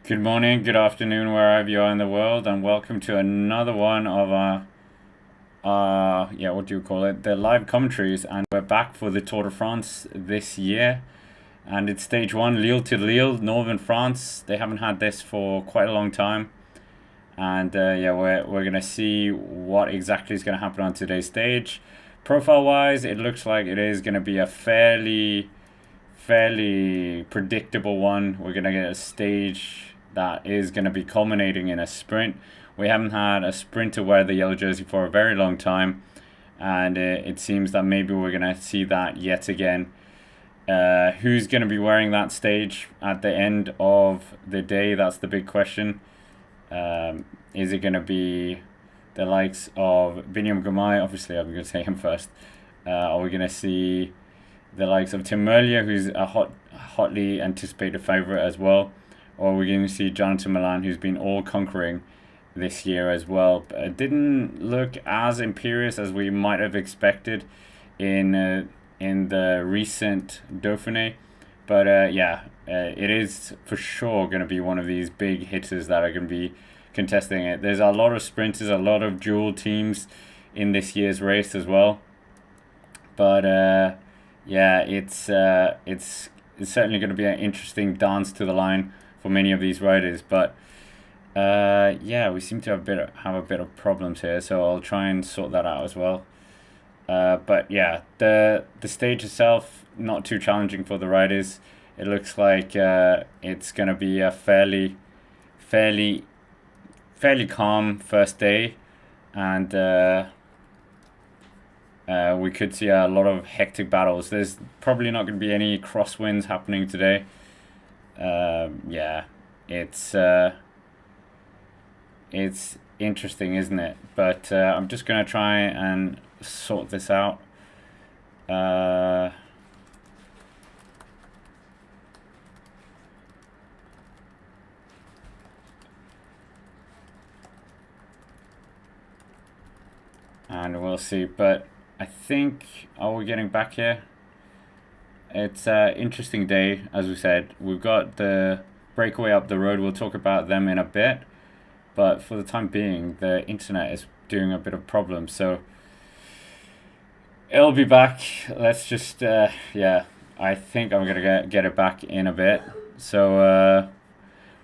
Good morning, good afternoon, wherever you are in the world, and welcome to another one of our what do you call it? The live commentaries, and we're back for the Tour de France this year, and it's stage one, Lille to Lille, northern France. They haven't had this for quite a long time, and we're gonna see what exactly is gonna happen on today's stage. Profile wise, it looks like it is gonna be a fairly predictable one. We're gonna get a stage that is gonna be culminating in a sprint. We haven't had a sprinter wear the yellow jersey for a very long time, and it seems that maybe we're gonna see that yet again. Who's gonna be wearing that stage at the end of the day? That's the big question. Is it gonna be the likes of Binyam Gumai? Obviously, I'm gonna say him first. Are we gonna see the likes of Tim Merlier, who's a hotly anticipated favourite as well? Or we're going to see Jonathan Milan, who's been all-conquering this year as well. But it didn't look as imperious as we might have expected in the recent Dauphiné. But it is for sure going to be one of these big hitters that are going to be contesting it. There's a lot of sprinters, a lot of dual teams in this year's race as well. But it's certainly going to be an interesting dance to the line for many of these riders. But we seem to have a bit of problems here, so I'll try and sort that out as well. The stage itself not too challenging for the riders. It looks like it's going to be a fairly calm first day, and we could see a lot of hectic battles. There's probably not going to be any crosswinds happening today. It's interesting, isn't it? But I'm just going to try and sort this out. And we'll see. But I think, are we getting back here? It's an interesting day, as we said. We've got the breakaway up the road. We'll talk about them in a bit. But for the time being, the internet is doing a bit of problems. So it'll be back. Let's just, I think I'm going to get it back in a bit. So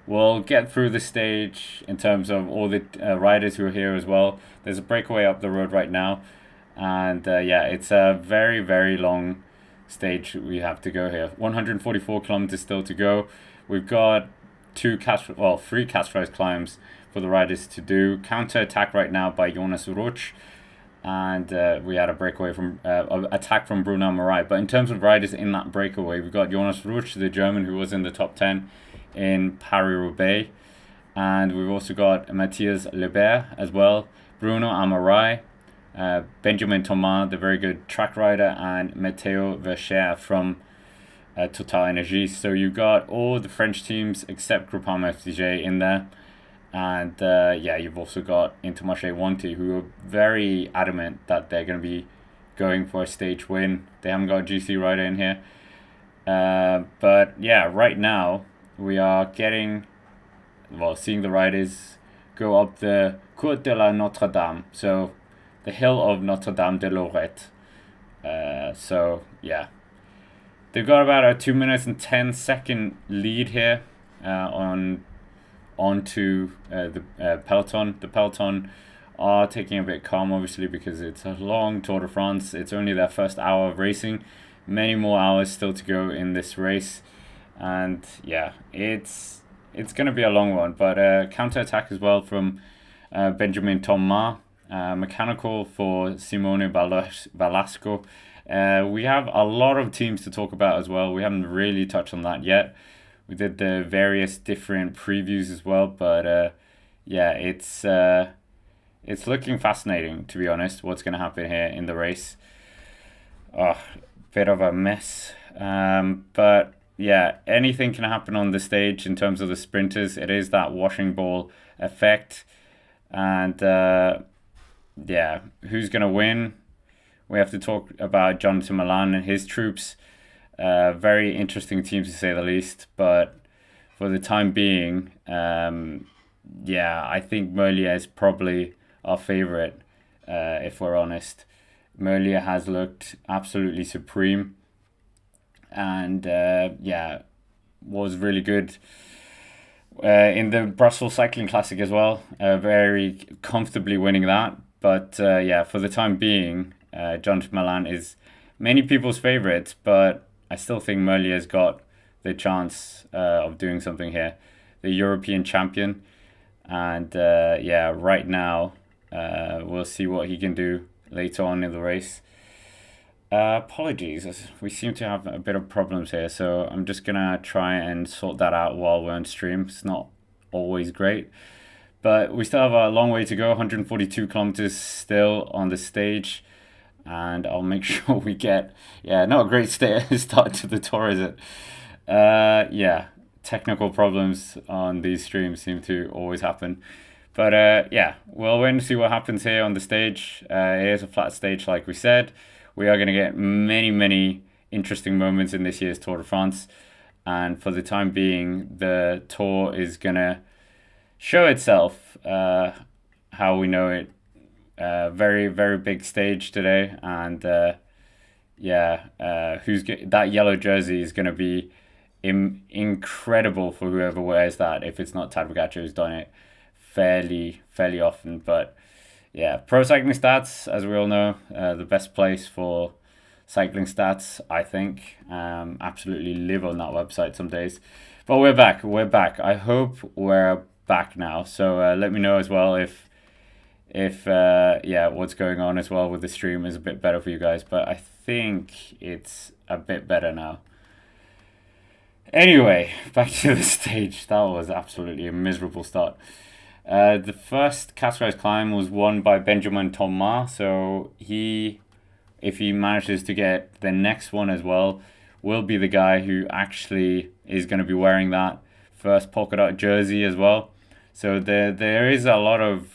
we'll get through the stage in terms of all the riders who are here as well. There's a breakaway up the road right now. And it's a very, very long stage we have to go here. 144 kilometers still to go. We've got three catch-prize climbs for the riders to do. Counter-attack right now by Jonas Ruch. And we had a breakaway from attack from Bruno Marai. But in terms of riders in that breakaway, we've got Jonas Ruch, the German, who was in the top 10 in Paris-Roubaix. And we've also got Matthias Lebert as well. Bruno Amarai. Benjamin Thomas, the very good track rider, and Matteo Vercher from Total Energy. So you've got all the French teams except Groupama FDJ in there. And you've also got Intermarché Wanty, who are very adamant that they're going to be going for a stage win. They haven't got a GC rider in here. Right now we are seeing the riders go up the Côte de la Notre Dame. So the hill of Notre Dame de Lorette. They've got about a 2 minutes and 10-second lead here onto the peloton. The peloton are taking a bit calm, obviously, because it's a long Tour de France. It's only their first hour of racing. Many more hours still to go in this race, and it's going to be a long one. But counter-attack as well from Benjamin Thomas. Mechanical for Simone Velasco. We have a lot of teams to talk about as well. We haven't really touched on that yet. We did the various different previews as well, but it's looking fascinating, to be honest, what's going to happen here in the race. Bit of a mess. Anything can happen on the stage in terms of the sprinters. It is that washing ball effect. And who's going to win? We have to talk about Jonathan Milan and his troops. Very interesting team, to say the least. But for the time being, yeah, I think Merlier is probably our favorite, if we're honest. Merlier has looked absolutely supreme, and yeah, was really good in the Brussels Cycling Classic as well. Very comfortably winning that. But yeah, for the time being, John Milan is many people's favourite, but I still think Merlier's got the chance of doing something here. The European champion. And yeah, right now, we'll see what he can do later on in the race. Apologies, we seem to have a bit of problems here, so I'm just gonna try and sort that out while we're on stream. It's not always great, but we still have a long way to go. 142 kilometers still on the stage, and I'll make sure we get, yeah, not a great start to the tour, is it? Yeah, technical problems on these streams seem to always happen. But yeah, we'll wait and see what happens here on the stage. It is a flat stage, like we said. We are going to get many, many interesting moments in this year's Tour de France. And for the time being, the Tour is going to show itself how we know it. Very, very big stage today. And yeah, that yellow jersey is going to be incredible for whoever wears that, if it's not Tadej Pogacar, who's done it fairly often. But yeah, Pro Cycling Stats, as we all know, the best place for cycling stats, I think. Absolutely live on that website some days. But we're back. I hope we're back now. So let me know as well if yeah, what's going on as well with the stream is a bit better for you guys. But I think it's a bit better now. Anyway, back to the stage. That was absolutely a miserable start. The first Cascais climb was won by Benjamin Thomas, so if he manages to get the next one as well, will be the guy who actually is going to be wearing that first polka dot jersey as well. So there is a lot of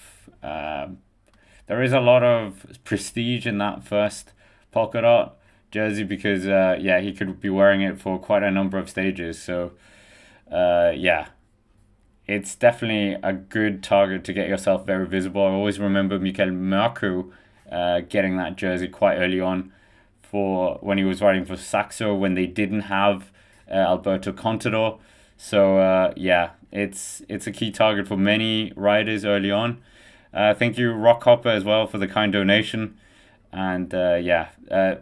prestige in that first polka dot jersey, because yeah, he could be wearing it for quite a number of stages. So yeah, it's definitely a good target to get yourself very visible. I always remember Mikel Mørkøv getting that jersey quite early on for when he was riding for Saxo, when they didn't have Alberto Contador. So yeah, it's a key target for many riders early on. Thank you, Rockhopper, as well, for the kind donation. And yeah,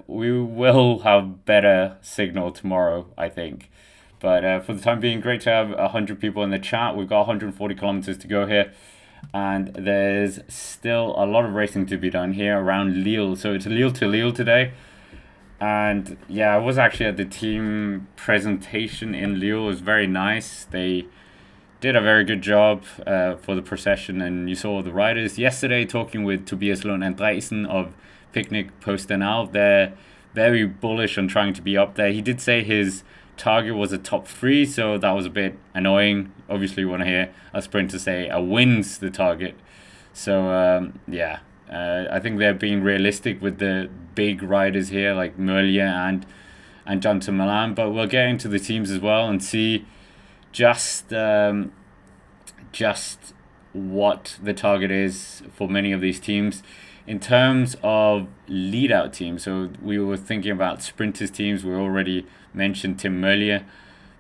we will have better signal tomorrow, I think. But for the time being, great to have 100 people in the chat. We've got 140 kilometers to go here. And there's still a lot of racing to be done here around Lille. So it's Lille to Lille today. And yeah, I was actually at the team presentation in Lille. It was very nice. They did a very good job for the procession. And you saw the riders yesterday talking with Tobias Lund Andresen of Picnic Postenal. They're very bullish on trying to be up there. He did say his target was a top 3, so that was a bit annoying. Obviously, you want to hear a sprinter say a win's the target. So yeah, I think they're being realistic with the big riders here, like Merlier and Johnson Milan. But we'll get into the teams as well and see just what the target is for many of these teams. In terms of lead-out teams, so we were thinking about sprinters teams. We already mentioned Tim Merlier.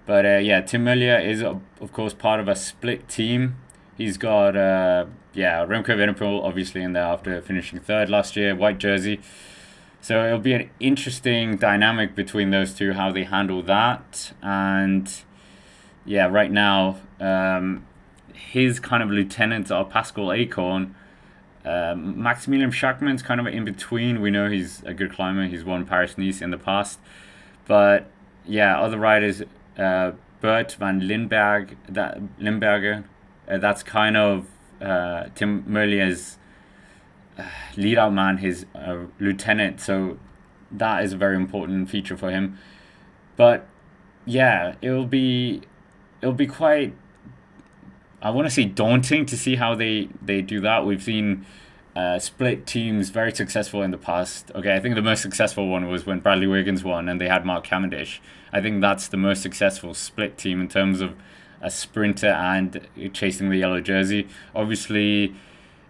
But yeah, Tim Merlier is, of course, part of a split team. He's got, yeah, Remco Evenepoel obviously in there after finishing 3rd last year, white jersey. So it'll be an interesting dynamic between those two, how they handle that. And yeah, right now, his kind of lieutenants are Pascal Acorn. Maximilian Schachmann's kind of in between. We know he's a good climber. He's won Paris-Nice in the past. But yeah, other riders, Bert van Limberger, that's kind of Tim Merlier's lead-out man, his lieutenant. So that is a very important feature for him. But yeah, it'll be quite, I want to say, daunting to see how they do that. We've seen split teams very successful in the past. Okay, I think the most successful one was when Bradley Wiggins won and they had Mark Cavendish. I think that's the most successful split team in terms of a sprinter and chasing the yellow jersey. Obviously,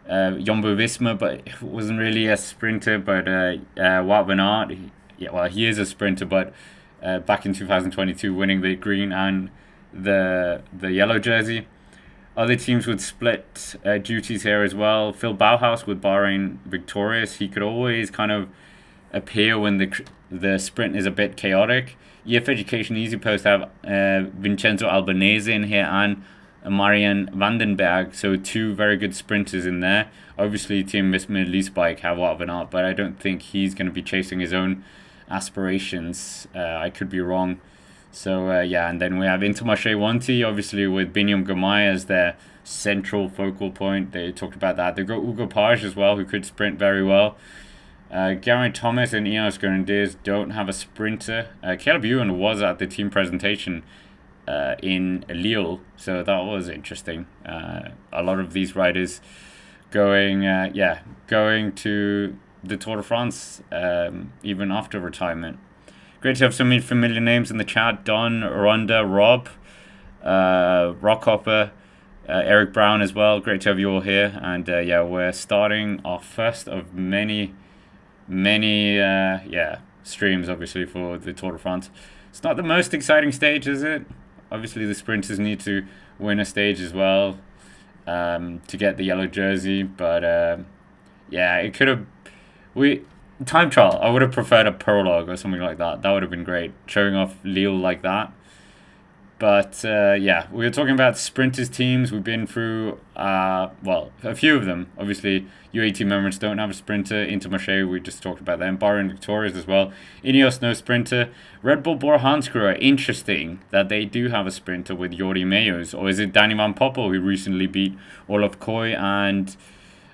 Jumbo-Visma, but it wasn't really a sprinter. But Wout van Aert, yeah, well, he is a sprinter, but back in 2022, winning the green and the yellow jersey. Other teams would split duties here as well. Phil Bauhaus with Bahrain victorious. He could always kind of appear when the sprint is a bit chaotic. EF Education Easy Post have Vincenzo Albanese in here and Marian Vandenberg, so two very good sprinters in there. Obviously, Team Visma Lease Bike have Wout van Aert, but I don't think he's going to be chasing his own aspirations. I could be wrong. So, yeah, and then we have Intermarché Wanty, obviously, with Biniam Girmay as their central focal point. They talked about that. They've got Hugo Page as well, who could sprint very well. Geraint Thomas and Ineos Grenadiers don't have a sprinter. Caleb Ewan was at the team presentation in Lille, so that was interesting. A lot of these riders going to the Tour de France even after retirement. Great to have so many familiar names in the chat. Don, Rhonda, Rob, Rockhopper, Eric Brown as well. Great to have you all here. And yeah, we're starting our first of many streams, obviously, for the Tour de France. It's not the most exciting stage, is it? Obviously, the sprinters need to win a stage as well to get the yellow jersey. But yeah, it could have... Time trial, I would have preferred a prologue or something like that. That would have been great, showing off Lille like that. But yeah, we were talking about sprinters teams. We've been through, well, a few of them. Obviously, UAE Team Emirates don't have a sprinter. Intermarché, we just talked about them. Bahrain Victorious as well. Ineos, no sprinter. Red Bull Bora Hansgrohe, interesting that they do have a sprinter with Jordi Meeus. Or is it Danny Van Poppel, who recently beat Olaf Koy and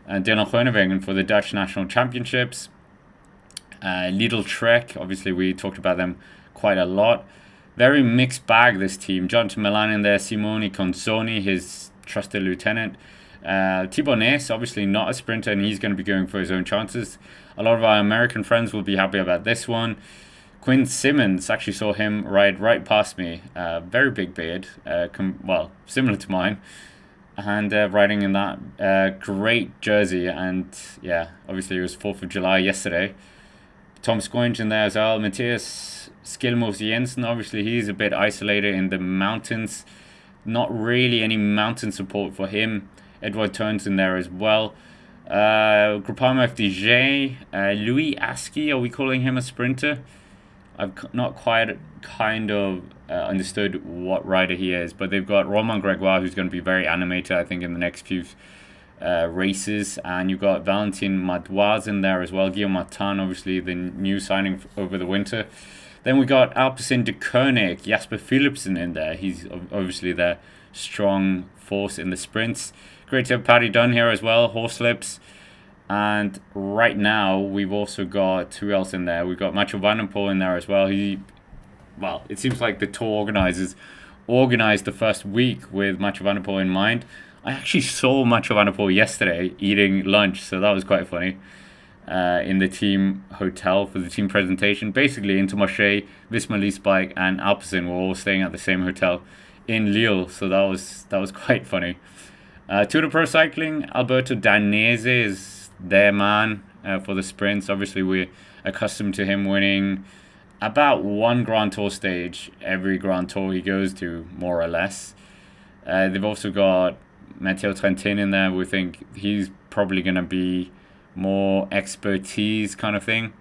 Dylan Groenewegen for the Dutch National Championships. Lidl Trek, obviously we talked about them quite a lot. Very mixed bag, this team. Jonathan Milan in there, Simone Consoni, his trusted lieutenant. Thibaut Ness, obviously not a sprinter, and he's going to be going for his own chances. A lot of our American friends will be happy about this one. Quinn Simmons, actually saw him ride right past me. Very big beard, well, similar to mine. And riding in that great jersey. And yeah, obviously it was 4th of July yesterday. Tom Squinch in there as well. Matthias Skilmos Jensen, obviously he's a bit isolated in the mountains. Not really any mountain support for him. Edward Turns in there as well. Groupama FDJ. Louis Aski, are we calling him a sprinter? I've not quite kind of understood what rider he is. But they've got Romain Gregoire, who's going to be very animated, I think, in the next few races. And you've got Valentin Madoise in there as well. Guillaume Martin, obviously the new signing over the winter. Then we got Alpecin de Koenig, Jasper Philipsen in there. He's obviously their strong force in the sprints. Great to have Paddy Dunn here as well, Horslips. And right now we've also got, who else in there? We've got Mathieu Van der Poel in there as well. Well, it seems like the tour organizers organized the first week with Mathieu Van der Poel in mind. I actually saw Mathieu Van der Poel yesterday eating lunch, so that was quite funny. In the team hotel for the team presentation. Basically, Intermarché, Visma Lease Bike, and Alpecin were all staying at the same hotel in Lille, so that was quite funny. Tour de Pro Cycling, Alberto Danese is their man for the sprints. Obviously, we're accustomed to him winning about one Grand Tour stage every Grand Tour he goes to, more or less. They've also got Matteo Trentin in there. We think he's probably going to be more expertise kind of thing.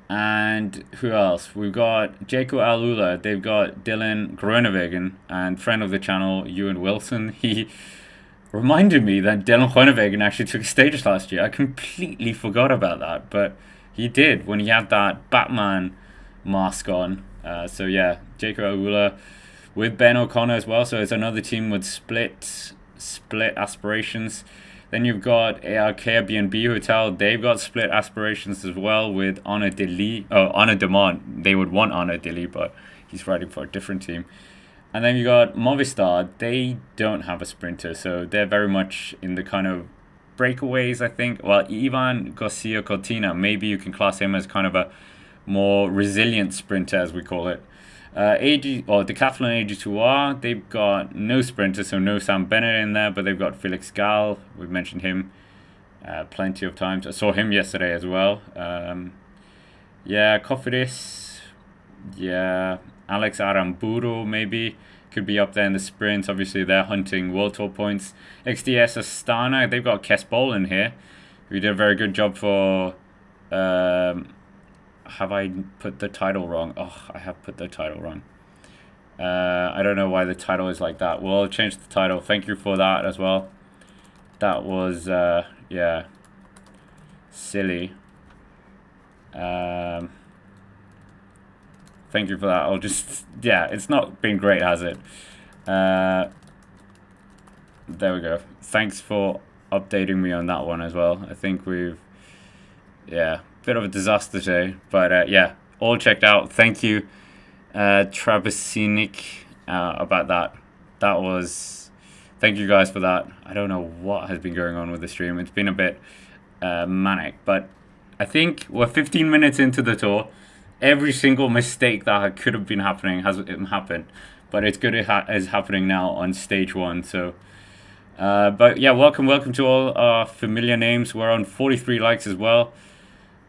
And who else? We've got Jaco Alula. They've got Dylan Groenewegen and friend of the channel, Ewan Wilson. He reminded me that Dylan Groenewegen actually took a stage last year. I completely forgot about that, but he did when he had that Batman mask on. So yeah, Jaco Alula with Ben O'Connor as well. So it's another team with split aspirations. Then you've got ARK Airbnb Hotel. They've got split aspirations as well with Anna Demont. They would want Anna Dili, but he's riding for a different team. And then you got Movistar. They don't have a sprinter, so they're very much in the kind of breakaways, I think. Well, Ivan Garcia Cortina, maybe you can class him as kind of a more resilient sprinter, as we call it. Decathlon AG2R, they've got no sprinter, so no Sam Bennett in there, but they've got Felix Gall. We've mentioned him plenty of times. I saw him yesterday as well. Yeah, Cofidis. Yeah, Alex Aramburu maybe could be up there in the sprints. Obviously, they're hunting World Tour points. XDS Astana, they've got Kes Bol in here, who did a very good job for. Have I put the title wrong? Oh, I have put the title wrong. I don't know why the title is like that. We'll change the title. Thank you for that as well. That was, yeah, silly. Thank you for that. I'll just, yeah, it's not been great, has it? There we go. Thanks for updating me on that one as well. I think we've, yeah, bit of a disaster today, but yeah, all checked out. Thank you, Trabasinik, about that. That was, thank you guys for that. I don't know what has been going on with the stream. It's been a bit manic, but I think we're 15 minutes into the tour. Every single mistake that could have been happening has happened, but it's good it is happening now on stage 1. So, but yeah, welcome to all our familiar names. We're on 43 likes as well.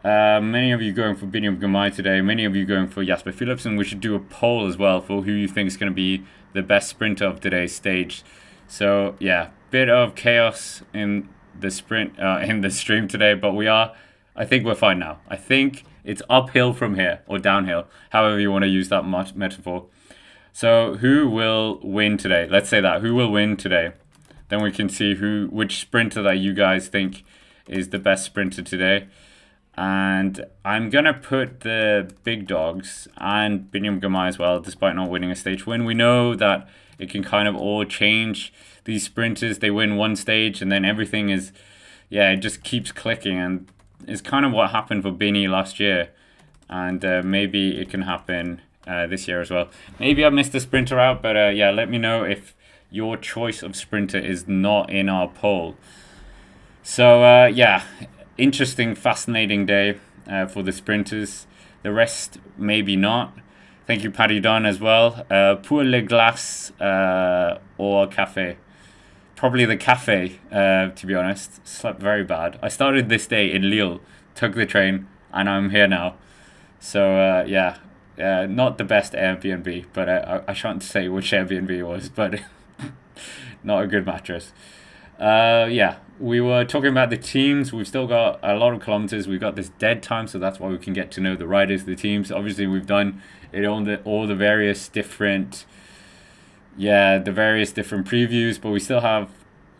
Many of you going for Biniam Girmay today. Many of you going for Jasper Philipsen. We should do a poll as well for who you think is going to be the best sprinter of today's stage. So yeah, bit of chaos in the sprint in the stream today, but I think we're fine now. I think it's uphill from here, or downhill, however you want to use that metaphor. So who will win today? Let's say that. Who will win today? Then we can see which sprinter that you guys think is the best sprinter today. And I'm going to put the big dogs and Biniam Girmay as well, despite not winning a stage win. We know that it can kind of all change. These sprinters, they win one stage and then everything is, yeah, it just keeps clicking. And it's kind of what happened for Bini last year. And maybe it can happen this year as well. Maybe I missed a sprinter out, but yeah, let me know if your choice of sprinter is not in our poll. So yeah, interesting, fascinating day for the sprinters. The rest, maybe not. Thank you, Paddy Dunn, as well. Pour le glace or café. Probably the cafe, to be honest. Slept very bad. I started this day in Lille, took the train, and I'm here now. So, yeah, not the best Airbnb, but I shan't say which Airbnb it was, but not a good mattress. Yeah, we were talking about the teams. We've still got a lot of kilometers. We've got this dead time, so that's why we can get to know the riders, the teams. Obviously, we've done it on all the various different, previews, but we still have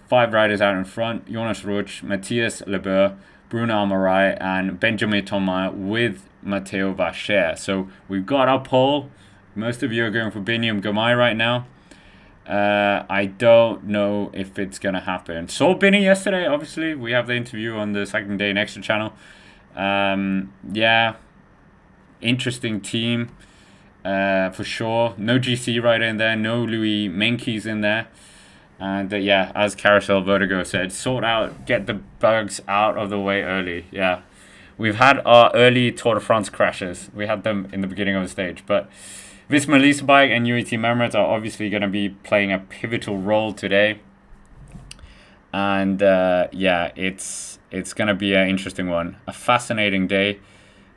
5 riders out in front: Jonas Roach, Matthias Leber, Bruno Amarai, and Benjamin Thomas with Matteo Vacher. So we've got our poll. Most of you are going for Biniam Girmay right now. I don't know if it's gonna happen. Saw Binny yesterday. Obviously, we have the interview on the Cycling Day and Extra channel. Yeah, interesting team, for sure. No GC rider in there. No Louis Menkes in there. And yeah, as Carousel Vertigo said, get the bugs out of the way early. Yeah, we've had our early Tour de France crashes. We had them in the beginning of the stage, but Visma Lease Bike and UAE Emirates are obviously going to be playing a pivotal role today. And yeah, it's going to be an interesting one. A fascinating day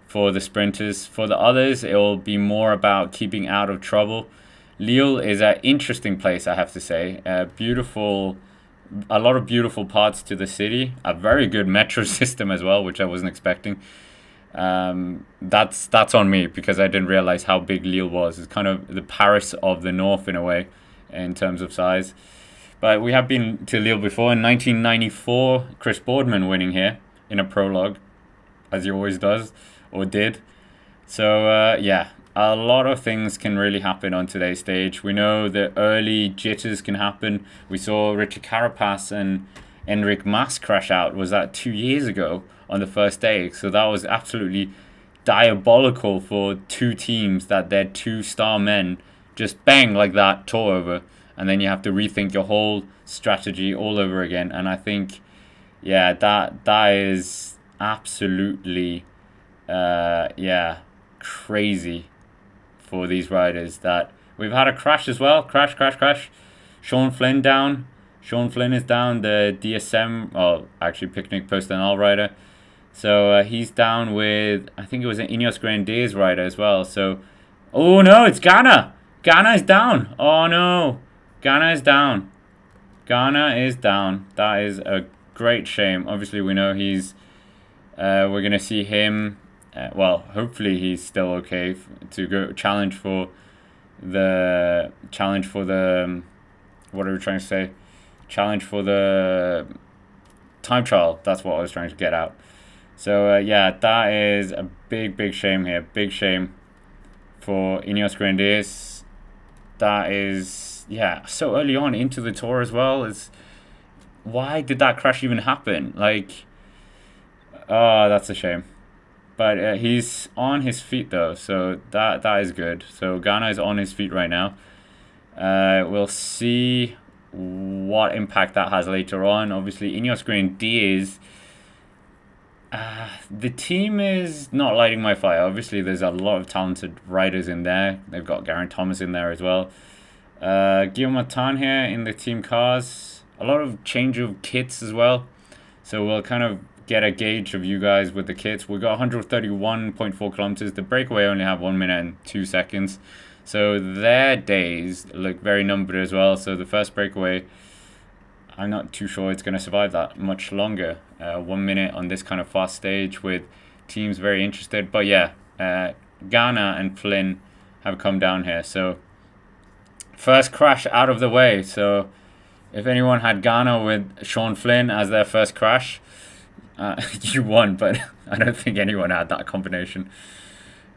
for the sprinters. For the others, it will be more about keeping out of trouble. Lille is an interesting place, I have to say. A lot of beautiful parts to the city. A very good metro system as well, which I wasn't expecting. That's on me because I didn't realize how big Lille was. It's kind of the Paris of the north in a way, in terms of size. But we have been to Lille before. In 1994, Chris Boardman winning here in a prologue, as he always does, or did. So yeah, a lot of things can really happen on today's stage. We know the early jitters can happen. We saw Richard Carapaz and Enric Mas crash out. Was that 2 years ago on the first day? So that was absolutely diabolical for two teams, that their 2 star men just bang like that, tour over, and then you have to rethink your whole strategy all over again. And I think, yeah, that is absolutely, yeah, crazy for these riders. That we've had a crash as well. Crash, crash, crash. Sean Flynn down. Sean Flynn is down, the DSM, or actually Picnic Post and All rider. So he's down with, I think it was an Ineos Grenadiers rider as well. So, oh no, it's Ghana. Ghana is down. Oh no. Ghana is down. Ghana is down. That is a great shame. Obviously, we know he's, we're going to see him, well, hopefully he's still okay to go challenge for the, what are we trying to say? Challenge for the time trial. That's what I was trying to get out. So yeah, that is a big shame here. Big shame for Ineos Grenadiers. That is, yeah, so early on into the tour as well. Is why did that crash even happen? Like, oh, that's a shame. But he's on his feet though, so that is good. So Ghana is on his feet right now. We'll see what impact that has later on. Obviously, Ineos Grenadiers, the team is not lighting my fire. Obviously, there's a lot of talented riders in there. They've got Geraint Thomas in there as well. Guillaume Martin here in the team cars. A lot of change of kits as well. So we'll kind of get a gauge of you guys with the kits. We've got 131.4 kilometers. The breakaway only have 1 minute and 2 seconds. So their days look very numbered as well. So the first breakaway, I'm not too sure it's going to survive that much longer. 1 minute on this kind of fast stage with teams very interested. But yeah, Ghana and Flynn have come down here. So first crash out of the way. So if anyone had Ghana with Sean Flynn as their first crash, you won. But I don't think anyone had that combination.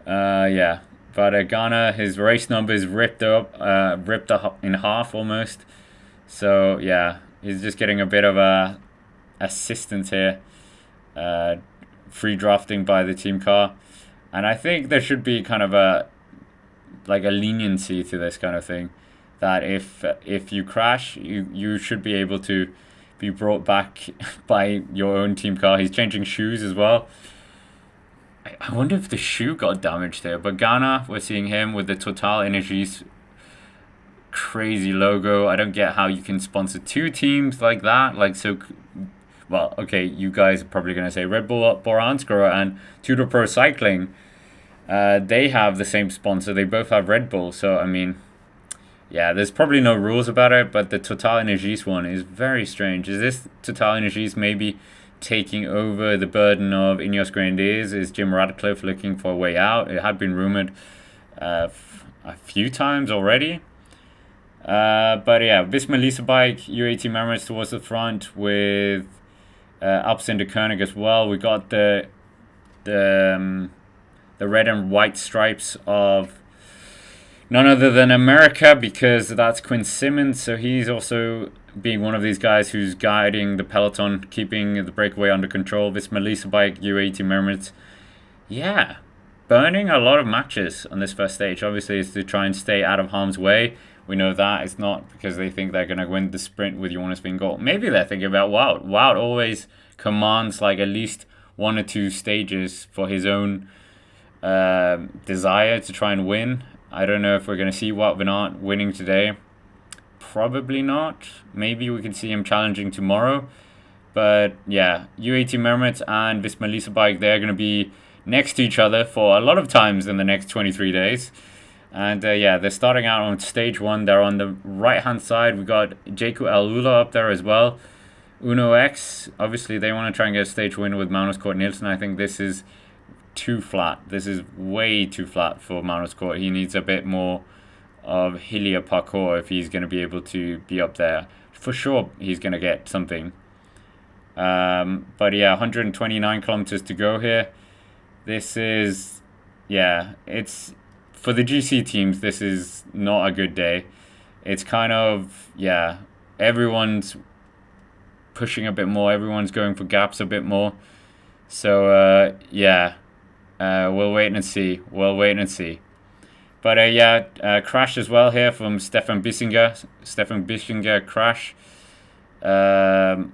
Yeah. But Ghana, his race numbers ripped up in half almost. So yeah, he's just getting a bit of a assistance here. Free drafting by the team car. And I think there should be kind of a leniency to this kind of thing. That if you crash, you should be able to be brought back by your own team car. He's changing shoes as well. I wonder if the shoe got damaged there. But Ghana, we're seeing him with the Total Energies crazy logo. I don't get how you can sponsor two teams like that. Like, so, well, okay, you guys are probably going to say Red Bull Boranskara and Tudor Pro Cycling. They have the same sponsor. They both have Red Bull. So, I mean, yeah, there's probably no rules about it. But the Total Energies one is very strange. Is this Total Energies maybe taking over the burden of Ineos Grenadiers? Is Jim Radcliffe looking for a way out? It had been rumored a few times already. But yeah, Visma Lease Bike, UAE Team Emirates towards the front with Alpecin de Koenig as well. We got the red and white stripes of none other than America, because that's Quinn Simmons. So he's also being one of these guys who's guiding the peloton, keeping the breakaway under control. Visma Lease Bike, UAE Team Emirates. Yeah, burning a lot of matches on this first stage. Obviously, it's to try and stay out of harm's way. We know that it's not because they think they're going to win the sprint with Jonas Vingegaard. Maybe they're thinking about Wout. Wout always commands like at least 1 or 2 stages for his own desire to try and win. I don't know if we're going to see Wout van Aert winning today. Probably not. Maybe we can see him challenging tomorrow. But yeah, UAE Team Emirates and Visma Lease Bike, they're going to be next to each other for a lot of times in the next 23 days. And yeah, they're starting out on stage 1. They're on the right-hand side. We got Jaco Alula up there as well. Uno X, obviously they want to try and get a stage win with Magnus Cort Nielsen. I think this is too flat. This is way too flat for Magnus Cort. He needs a bit more of hillier parkour if he's going to be able to be up there. For sure, he's going to get something. But yeah, 129 kilometers to go here. This is, yeah, it's... For the GC teams, this is not a good day. It's kind of, yeah, everyone's pushing a bit more. Everyone's going for gaps a bit more. So, yeah, we'll wait and see. We'll wait and see. But, yeah, crash as well here from Stefan Bissinger. Stefan Bissinger crash. Yeah,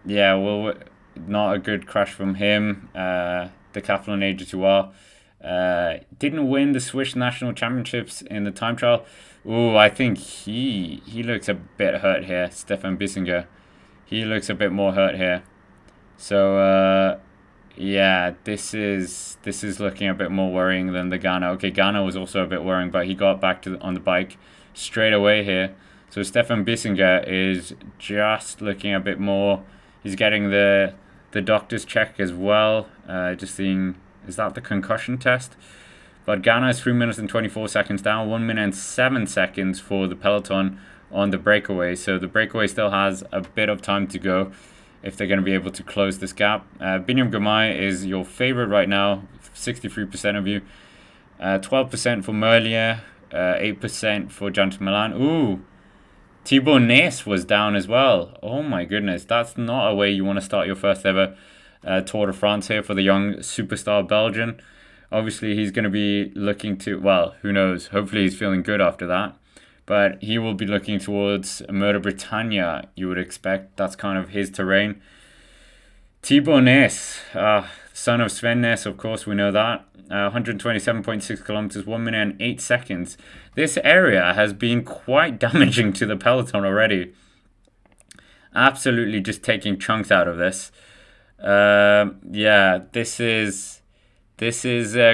well, not a good crash from him. Decathlon Age 2R. Didn't win the Swiss National Championships in the time trial. Ooh, I think he looks a bit hurt here, Stefan Bissinger. He looks a bit more hurt here. So yeah, this is looking a bit more worrying than the Ghana. Okay, Ghana was also a bit worrying, but he got back on the bike straight away here. So Stefan Bissinger is just looking a bit more. He's getting the doctor's check as well. Just seeing, is that the concussion test? But Ghana is 3 minutes and 24 seconds down, 1 minute and 7 seconds for the peloton on the breakaway. So the breakaway still has a bit of time to go if they're going to be able to close this gap. Binyam Girmay is your favorite right now, 63% of you. 12% for Merlier, 8% for Jonathan Milan. Ooh, Thibaut Nys was down as well. Oh my goodness, that's not a way you want to start your first ever Tour de France here for the young superstar Belgian. Obviously, he's going to be looking to, well, who knows? Hopefully, he's feeling good after that. But he will be looking towards Mur de Bretagne, you would expect. That's kind of his terrain. Thibaut Nys, son of Sven Nys, of course, we know that. 127.6 kilometers, 1 minute and 8 seconds. This area has been quite damaging to the peloton already. Absolutely just taking chunks out of this. Yeah, this is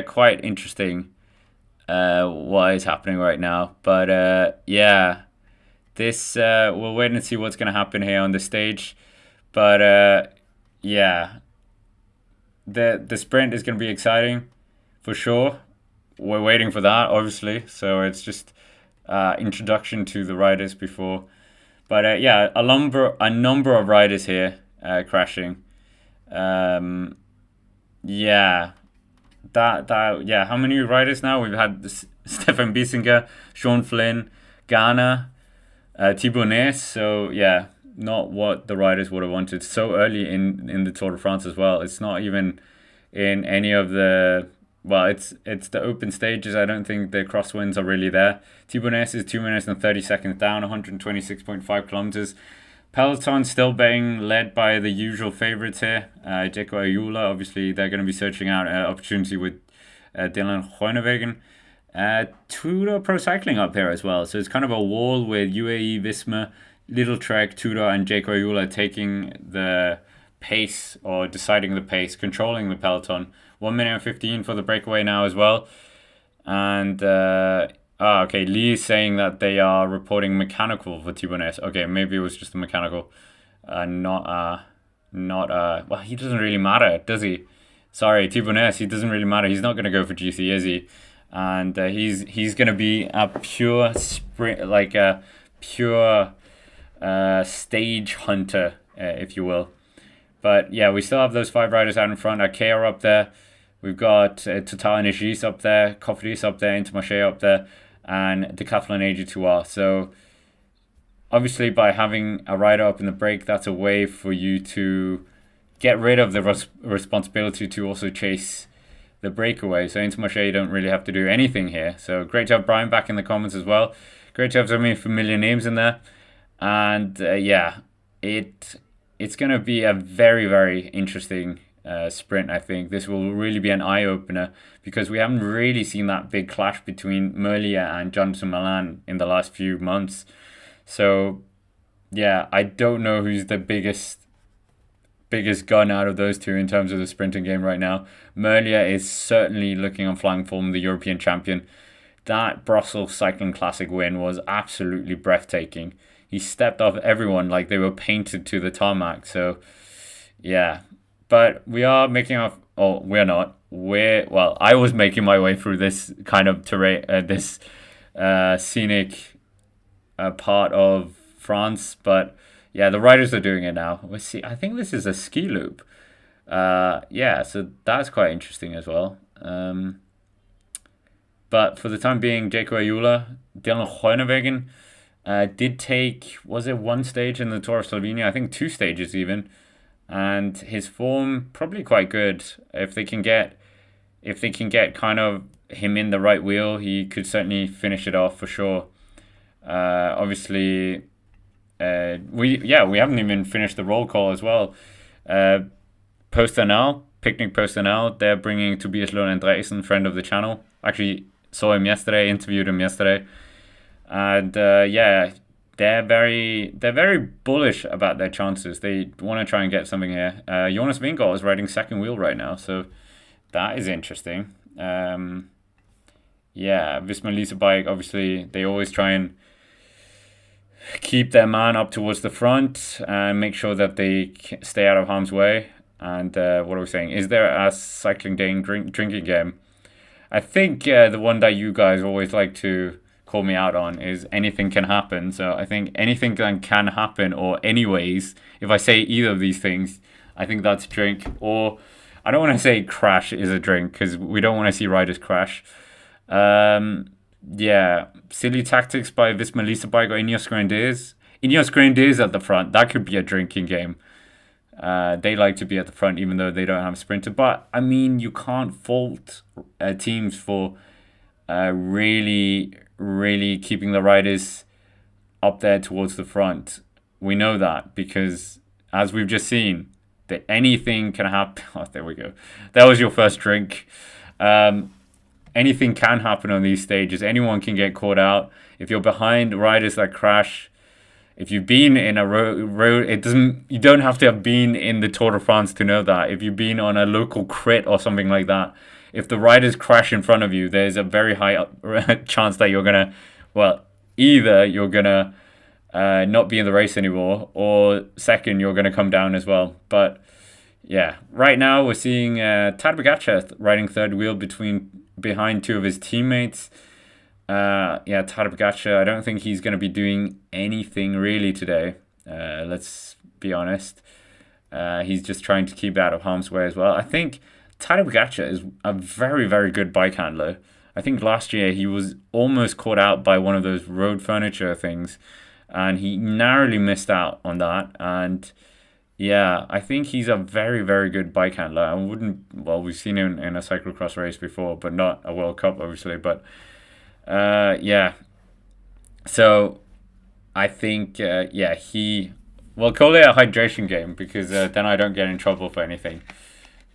quite interesting. What is happening right now? But yeah, this we'll wait and see what's going to happen here on the stage. But yeah, the sprint is going to be exciting for sure. We're waiting for that, obviously. So it's just introduction to the riders before. But yeah, a number of riders here crashing. Yeah. Yeah, how many riders now? We've had Stefan Bissinger, Sean Flynn, Ghana, Thibaut Nys. So yeah, not what the riders would have wanted so early in the Tour de France as well. It's not even in any of the, well, it's the open stages. I don't think the crosswinds are really there. Thibaut Nys is 2 minutes and 30 seconds down, 126.5 kilometers. Peloton still being led by the usual favourites here. Jeko Ayula, obviously, they're going to be searching out an opportunity with Dylan Groenewegen. Tudor Pro Cycling up here as well. So it's kind of a wall with UAE, Visma, Little Trek, Tudor, and Jeko Ayula taking the pace or deciding the pace, controlling the peloton. 1 minute and 15 for the breakaway now as well. And okay, Lee is saying that they are reporting mechanical for Thibaut Nys. Okay, maybe it was just a mechanical, well, he doesn't really matter, does he? Sorry, Thibaut Nys, he doesn't really matter. He's not going to go for GC, is he? And he's going to be a pure sprint, like a pure stage hunter, if you will. But yeah, we still have those 5 riders out in front. Arkea up there. We've got Total Energies up there, Cofidis up there, Intermarché up there, and Decathlon AG2R. So obviously by having a rider up in the break, that's a way for you to get rid of the responsibility to also chase the breakaway. So Intermarché, you don't really have to do anything here. So great to have Brian back in the comments as well. Great to have so many familiar names in there. And yeah, it's going to be a very, very interesting sprint. I think this will really be an eye-opener because we haven't really seen that big clash between Merlier and Jonathan Milan in the last few months. So yeah, I don't know who's the biggest gun out of those two in terms of the sprinting game right now. Merlier is certainly looking on flying form, the European champion. That Brussels Cycling Classic win was absolutely breathtaking. He stepped off everyone like they were painted to the tarmac. So yeah, but we are making off. Oh, we're not. Well, I was making my way through this kind of terrain, this scenic part of France, but yeah, the riders are doing it now. Let's see. I think this is a ski loop. Yeah, so that's quite interesting as well. But for the time being, Jeko Ayula, Dylan Groenewegen did take, was it 1 stage in the Tour of Slovenia? I think 2 stages even. And his form probably quite good. If they can get kind of him in the right wheel, he could certainly finish it off for sure. Obviously, we haven't even finished the roll call as well. Postanal Picnic Personnel. They're bringing Tobias Lund Andreasen, friend of the channel. Actually, saw him yesterday, interviewed him yesterday. And yeah, they're very bullish about their chances. They want to try and get something here. Jonas Vingegaard is riding second wheel right now, so that is interesting. Yeah, Visma Lease Bike, obviously, they always try and keep their man up towards the front and make sure that they stay out of harm's way. And what are we saying? Is there a cycling day drinking game? I think the one that you guys always like to call me out on is anything can happen. So I think anything can happen, or anyways, if I say either of these things, I think that's a drink. Or I don't want to say crash is a drink because we don't want to see riders crash. Yeah, silly tactics by Visma Lease Bike or Ineos Grenadiers. Ineos Grenadiers at the front, that could be a drinking game. They like to be at the front even though they don't have a sprinter. But, I mean, you can't fault teams for really keeping the riders up there towards the front. We know that because, as we've just seen, that anything can happen. Oh, there we go. That was your first drink. Anything can happen on these stages. Anyone can get caught out. If you're behind riders that crash, if you've been in a road, you don't have to have been in the Tour de France to know that. If you've been on a local crit or something like that, if the riders crash in front of you, there's a very high chance that you're gonna, either you're gonna not be in the race anymore, or second, you're gonna come down as well. But yeah, right now we're seeing Tadej Pogacar riding third wheel behind two of his teammates. Yeah, Tadej Pogacar, I don't think he's going to be doing anything really today. Let's be honest. He's just trying to keep out of harm's way as well. I think Tadej Pogacar is a very, very good bike handler. I think last year he was almost caught out by one of those road furniture things, and he narrowly missed out on that. And yeah, I think he's a very, very good bike handler. We've seen him in a cyclocross race before, but not a World Cup, obviously. But yeah. So I think, we'll call it a hydration game because then I don't get in trouble for anything.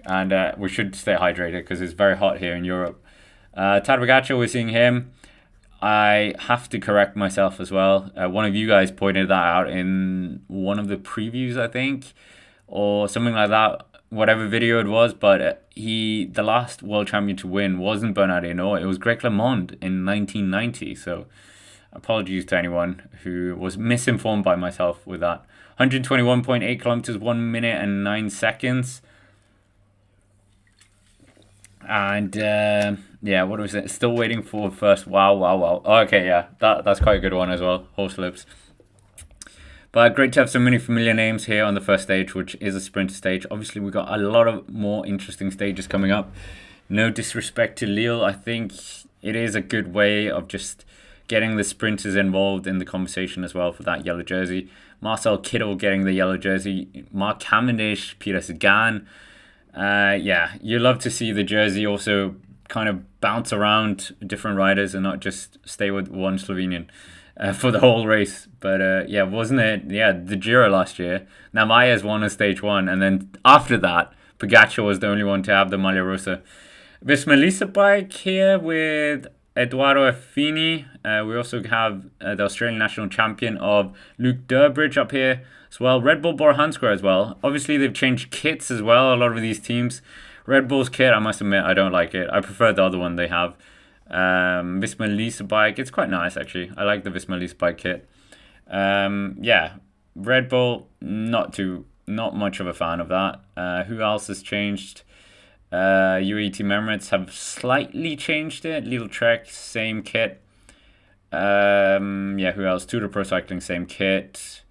And we should stay hydrated because it's very hot here in Europe. Tadej Pogacar, we're seeing him. I have to correct myself as well. One of you guys pointed that out in one of the previews, I think, or something like that, whatever video it was. But the last world champion to win wasn't Bernard Hinault. It was Greg LeMond in 1990. So apologies to anyone who was misinformed by myself with that. 121.8 kilometers, 1 minute and 9 seconds. And yeah, what was it? Still waiting for first. Wow. Oh, okay, yeah, that's quite a good one as well. Horse lips. But great to have so many familiar names here on the first stage, which is a sprinter stage. Obviously, we've got a lot of more interesting stages coming up. No disrespect to Lille. I think it is a good way of just getting the sprinters involved in the conversation as well for that yellow jersey. Marcel Kittel getting the yellow jersey. Mark Cavendish, Peter Sagan. Yeah, you love to see the jersey also kind of bounce around different riders and not just stay with one Slovenian for the whole race. But yeah, wasn't it? Yeah, the Giro last year. Namaya's won on stage one, and then after that, Pogacar was the only one to have the Maglia Rosa. Visma Lease Bike here with Eduardo Affini. We also have the Australian national champion of Luke Durbridge up here as well. Red Bull Bora Hansgrohe as well. Obviously, they've changed kits as well, a lot of these teams. Red Bull's kit, I must admit, I don't like it. I prefer the other one they have. Visma Lease Bike, it's quite nice actually. I like the Visma Lease Bike kit. Yeah, Red Bull, not much of a fan of that. Who else has changed? UAE Team Emirates have slightly changed it. Lidl Trek, same kit. Yeah, who else? Tudor Pro Cycling, same kit.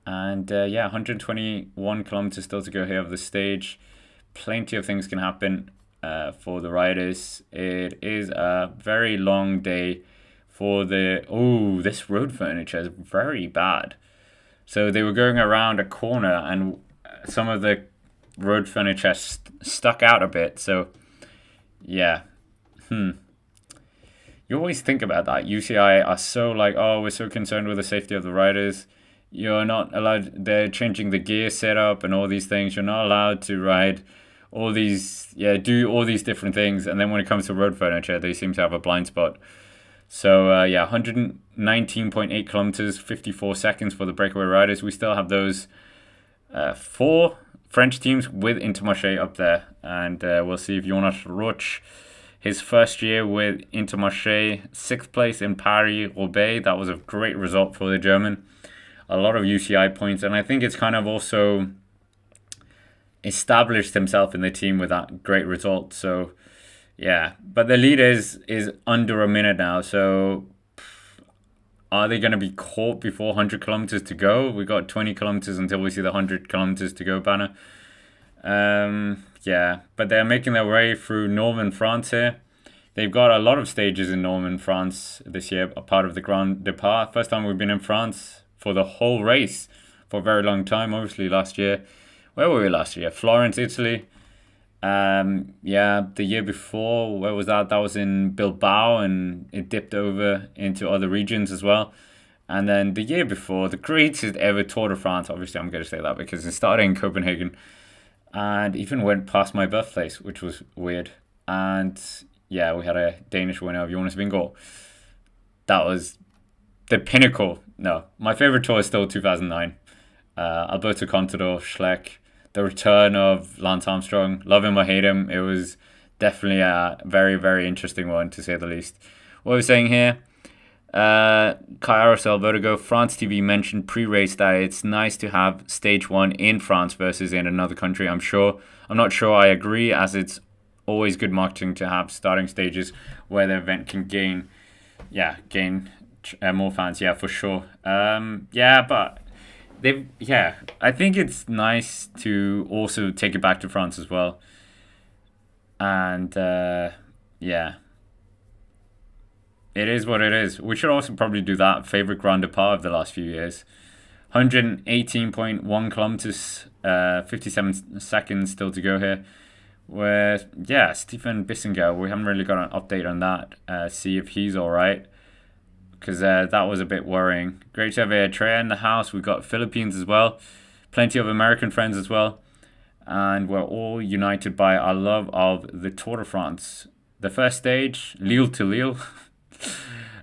And yeah, 121 kilometers still to go here of the stage. Plenty of things can happen for the riders. It is a very long day for the... Oh, this road furniture is very bad. So they were going around a corner and some of the road furniture stuck out a bit. So yeah. You always think about that. UCI are so like, oh, we're so concerned with the safety of the riders. You're not allowed... They're changing the gear setup and all these things. You're not allowed to ride all these, yeah, do all these different things, and then when it comes to road furniture, they seem to have a blind spot. So yeah, 119.8 kilometers, 54 seconds for the breakaway riders. We still have those four French teams with Intermarché up there, and we'll see if Jonas Roch, his first year with Intermarché, 6th place in Paris-Roubaix. That was a great result for the German. A lot of UCI points, and I think it's kind of also established himself in the team with that great result. So yeah, but the lead is under a minute now. So are they going to be caught before 100 kilometers to go? We got 20 kilometers until we see the 100 kilometers to go banner. Yeah, but they're making their way through northern France here. They've got a lot of stages in northern France this year, a part of the Grand Depart. First time we've been in France for the whole race for a very long time. Obviously last year, where were we last year? Florence, Italy. Yeah, the year before, where was that? That was in Bilbao, and it dipped over into other regions as well. And then the year before, the greatest ever Tour de France, obviously I'm going to say that because it started in Copenhagen and even went past my birthplace, which was weird. And yeah, we had a Danish winner of Jonas Vingegaard. That was the pinnacle. No, my favorite tour is still 2009. Alberto Contador, Schleck, the return of Lance Armstrong. Love him or hate him, it was definitely a very, very interesting one, to say the least. What we're saying here, Cairo Vertigo, France TV mentioned pre-race that it's nice to have stage 1 in France versus in another country. I'm not sure I agree, as it's always good marketing to have starting stages where the event can gain more fans. Yeah, for sure. Yeah, but I think it's nice to also take it back to France as well. And yeah, it is what it is. We should also probably do that. Favorite Grand Depart of the last few years. 118.1 kilometers, 57 seconds still to go here. Where, yeah, Stefan Bissinger, we haven't really got an update on that. See if he's all right, because that was a bit worrying. Great to have Eritrea in the house. We've got Philippines as well. Plenty of American friends as well. And we're all united by our love of the Tour de France. The first stage, Lille to Lille.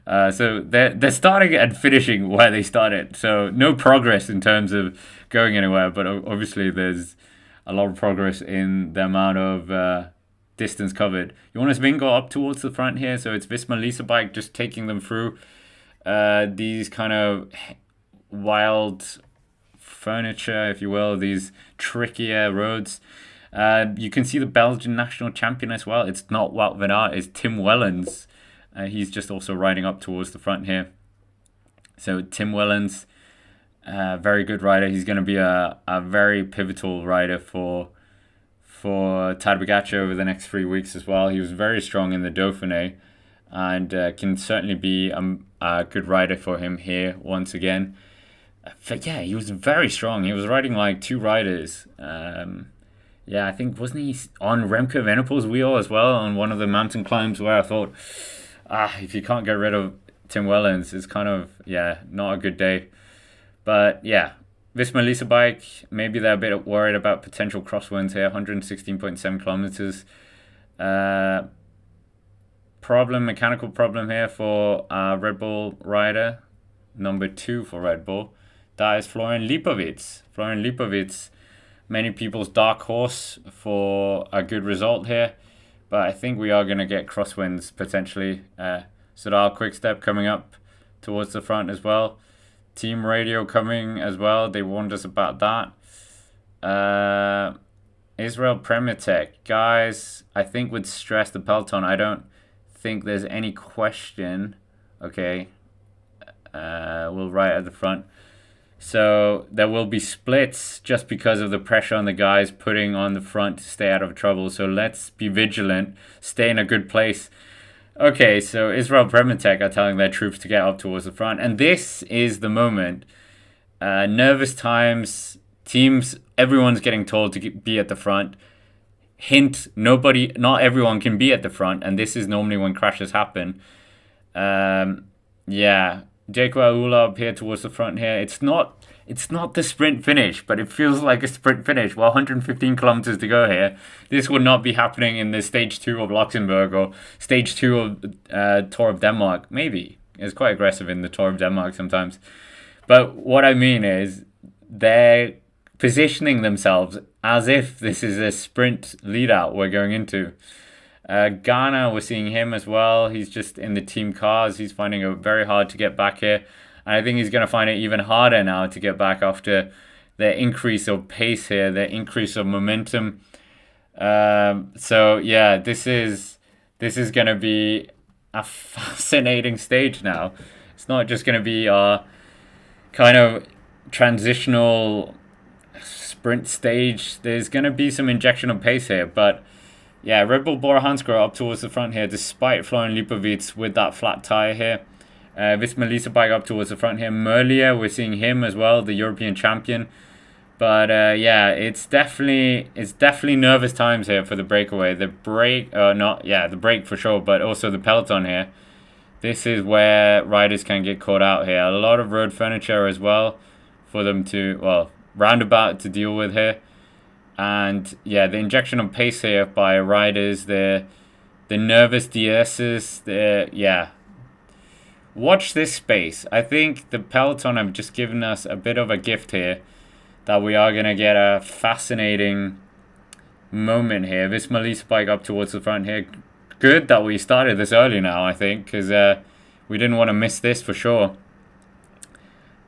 So they're starting and finishing where they started. So no progress in terms of going anywhere. But obviously there's a lot of progress in the amount of distance covered. Jonas Vingegaard up towards the front here. So it's Visma Lease Bike just taking them through these kind of wild furniture, if you will, these trickier roads. You can see the Belgian national champion as well. It's not Wout van Aert, it's Tim Wellens. He's just also riding up towards the front here. So Tim Wellens, very good rider. He's going to be a very pivotal rider for Tadej Pogacar over the next 3 weeks as well. He was very strong in the Dauphiné, and can certainly be a good rider for him here once again. But yeah, he was very strong. He was riding like two riders. Yeah, I think, wasn't he on Remco Evenepoel's wheel as well on one of the mountain climbs, where I thought, if you can't get rid of Tim Wellens, it's kind of, not a good day. But yeah, Visma Lease Bike, maybe they're a bit worried about potential crosswinds here. 116.7 kilometers. Mechanical problem here for Red Bull rider, number 2 for Red Bull. That is Florian Lipovic. Florian Lipovic, many people's dark horse for a good result here. But I think we are going to get crosswinds potentially. Soudal Quickstep coming up towards the front as well. Team Radio coming as well. They warned us about that. Israel Premier Tech. Guys, I think would stress the peloton. I don't think there's any question. Okay. We'll right at the front. So there will be splits just because of the pressure on the guys putting on the front to stay out of trouble. So let's be vigilant, stay in a good place. Okay, so Israel Premier Tech are telling their troops to get up towards the front. And this is the moment. Nervous times, teams, everyone's getting told to be at the front. Hint, not everyone can be at the front. And this is normally when crashes happen. Yeah. Jake Raoul up here towards the front here. It's not the sprint finish, but it feels like a sprint finish. Well, 115 kilometers to go here. This would not be happening in the stage 2 of Luxembourg or stage 2 of Tour of Denmark. Maybe. It's quite aggressive in the Tour of Denmark sometimes. But what I mean is they're positioning themselves as if this is a sprint lead out we're going into. Ghana, we're seeing him as well. He's just in the team cars. He's finding it very hard to get back here. And I think he's going to find it even harder now to get back after the increase of pace here, the increase of momentum. So yeah, this is going to be a fascinating stage now. It's not just going to be our kind of transitional sprint stage. There's going to be some injection of pace here, but yeah, Red Bull Bora Hansgrohe up towards the front here, despite Florian Lipovic with that flat tire here. Visma Lease bike up towards the front here. Merlier, we're seeing him as well, the European champion. But yeah, it's definitely nervous times here for the breakaway. The break for sure, but also the peloton here. This is where riders can get caught out here. A lot of road furniture as well for them to, roundabout to deal with here. And yeah, the injection of pace here by riders, the nervous DSs, watch this space. I think the peloton have just given us a bit of a gift here, that we are going to get a fascinating moment here. Visma Lease bike up towards the front here. Good that we started this early now, I think, because we didn't want to miss this for sure.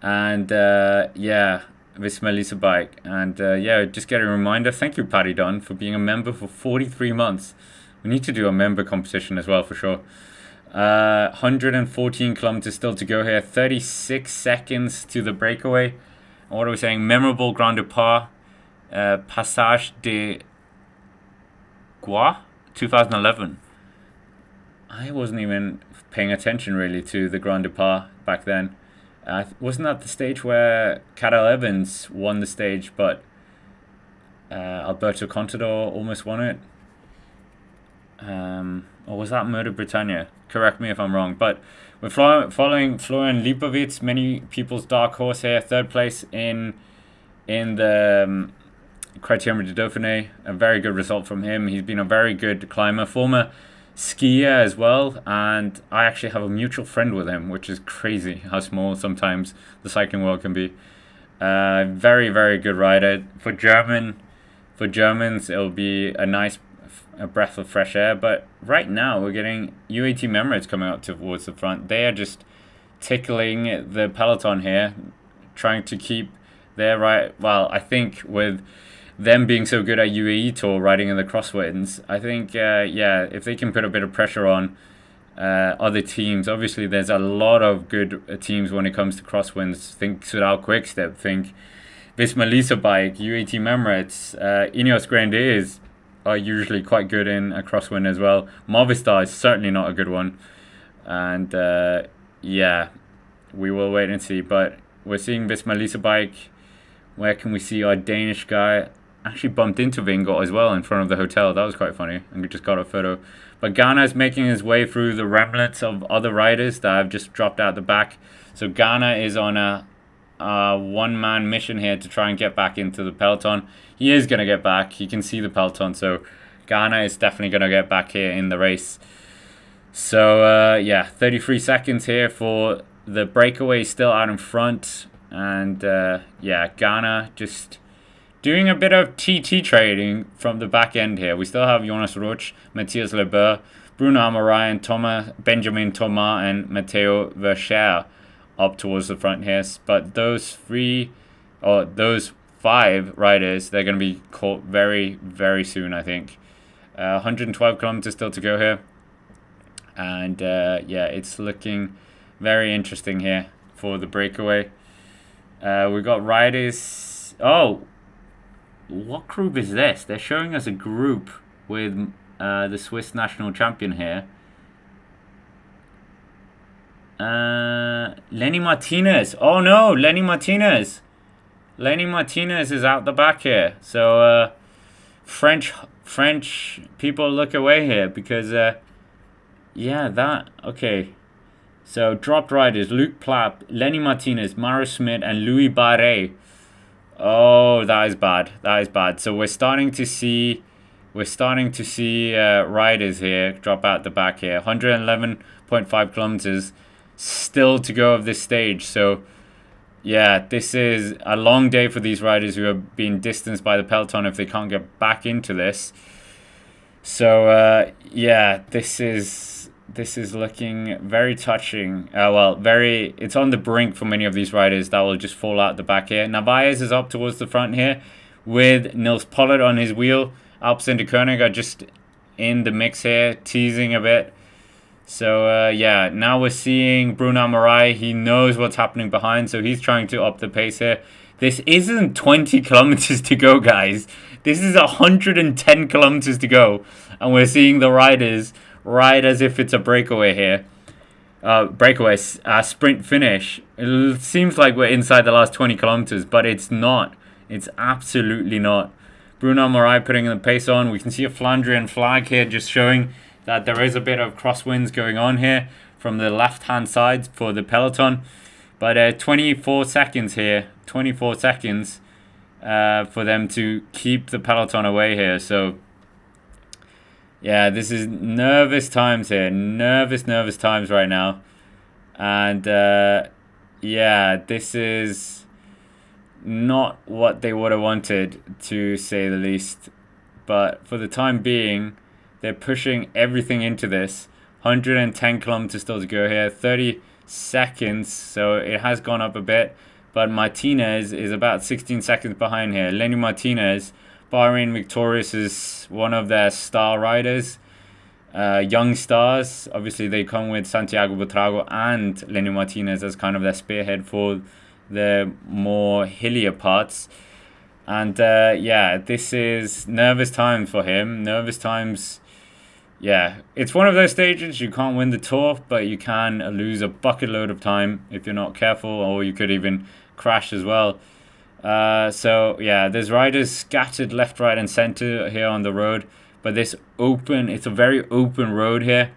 And yeah, Visma Lease bike. And yeah, just get a reminder. Thank you, Paddy Dunn, for being a member for 43 months. We need to do a member competition as well for sure. 114 kilometers still to go here. 36 seconds to the breakaway. And what are we saying? Memorable Grand Depart. Passage de Gois, 2011. I wasn't even paying attention really to the Grand Depart back then. Wasn't that the stage where Cadel Evans won the stage, but Alberto Contador almost won it? Or was that Murder Britannia? Correct me if I'm wrong. But we're following Florian Lipovic, many people's dark horse here. Third place in the Criterium de Dauphiné. A very good result from him. He's been a very good climber. Former skier as well, and I actually have a mutual friend with him, which is crazy how small sometimes the cycling world can be. Very, very good rider. For Germans, it'll be a breath of fresh air. But right now we're getting UAE Team Emirates coming up towards the front. They are just tickling the peloton here, trying to keep their right. Well, I think with them being so good at UAE Tour riding in the crosswinds, I think yeah, if they can put a bit of pressure on other teams. Obviously there's a lot of good teams when it comes to crosswinds. Think Soudal Quickstep, think Visma Lease bike, UAE Team Emirates, Ineos Grenadiers are usually quite good in a crosswind as well. Movistar is certainly not a good one, and yeah, we will wait and see. But we're seeing Visma Lease bike. Where can we see our Danish guy? Actually bumped into Vingegaard as well in front of the hotel. That was quite funny. And we just got a photo. But Ghana is making his way through the remnants of other riders that have just dropped out the back. So Ghana is on a one-man mission here to try and get back into the peloton. He is going to get back. He can see the peloton. So Ghana is definitely going to get back here in the race. So yeah, 33 seconds here for the breakaway, still out in front. And yeah, Ghana just doing a bit of TT trading from the back end here. We still have Jonas Roch, Matthias Leber, Bruno Amarayan, Benjamin Thomas, and Matteo Verscher up towards the front here. But those five riders, they're going to be caught very, very soon, I think. 112 kilometers still to go here. And yeah, it's looking very interesting here for the breakaway. We got riders. Oh, what group is this? They're showing us a group with the Swiss national champion here. Lenny Martinez. Oh no, Lenny Martinez. Lenny Martinez is out the back here. So French people look away here because yeah, okay. So dropped riders: Luke Plapp, Lenny Martinez, Mara Schmidt, and Louis Barre. Oh, that is bad. That is bad. So we're starting to see riders here drop out the back here. 111.5 kilometers still to go of this stage. So yeah, this is a long day for these riders who are being distanced by the peloton if they can't get back into this. So yeah, this is looking very touching. It's on the brink for many of these riders that will just fall out the back here. Narvaez is up towards the front here with Nils Pollard on his wheel. Alpecin de Koenig are just in the mix here, teasing a bit. So yeah, now we're seeing Bruno Marai. He knows what's happening behind, so he's trying to up the pace here. This isn't 20 kilometers to go, guys. This is 110 kilometers to go, and we're seeing the riders ride as if it's a breakaway here. Sprint finish. It seems like we're inside the last 20 kilometers, but it's not. It's absolutely not. Bruno Marai putting the pace on. We can see a Flandrian flag here just showing that there is a bit of crosswinds going on here from the left-hand side for the peloton. But 24 seconds here. 24 seconds for them to keep the peloton away here. So yeah, this is nervous times here. Nervous times right now. And yeah, this is not what they would have wanted, to say the least. But for the time being, they're pushing everything into this. 110 kilometers still to go here. 30 seconds, so it has gone up a bit. But Martinez is about 16 seconds behind here. Lenny Martinez, Bahrain Victorious, is one of their star riders. Young stars. Obviously, they come with Santiago Buitrago and Lenny Martinez as kind of their spearhead for the more hillier parts. And yeah, this is nervous times for him. Nervous times. Yeah, it's one of those stages you can't win the Tour, but you can lose a bucket load of time if you're not careful, or you could even crash as well. So yeah, there's riders scattered left, right, and center here on the road, but it's a very open road here.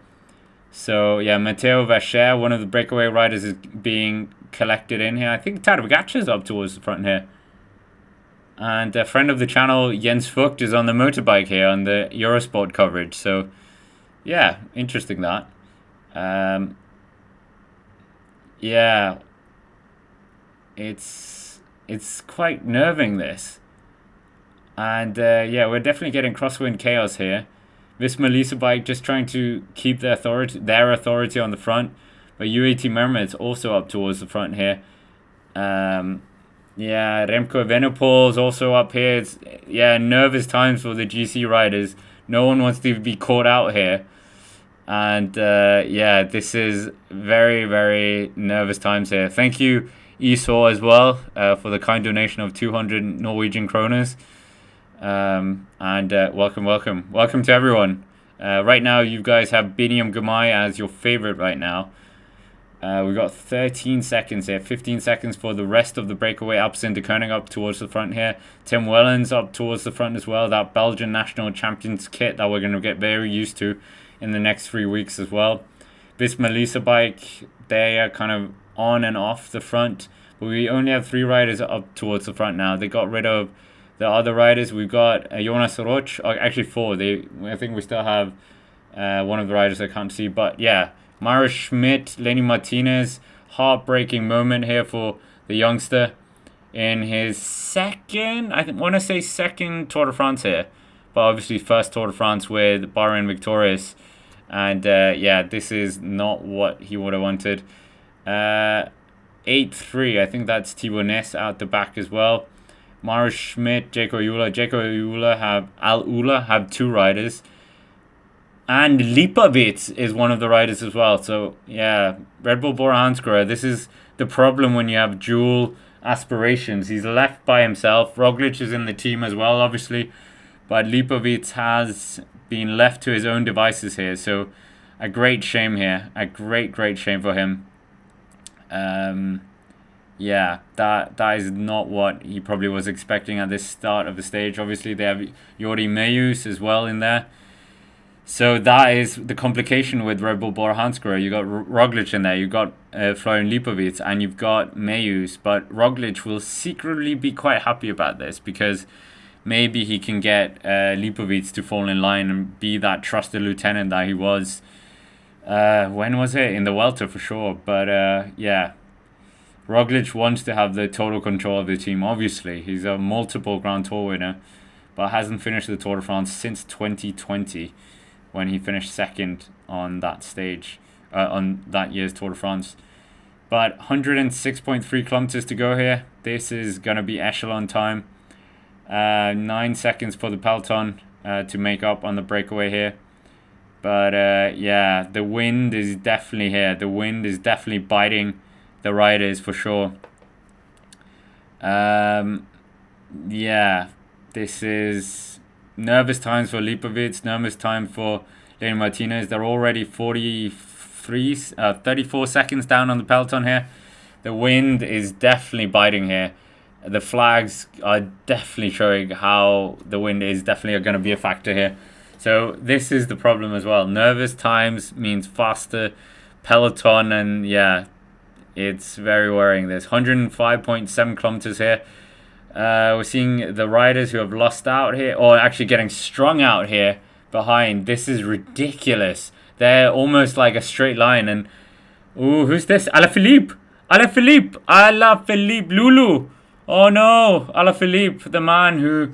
So yeah, Matteo Vacher, one of the breakaway riders, is being collected in here. I think Tadej Pogacar is up towards the front here. And a friend of the channel, Jens Vogt, is on the motorbike here on the Eurosport coverage. So yeah, interesting that. Yeah, it's quite nerving, this. And yeah, we're definitely getting crosswind chaos here. Visma Lease Bike just trying to keep their authority on the front. But UAT Mermaid's also up towards the front here. Yeah, Remco Evenepoel is also up here. It's, yeah, nervous times for the GC riders. No one wants to be caught out here. And yeah, this is very, very nervous times here. Thank you, Esau, as well, for the kind donation of 200 Norwegian kroners. And welcome to everyone. Right now, you guys have Biniam Gamai as your favorite right now. We've got 13 seconds here, 15 seconds for the rest of the breakaway. Alpecin de Koenig up towards the front here. Tim Wellens up towards the front as well. That Belgian national champions kit that we're going to get very used to in the next 3 weeks as well. Visma Lease Bike, they are kind of on and off the front. But we only have 3 riders up towards the front now. They got rid of the other riders. We've got Jonas Roch, actually 4. I think we still have one of the riders I can't see. But yeah, Mara Schmidt, Lenny Martinez, heartbreaking moment here for the youngster in his second Tour de France here, but obviously first Tour de France with Bahrain Victorious. And yeah, this is not what he would have wanted. 8-3, I think that's Thibaut Ness out the back as well. Mara Schmidt, Jaco Ula have 2 riders. And Lipavitz is one of the riders as well. So, yeah, Red Bull Bora Hansgrohe, this is the problem when you have dual aspirations. He's left by himself. Roglic is in the team as well, obviously. But Lipavitz has been left to his own devices here. So, a great shame here. A great shame for him. Yeah, that is not what he probably was expecting at this start of the stage. Obviously, they have Jordi Meeus as well in there. So that is the complication with Red Bull Bora Hansgrohe. You got Roglic in there, you got Florian Lipovic, and you've got Mayus. But Roglic will secretly be quite happy about this because maybe he can get Lipovic to fall in line and be that trusted lieutenant that he was. When was it? In the Welter for sure. But yeah, Roglic wants to have the total control of the team, obviously. He's a multiple Grand Tour winner, but hasn't finished the Tour de France since 2020 when he finished second on that stage, on that year's Tour de France. But 106.3 kilometers to go here. This is going to be echelon time. 9 seconds for the peloton to make up on the breakaway here. But yeah, the wind is definitely here. The wind is definitely biting the riders for sure. Yeah, this is nervous times for Lipovic, nervous time for Lenny Martinez. They're already 34 seconds down on the peloton here. The wind is definitely biting here. The flags are definitely showing how the wind is definitely going to be a factor here. So this is the problem as well. Nervous times means faster peloton, and yeah, it's very worrying. There's 105.7 kilometers here. We're seeing the riders who have lost out here, or actually getting strung out here behind. This is ridiculous. They're almost like a straight line. And ooh, who's this? Alaphilippe, Lulu. Oh no, Alaphilippe, the man who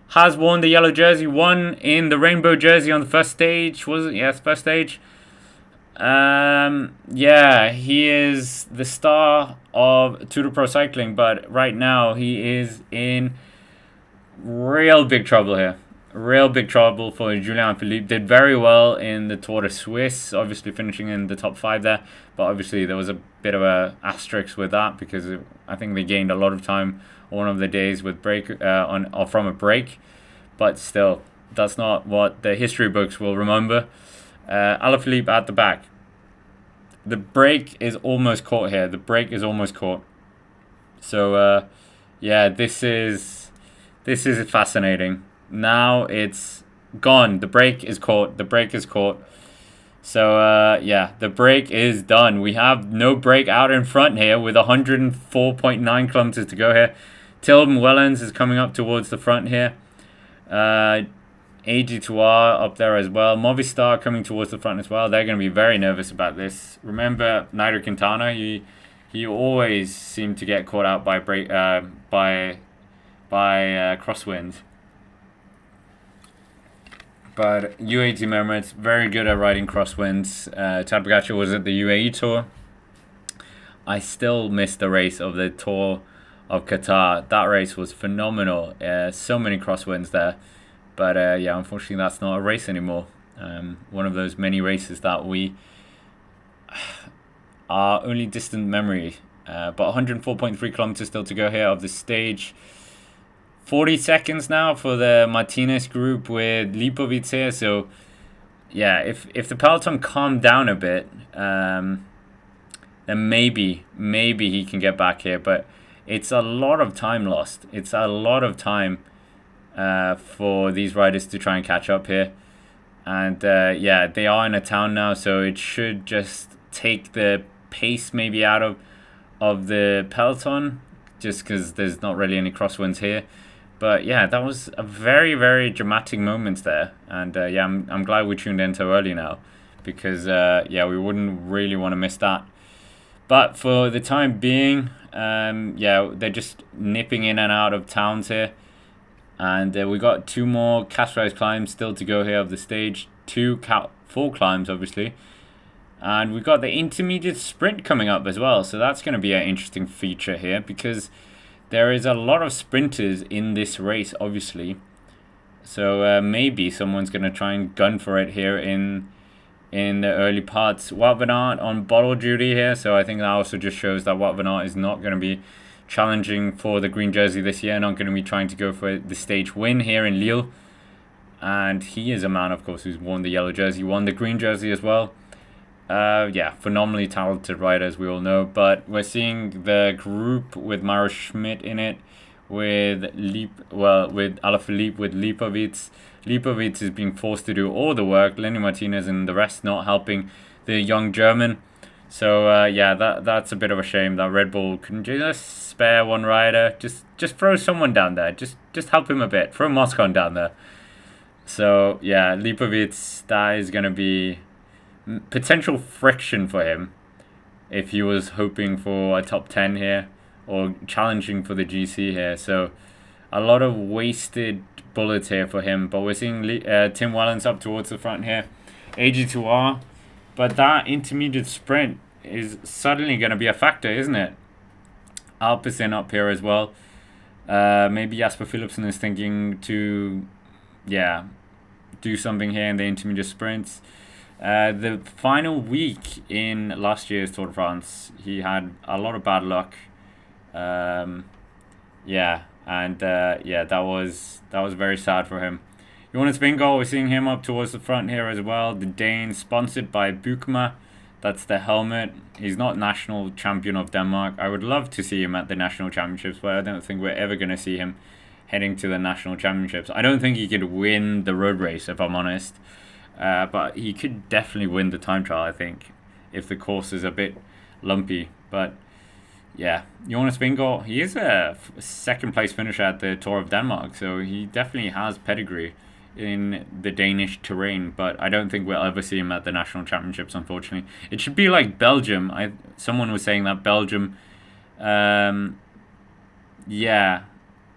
has worn the yellow jersey, won in the rainbow jersey on the first stage. Was it? Yes, first stage. Yeah, he is the star of Tour de Pro cycling, but right now he is in real big trouble here. Real big trouble for Julien Philippe. Did very well in the Tour de Suisse, obviously finishing in the top 5 there, but obviously there was a bit of a asterisk with that because I think they gained a lot of time one of the days with from a break, but still, that's not what the history books will remember. Alaphilippe at the back. The break is almost caught here. The break is almost caught. So yeah, this is fascinating. Now it's gone. The break is caught. The break is caught. So yeah, the break is done. We have no break out in front here with 104.9 kilometers to go here. Tilden Wellens is coming up towards the front here. AG2R up there as well. Movistar coming towards the front as well. They're going to be very nervous about this. Remember Nairo Quintana? He always seemed to get caught out by crosswinds. But UAE Team Emirates very good at riding crosswinds. Tadej Pogacar was at the UAE Tour. I still miss the race of the Tour of Qatar. That race was phenomenal. So many crosswinds there. But yeah, unfortunately, that's not a race anymore. One of those many races that we are only distant memory. But 104.3 kilometers still to go here of the stage. 40 seconds now for the Martinez group with Lipovic here. So yeah, if the peloton calmed down a bit, then maybe he can get back here. But it's a lot of time lost. It's a lot of time for these riders to try and catch up here. And yeah, they are in a town now, so it should just take the pace maybe out of the peloton, just because there's not really any crosswinds here. But yeah, that was a very, very dramatic moment there. And yeah, I'm glad we tuned in so early now, because yeah, we wouldn't really want to miss that. But for the time being, yeah, they're just nipping in and out of towns here. And we got 2 more categorized climbs still to go here of the stage. 4 climbs, obviously. And we've got the intermediate sprint coming up as well. So that's going to be an interesting feature here, because there is a lot of sprinters in this race, obviously. So maybe someone's going to try and gun for it here in the early parts. Wout van Aert on bottle duty here. So I think that also just shows that Wout van Aert is not going to be challenging for the green jersey this year, not going to be trying to go for the stage win here in Lille. And he is a man, of course, who's worn the yellow jersey, won the green jersey as well. Yeah, phenomenally talented rider, as we all know. But we're seeing the group with Mauro Schmidt in it, with Alaphilippe, with Lipovic, Lipovic is being forced to do all the work. Lenny Martinez and the rest not helping the young German. So yeah, that's a bit of a shame that Red Bull couldn't just spare one rider. Just throw someone down there. Just help him a bit. Throw Moscon down there. So yeah, Lipovic, that is gonna be potential friction for him if he was hoping for a top 10 here or challenging for the GC here. So a lot of wasted bullets here for him. But we're seeing Tim Wellens up towards the front here. AG2R. But that intermediate sprint is suddenly going to be a factor, isn't it? Alpecin up here as well. Maybe Jasper Philipsen is thinking to, yeah, do something here in the intermediate sprints. The final week in last year's Tour de France, he had a lot of bad luck. Yeah, and yeah, that was very sad for him. Jonas Vingegaard, we're seeing him up towards the front here as well. The Dane, sponsored by Bukma. That's the helmet. He's not national champion of Denmark. I would love to see him at the national championships, but I don't think we're ever going to see him heading to the national championships. I don't think he could win the road race, if I'm honest. But he could definitely win the time trial, I think, if the course is a bit lumpy. But yeah, Jonas Vingegaard, he is a second place finisher at the Tour of Denmark, so he definitely has pedigree in the Danish terrain, but I don't think we'll ever see him at the national championships, unfortunately. It should be like Belgium. Someone was saying that Belgium, yeah,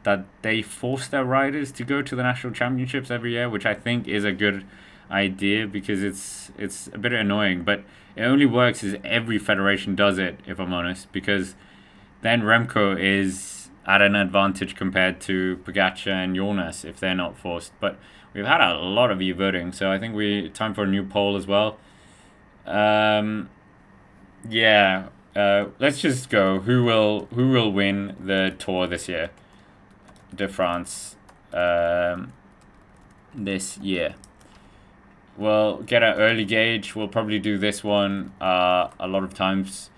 that they force their riders to go to the national championships every year, which I think is a good idea because it's a bit annoying, but it only works if every federation does it, if I'm honest, because then Remco is at an advantage compared to Pogacar and Jonas if they're not forced. But we've had a lot of e-voting, so I think time for a new poll as well. Yeah, let's just go. Who will win the Tour this year? De France this year. We'll get an early gauge. We'll probably do this one a lot of times.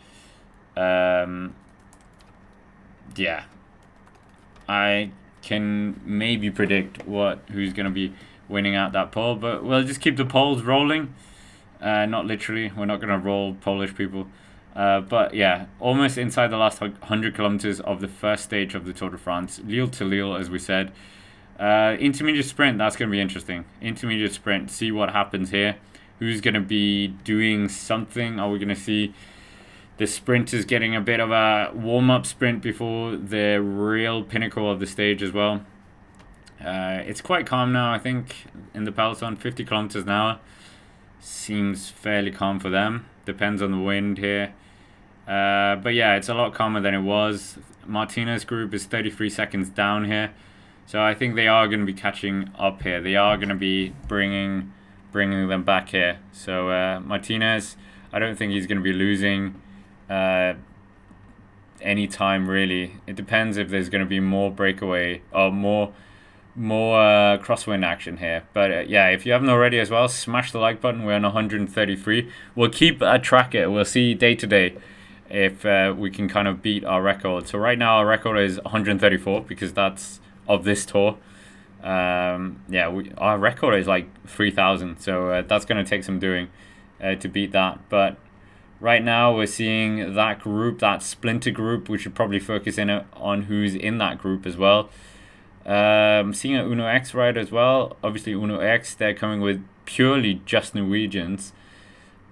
Yeah. I can maybe predict who's going to be winning out that poll, but we'll just keep the polls rolling. Not literally. We're not going to roll Polish people. But yeah, almost inside the last 100 kilometers of the first stage of the Tour de France. Lille to Lille, as we said. Intermediate sprint, that's going to be interesting. Intermediate sprint, see what happens here. Who's going to be doing something? Are we going to see the sprinters getting a bit of a warm-up sprint before the real pinnacle of the stage as well? It's quite calm now, I think, in the peloton. 50 kilometers an hour seems fairly calm for them. Depends on the wind here. But yeah, it's a lot calmer than it was. Martinez group is 33 seconds down here. So I think they are going to be catching up here. They are going to be bringing them back here. So Martinez, I don't think he's going to be losing any time really. It depends if there's going to be more breakaway or more crosswind action here. But yeah, if you haven't already as well, smash the like button. We're on 133. We'll keep a tracker. We'll see day to day if we can kind of beat our record. So right now our record is 134 because that's of this tour. Yeah, our record is like 3,000, so that's going to take some doing to beat that. But right now we're seeing that group, that splinter group. We should probably focus in on who's in that group as well. Seeing an Uno X rider as well. Obviously Uno X, they're coming with purely just Norwegians.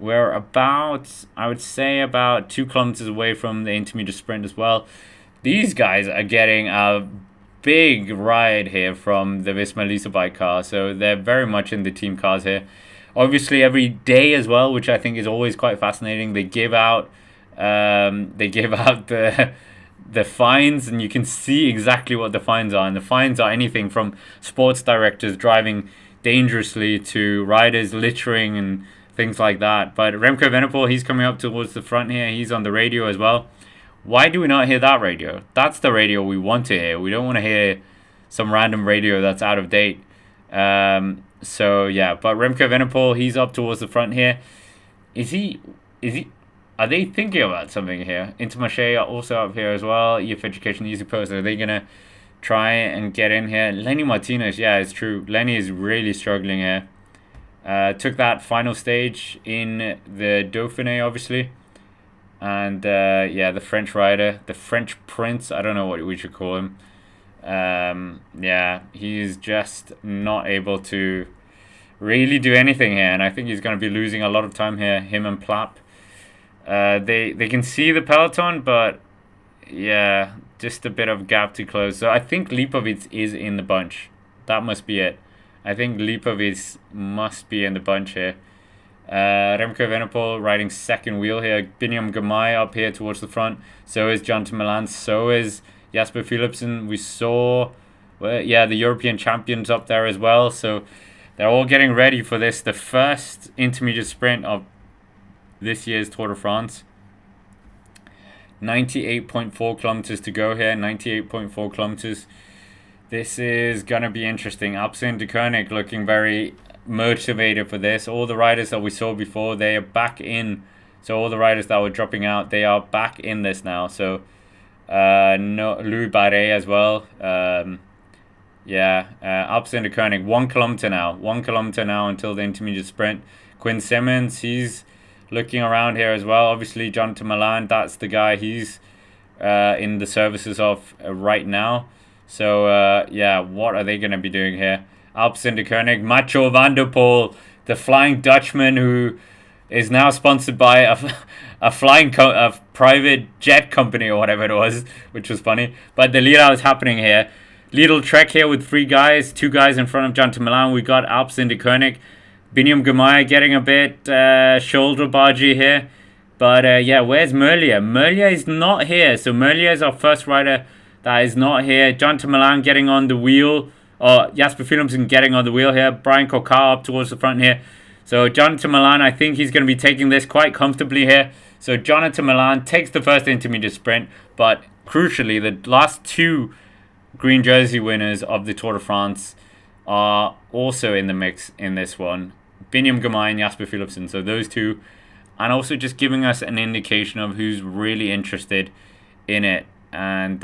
We're I would say about 2 kilometers away from the intermediate sprint as well. These guys are getting a big ride here from the Visma Lease bike car, so they're very much in the team cars here. Obviously every day as well, which I think is always quite fascinating, they give out the fines, and you can see exactly what the fines are. And the fines are anything from sports directors driving dangerously to riders littering and things like that. But Remco Evenepoel, he's coming up towards the front here. He's on the radio as well. Why do we not hear that radio? That's the radio we want to hear. We don't want to hear some random radio that's out of date. So yeah, but Remco Evenepoel, he's up towards the front here. Are they thinking about something here? Intermarché are also up here as well. EF Education, Easy Post, are they gonna try and get in here. Lenny Martinez, yeah, it's true. Lenny is really struggling here. Took that final stage in the Dauphiné, obviously. And yeah, the French rider, the French prince, I don't know what we should call him. Yeah, he's just not able to really do anything here. And I think he's going to be losing a lot of time here, him and Plap. They can see the peloton, but yeah, just a bit of gap to close. So I think Lipovic is in the bunch. That must be it. I think Lipovic must be in the bunch here. Remco Evenepoel riding second wheel here. Binyam Girmay up here towards the front. So is John Milan. So is Jasper Philipsen. We saw, well, yeah, the European champions up there as well. So they're all getting ready for this, the first intermediate sprint of this year's Tour de France. 98.4 kilometers to go here. 98.4 kilometers. This is going to be interesting. Alpecin de Koenig looking very motivated for this. All the riders that we saw before, they are back in. So all the riders that were dropping out, they are back in this now. So no, Louis Barret as well. Yeah, Alpecin de Koenig, 1 kilometer now. 1 kilometer now until the intermediate sprint. Quinn Simmons, he's looking around here as well. Obviously, Jonathan Milan, that's the guy he's in the services of right now. So, yeah, what are they going to be doing here? Alpecin de Koenig, Mathieu van der Poel, the Flying Dutchman who is now sponsored by a private jet company or whatever it was, which was funny. But the lead out is happening here. Little trek here with 3 guys, 2 guys in front of Jonathan Milan. We got Alpecin de Koenig. Binyam Girmay getting a bit shoulder bargy here. But yeah, where's Merlier? Merlier is not here. So Merlier is our first rider that is not here. Jonathan Milan getting on the wheel. Or Jasper Philipsen getting on the wheel here. Brian Coquard up towards the front here. So Jonathan Milan, I think he's going to be taking this quite comfortably here. So Jonathan Milan takes the first intermediate sprint. But crucially, the last 2 green jersey winners of the Tour de France are also in the mix in this one. Binyam Girmay and Jasper Philipsen. So those 2. And also just giving us an indication of who's really interested in it. And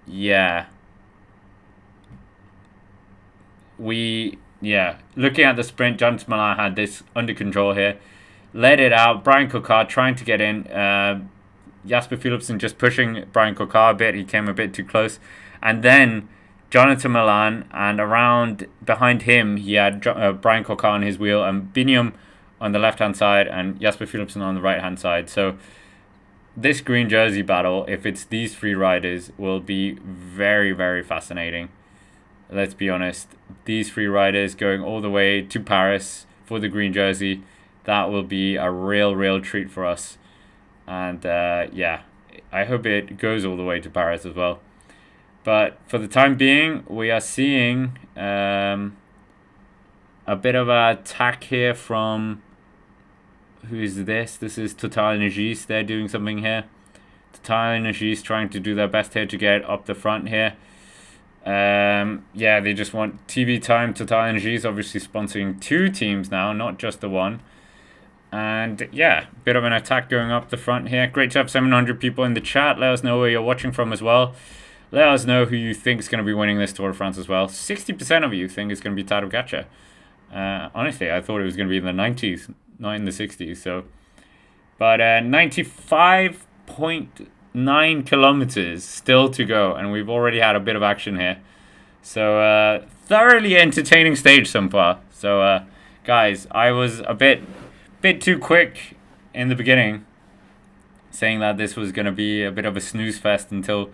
yeah. Looking at the sprint, Jonathan Milan had this under control here. Let it out. Brian Coquard trying to get in. Jasper Philipsen just pushing Brian Coquard a bit. He came a bit too close. And then Jonathan Milan, and around behind him, he had Brian Coquard on his wheel and Binyam on the left-hand side and Jasper Philipsen on the right-hand side. So this green jersey battle, if it's these 3 riders, will be very, very fascinating. Let's be honest. These 3 riders going all the way to Paris for the green jersey, that will be a real treat for us. And yeah, I hope it goes all the way to Paris as well. But for the time being, we are seeing a bit of an attack here from... Who is this? This is Total Energies. They're doing something here. Total Energies trying to do their best here to get up the front here. Yeah, they just want TV time. Total Energies obviously sponsoring 2 teams now, not just the one. And yeah, bit of an attack going up the front here. Great to have 700 people in the chat. Let us know where you're watching from as well. Let us know who you think is going to be winning this Tour de France as well. 60% of you think it's going to be Tadej Pogacar. Honestly, I thought it was going to be in the 90s, not in the 60s. So, but 95.9 kilometers still to go, and we've already had a bit of action here. So, thoroughly entertaining stage so far. So, guys, I was a bit too quick in the beginning, saying that this was going to be a bit of a snooze fest until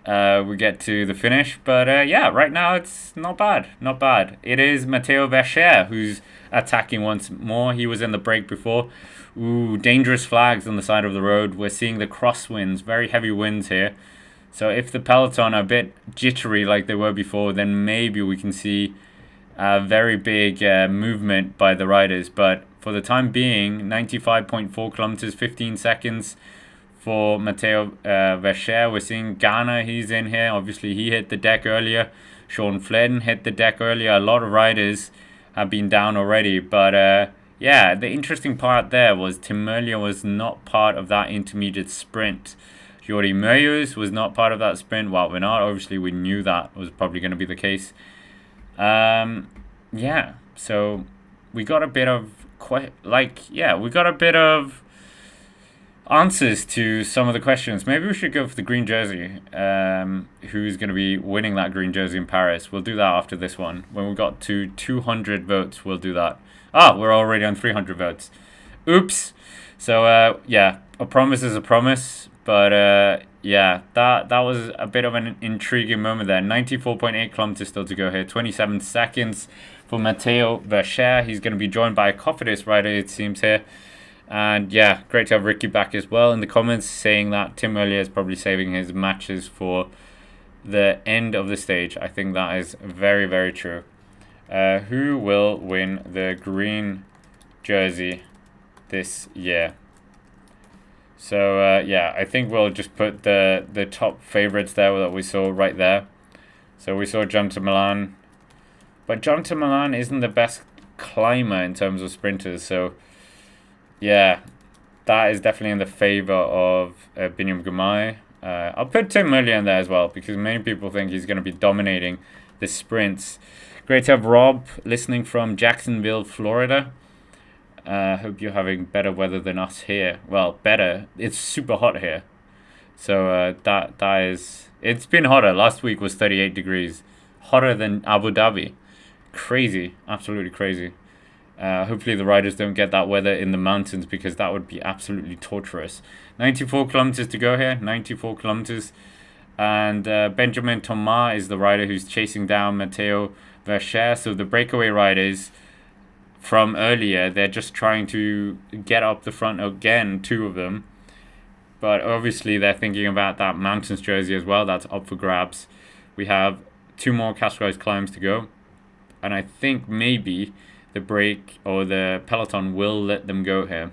we get to the finish. But yeah, right now it's not bad. Not bad. It is Matteo Vercher who's attacking once more. He was in the break before. Ooh, dangerous flags on the side of the road. We're seeing the crosswinds, very heavy winds here. So if the peloton are a bit jittery like they were before, then maybe we can see a very big movement by the riders. But for the time being, 95.4 kilometers, 15 seconds for Matteo Vercher. We're seeing Ghana, he's in here. Obviously, he hit the deck earlier. Sean Flynn hit the deck earlier. A lot of riders have been down already. But yeah, the interesting part there was Tim Merlier was not part of that intermediate sprint. Jordi Meus was not part of that sprint. Well, we're not. Obviously, we knew that was probably going to be the case. Yeah, so we got a bit of we got a bit of answers to some of the questions. Maybe we should go for the green jersey. Who's going to be winning that green jersey in Paris? We'll do that after this one. When we got to 200 votes, we'll do that. We're already on 300 votes. Oops. So yeah, a promise is a promise. But yeah, that was a bit of an intriguing moment there. 94.8 kilometers still to go here. 27 seconds for Matteo Vercher. He's going to be joined by a Cofidis rider, it seems here. And yeah, great to have Ricky back as well in the comments, saying that Tim Merlier is probably saving his matches for the end of the stage. I think that is very, very true. Who will win the green jersey this year? So yeah, I think we'll just put the top favorites there that we saw right there. So we saw Jonathan Milan, but Jonathan Milan isn't the best climber in terms of sprinters. So yeah, that is definitely in the favor of Biniam Girmay. I'll put Tim Merlier in there as well because many people think he's going to be dominating the sprints. Great to have Rob listening from Jacksonville, Florida. Hope you're having better weather than us here. Well, better. It's super hot here. So that is... It's been hotter. Last week was 38 degrees. Hotter than Abu Dhabi. Crazy. Absolutely crazy. Hopefully the riders don't get that weather in the mountains because that would be absolutely torturous. 94 kilometers to go here. 94 kilometers. And Benjamin Thomas is the rider who's chasing down Matteo Vercher. So the breakaway riders from earlier, they're just trying to get up the front again, two of them. But obviously they're thinking about that mountains jersey as well. That's up for grabs. We have 2 more categorized climbs to go. And I think maybe the break or the peloton will let them go here.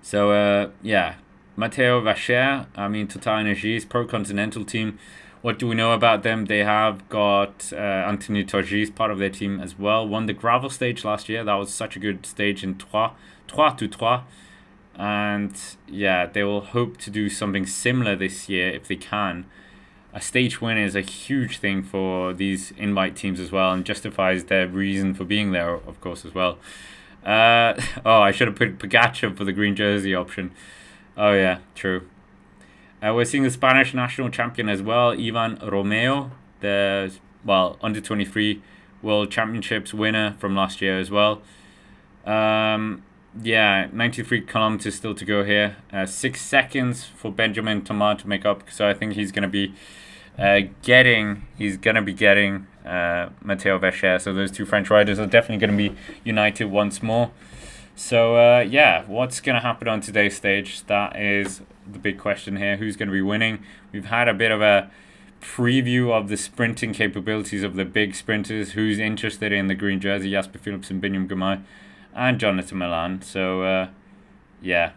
So yeah, Matteo Vercher, Total Energies, Pro Continental team. What do we know about them? They have got Anthony Torgis, part of their team as well. Won the gravel stage last year. That was such a good stage in Trois to Trois. And yeah, they will hope to do something similar this year if they can. A stage win is a huge thing for these invite teams as well and justifies their reason for being there, of course, as well. I should have put Pogacar for the green jersey option. Oh yeah, true. We're seeing the Spanish national champion as well, Ivan Romeo, the under 23 World Championships winner from last year as well. Yeah, 93 kilometers still to go here. 6 seconds for Benjamin Thomas to make up. So I think he's going to be getting Matteo Vercher. So those 2 French riders are definitely going to be united once more. So yeah, what's going to happen on today's stage? That is the big question here. Who's going to be winning? We've had a bit of a preview of the sprinting capabilities of the big sprinters. Who's interested in the green jersey? Jasper Philipsen, Biniam Girmay, and Jonathan Milan. So yeah,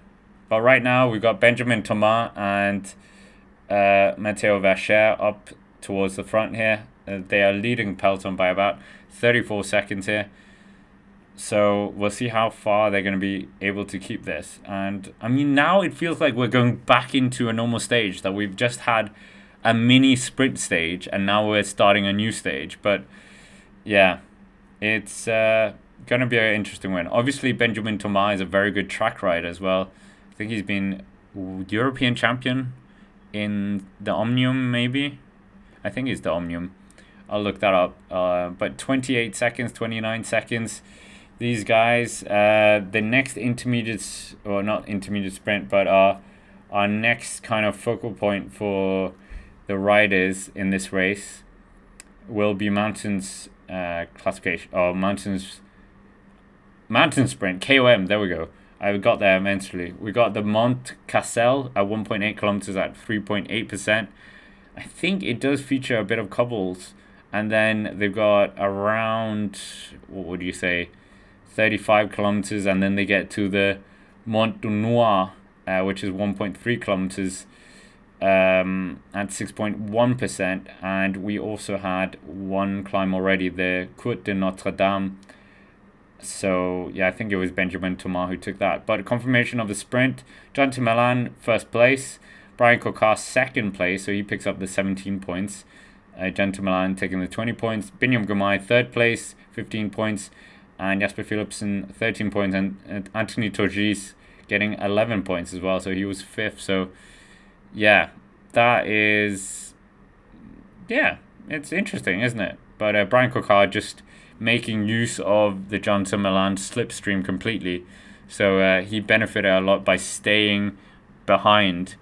but right now we've got Benjamin Thomas and Matteo Vercher up towards the front here. They are leading peloton by about 34 seconds here. So we'll see how far they're going to be able to keep this. And now it feels like we're going back into a normal stage, that we've just had a mini sprint stage and now we're starting a new stage. But yeah, it's going to be an interesting one. Obviously, Benjamin Thomas is a very good track rider as well. I think he's been European champion in the Omnium, maybe. I think it's the Omnium. I'll look that up. But 28 seconds, 29 seconds. These guys, the next intermediate, or not intermediate sprint, but our next kind of focal point for the riders in this race will be mountains classification, or mountain sprint, KOM, there we go. I got there eventually. We got the Mont Cassel at 1.8 kilometers at 3.8%. I think it does feature a bit of cobbles. And then they've got around, what would you say, 35 kilometers, and then they get to the Mont du Noir, which is 1.3 kilometers at 6.1%. And we also had one climb already, the Côte de Notre Dame. So yeah, I think it was Benjamin Thomas who took that. But confirmation of the sprint, Jonathan Milan first place, Brian Cocar second place, so he picks up the 17 points. Gento Milan taking the 20 points. Binyam Gumai third place, 15 points. And Jasper Philipsen 13 points. And Anthony Togis getting 11 points as well, so he was fifth. So yeah, that is, yeah, it's interesting, isn't it? But Brian Cocar just making use of the Gento Milan slipstream completely. So he benefited a lot by staying behind.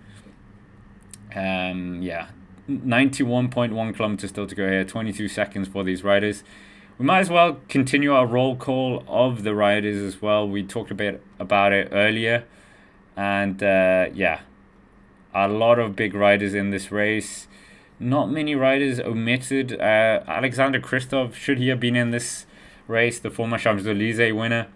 Yeah, 91.1 kilometers still to go here, 22 seconds for these riders. We might as well continue our roll call of the riders as well. We talked a bit about it earlier. And yeah, a lot of big riders in this race. Not many riders omitted. Alexander Kristoff, should he have been in this race, the former Champs-Élysées winner,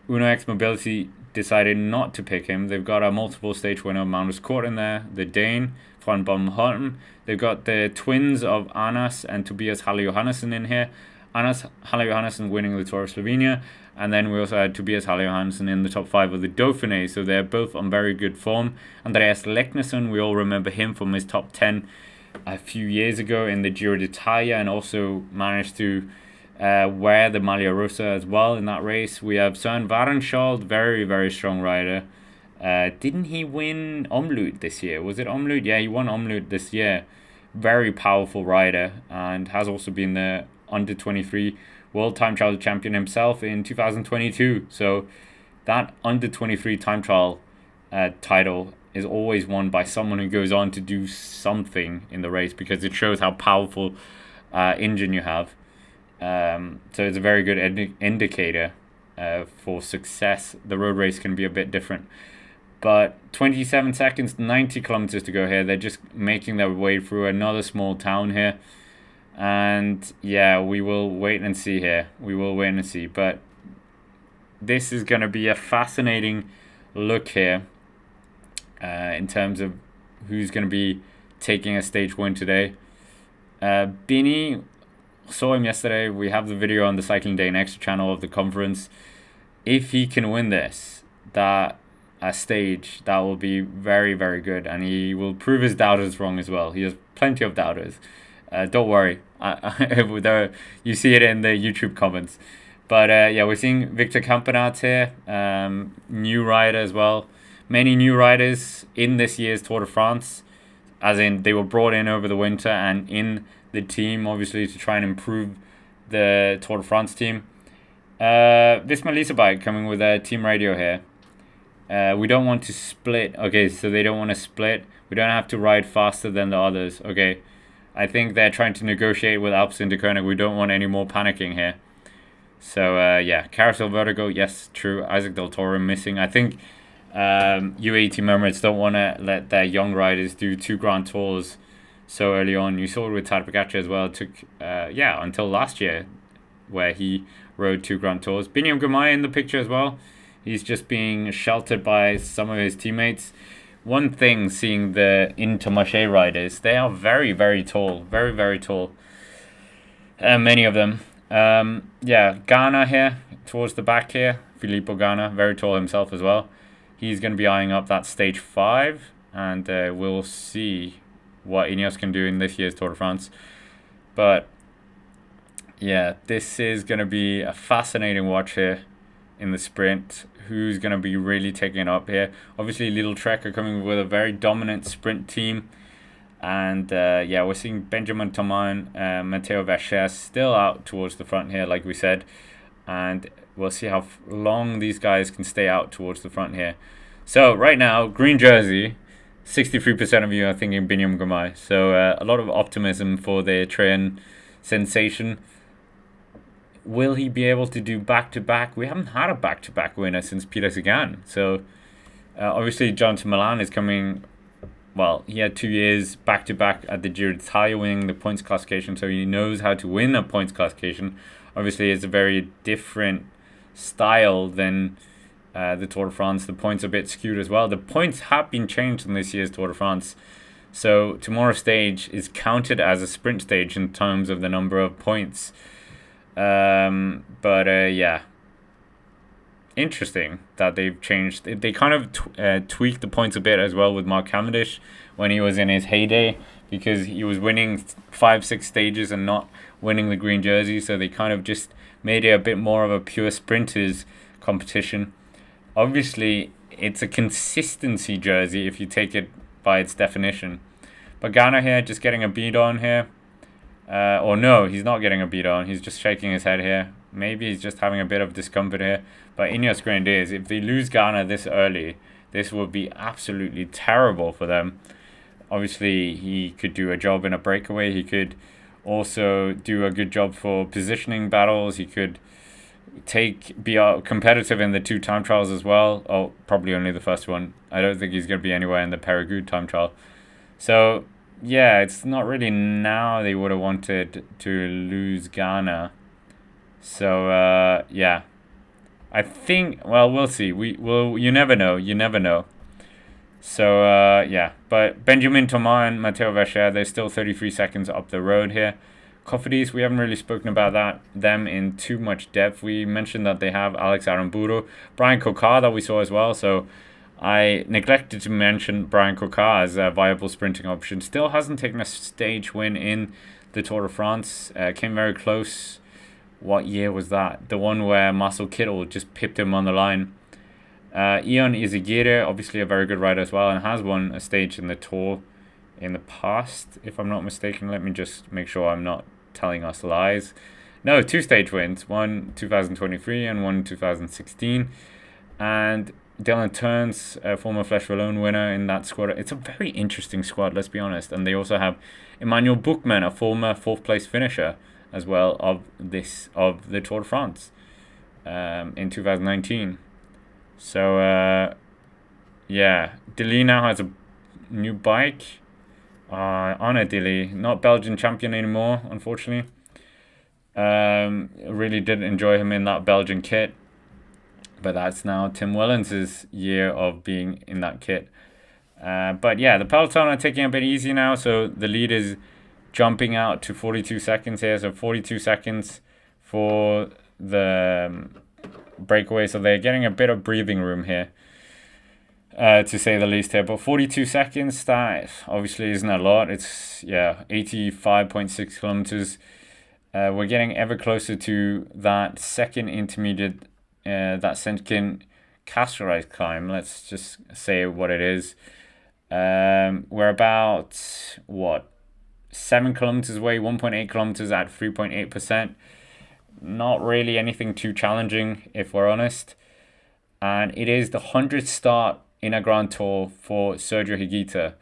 Uno X Mobility decided not to pick him. They've got a multiple stage winner, Magnus Kort, in there, the Dane, Van Bomholm. They've got the twins of Anas and Tobias Halle Johannessen in here. Anas Halle Johannessen winning the Tour of Slovenia. And then we also had Tobias Halle Johannessen in the top 5 of the Dauphiné. So they're both on very good form. Andreas Leknesson, we all remember him from his top 10 a few years ago in the Giro d'Italia, and also managed to wear the Maglia Rosa as well in that race. We have Søren Varensholt, very, very strong rider. Didn't he win Omloop this year? Was it Omloop? Yeah, he won Omloop this year. Very powerful rider, and has also been the under 23 World Time Trial champion himself in 2022. So that under 23 time trial title is always won by someone who goes on to do something in the race, because it shows how powerful engine you have. So it's a very good indicator for success. The road race can be a bit different. But 27 seconds, 90 kilometers to go here. They're just making their way through another small town here. And yeah, we will wait and see here. We will wait and see. But this is going to be a fascinating look here in terms of who's going to be taking a stage win today. Bini, saw him yesterday. We have the video on the Cycling Day Next channel of the conference. If he can win this, that stage, that will be very, very good. And he will prove his doubters wrong as well. He has plenty of doubters. Don't worry. You see it in the YouTube comments. But yeah, we're seeing Victor Campenaerts here. New rider as well. Many new riders in this year's Tour de France. As in, they were brought in over the winter and in the team, obviously, to try and improve the Tour de France team. Visma Leasebike coming with a team radio here. We don't want to split. Okay, so they don't want to split. We don't have to ride faster than the others. Okay, I think they're trying to negotiate with Alpecin de Koenig. We don't want any more panicking here. So, yeah, Carousel Vertigo, yes, true. Isaac Del Toro missing. I think UAE Team Emirates don't want to let their young riders do 2 Grand Tours so early on. You saw it with Tadej Pogacar as well. It took, until last year where he rode 2 Grand Tours. Binyam Gumai in the picture as well. He's just being sheltered by some of his teammates. One thing, seeing the Intermarché riders, they are very, very tall. Very, very tall. Many of them. Yeah, Ghana here, towards the back here. Filippo Ghana, very tall himself as well. He's going to be eyeing up that stage 5. And we'll see what Ineos can do in this year's Tour de France. But yeah, this is going to be a fascinating watch here in the sprint. Who's going to be really taking it up here? Obviously, Little Trek are coming with a very dominant sprint team. And yeah, we're seeing Benjamin Thomas, Matteo Verchères still out towards the front here, like we said. And we'll see how long these guys can stay out towards the front here. So right now, green jersey, 63% of you are thinking Binyam Gumai. So a lot of optimism for the Train sensation. Will he be able to do back-to-back? We haven't had a back-to-back winner since Peter Sagan. So obviously, Gento Milan is coming. Well, he had 2 years back-to-back at the Giro d'Italia winning the points classification, so he knows how to win a points classification. Obviously, it's a very different style than the Tour de France. The points are a bit skewed as well. The points have been changed in this year's Tour de France. So tomorrow's stage is counted as a sprint stage in terms of the number of points. Yeah. interesting that they've changed. They kind of tweaked the points a bit as well with Mark Cavendish when he was in his heyday, because he was winning 5, 6 stages and not winning the green jersey. So they kind of just made it a bit more of a pure sprinters competition. Obviously, it's a consistency jersey if you take it by its definition. But Ghana here just getting a beat on here. Or no, he's not getting a beat on. He's just shaking his head here. Maybe he's just having a bit of discomfort here. But Ineos Grenadiers, if they lose Ghana this early, this would be absolutely terrible for them. Obviously, he could do a job in a breakaway. He could also do a good job for positioning battles. He could be competitive in the 2 time trials as well. Oh, probably only the first one. I don't think he's going to be anywhere in the Périgueux time trial. So, yeah, it's not really now they would have wanted to lose Ghana. So, yeah. I think, well, we'll see. You never know. You never know. So, yeah. But Benjamin Thomas and Matteo Vescher, they're still 33 seconds up the road here. Cofidis, we haven't really spoken about them in too much depth. We mentioned that they have Alex Aramburu, Brian Coquard that we saw as well. So I neglected to mention Brian Coquard as a viable sprinting option. Still hasn't taken a stage win in the Tour de France. Came very close. What year was that? The one where Marcel Kittel just pipped him on the line. Ion Izagirre, obviously a very good rider as well, and has won a stage in the Tour in the past, if I'm not mistaken. Let me just make sure I'm not telling us lies. No, 2 stage wins, one 2023 and one 2016. And Dylan Turns, a former Flèche Wallonne winner in that squad. It's a very interesting squad, let's be honest. And they also have Emmanuel Buchmann, a former 4th place finisher as well of the Tour de France in 2019. So, yeah, Dili now has a new bike. Anna Dili, not Belgian champion anymore, unfortunately. Really did enjoy him in that Belgian kit. But that's now Tim Wellens' year of being in that kit. But yeah, the peloton are taking a bit easy now. So the lead is jumping out to 42 seconds here. So 42 seconds for the breakaway. So they're getting a bit of breathing room here, to say the least here. But 42 seconds, that obviously isn't a lot. It's, 85.6 kilometers. We're getting ever closer to that second intermediate, that second Casterized climb. Let's just say what it is. We're about, 7 kilometers away, 1.8 kilometers at 3.8%. Not really anything too challenging, if we're honest. And it is the 100th start in a Grand Tour for Sergio Higuita.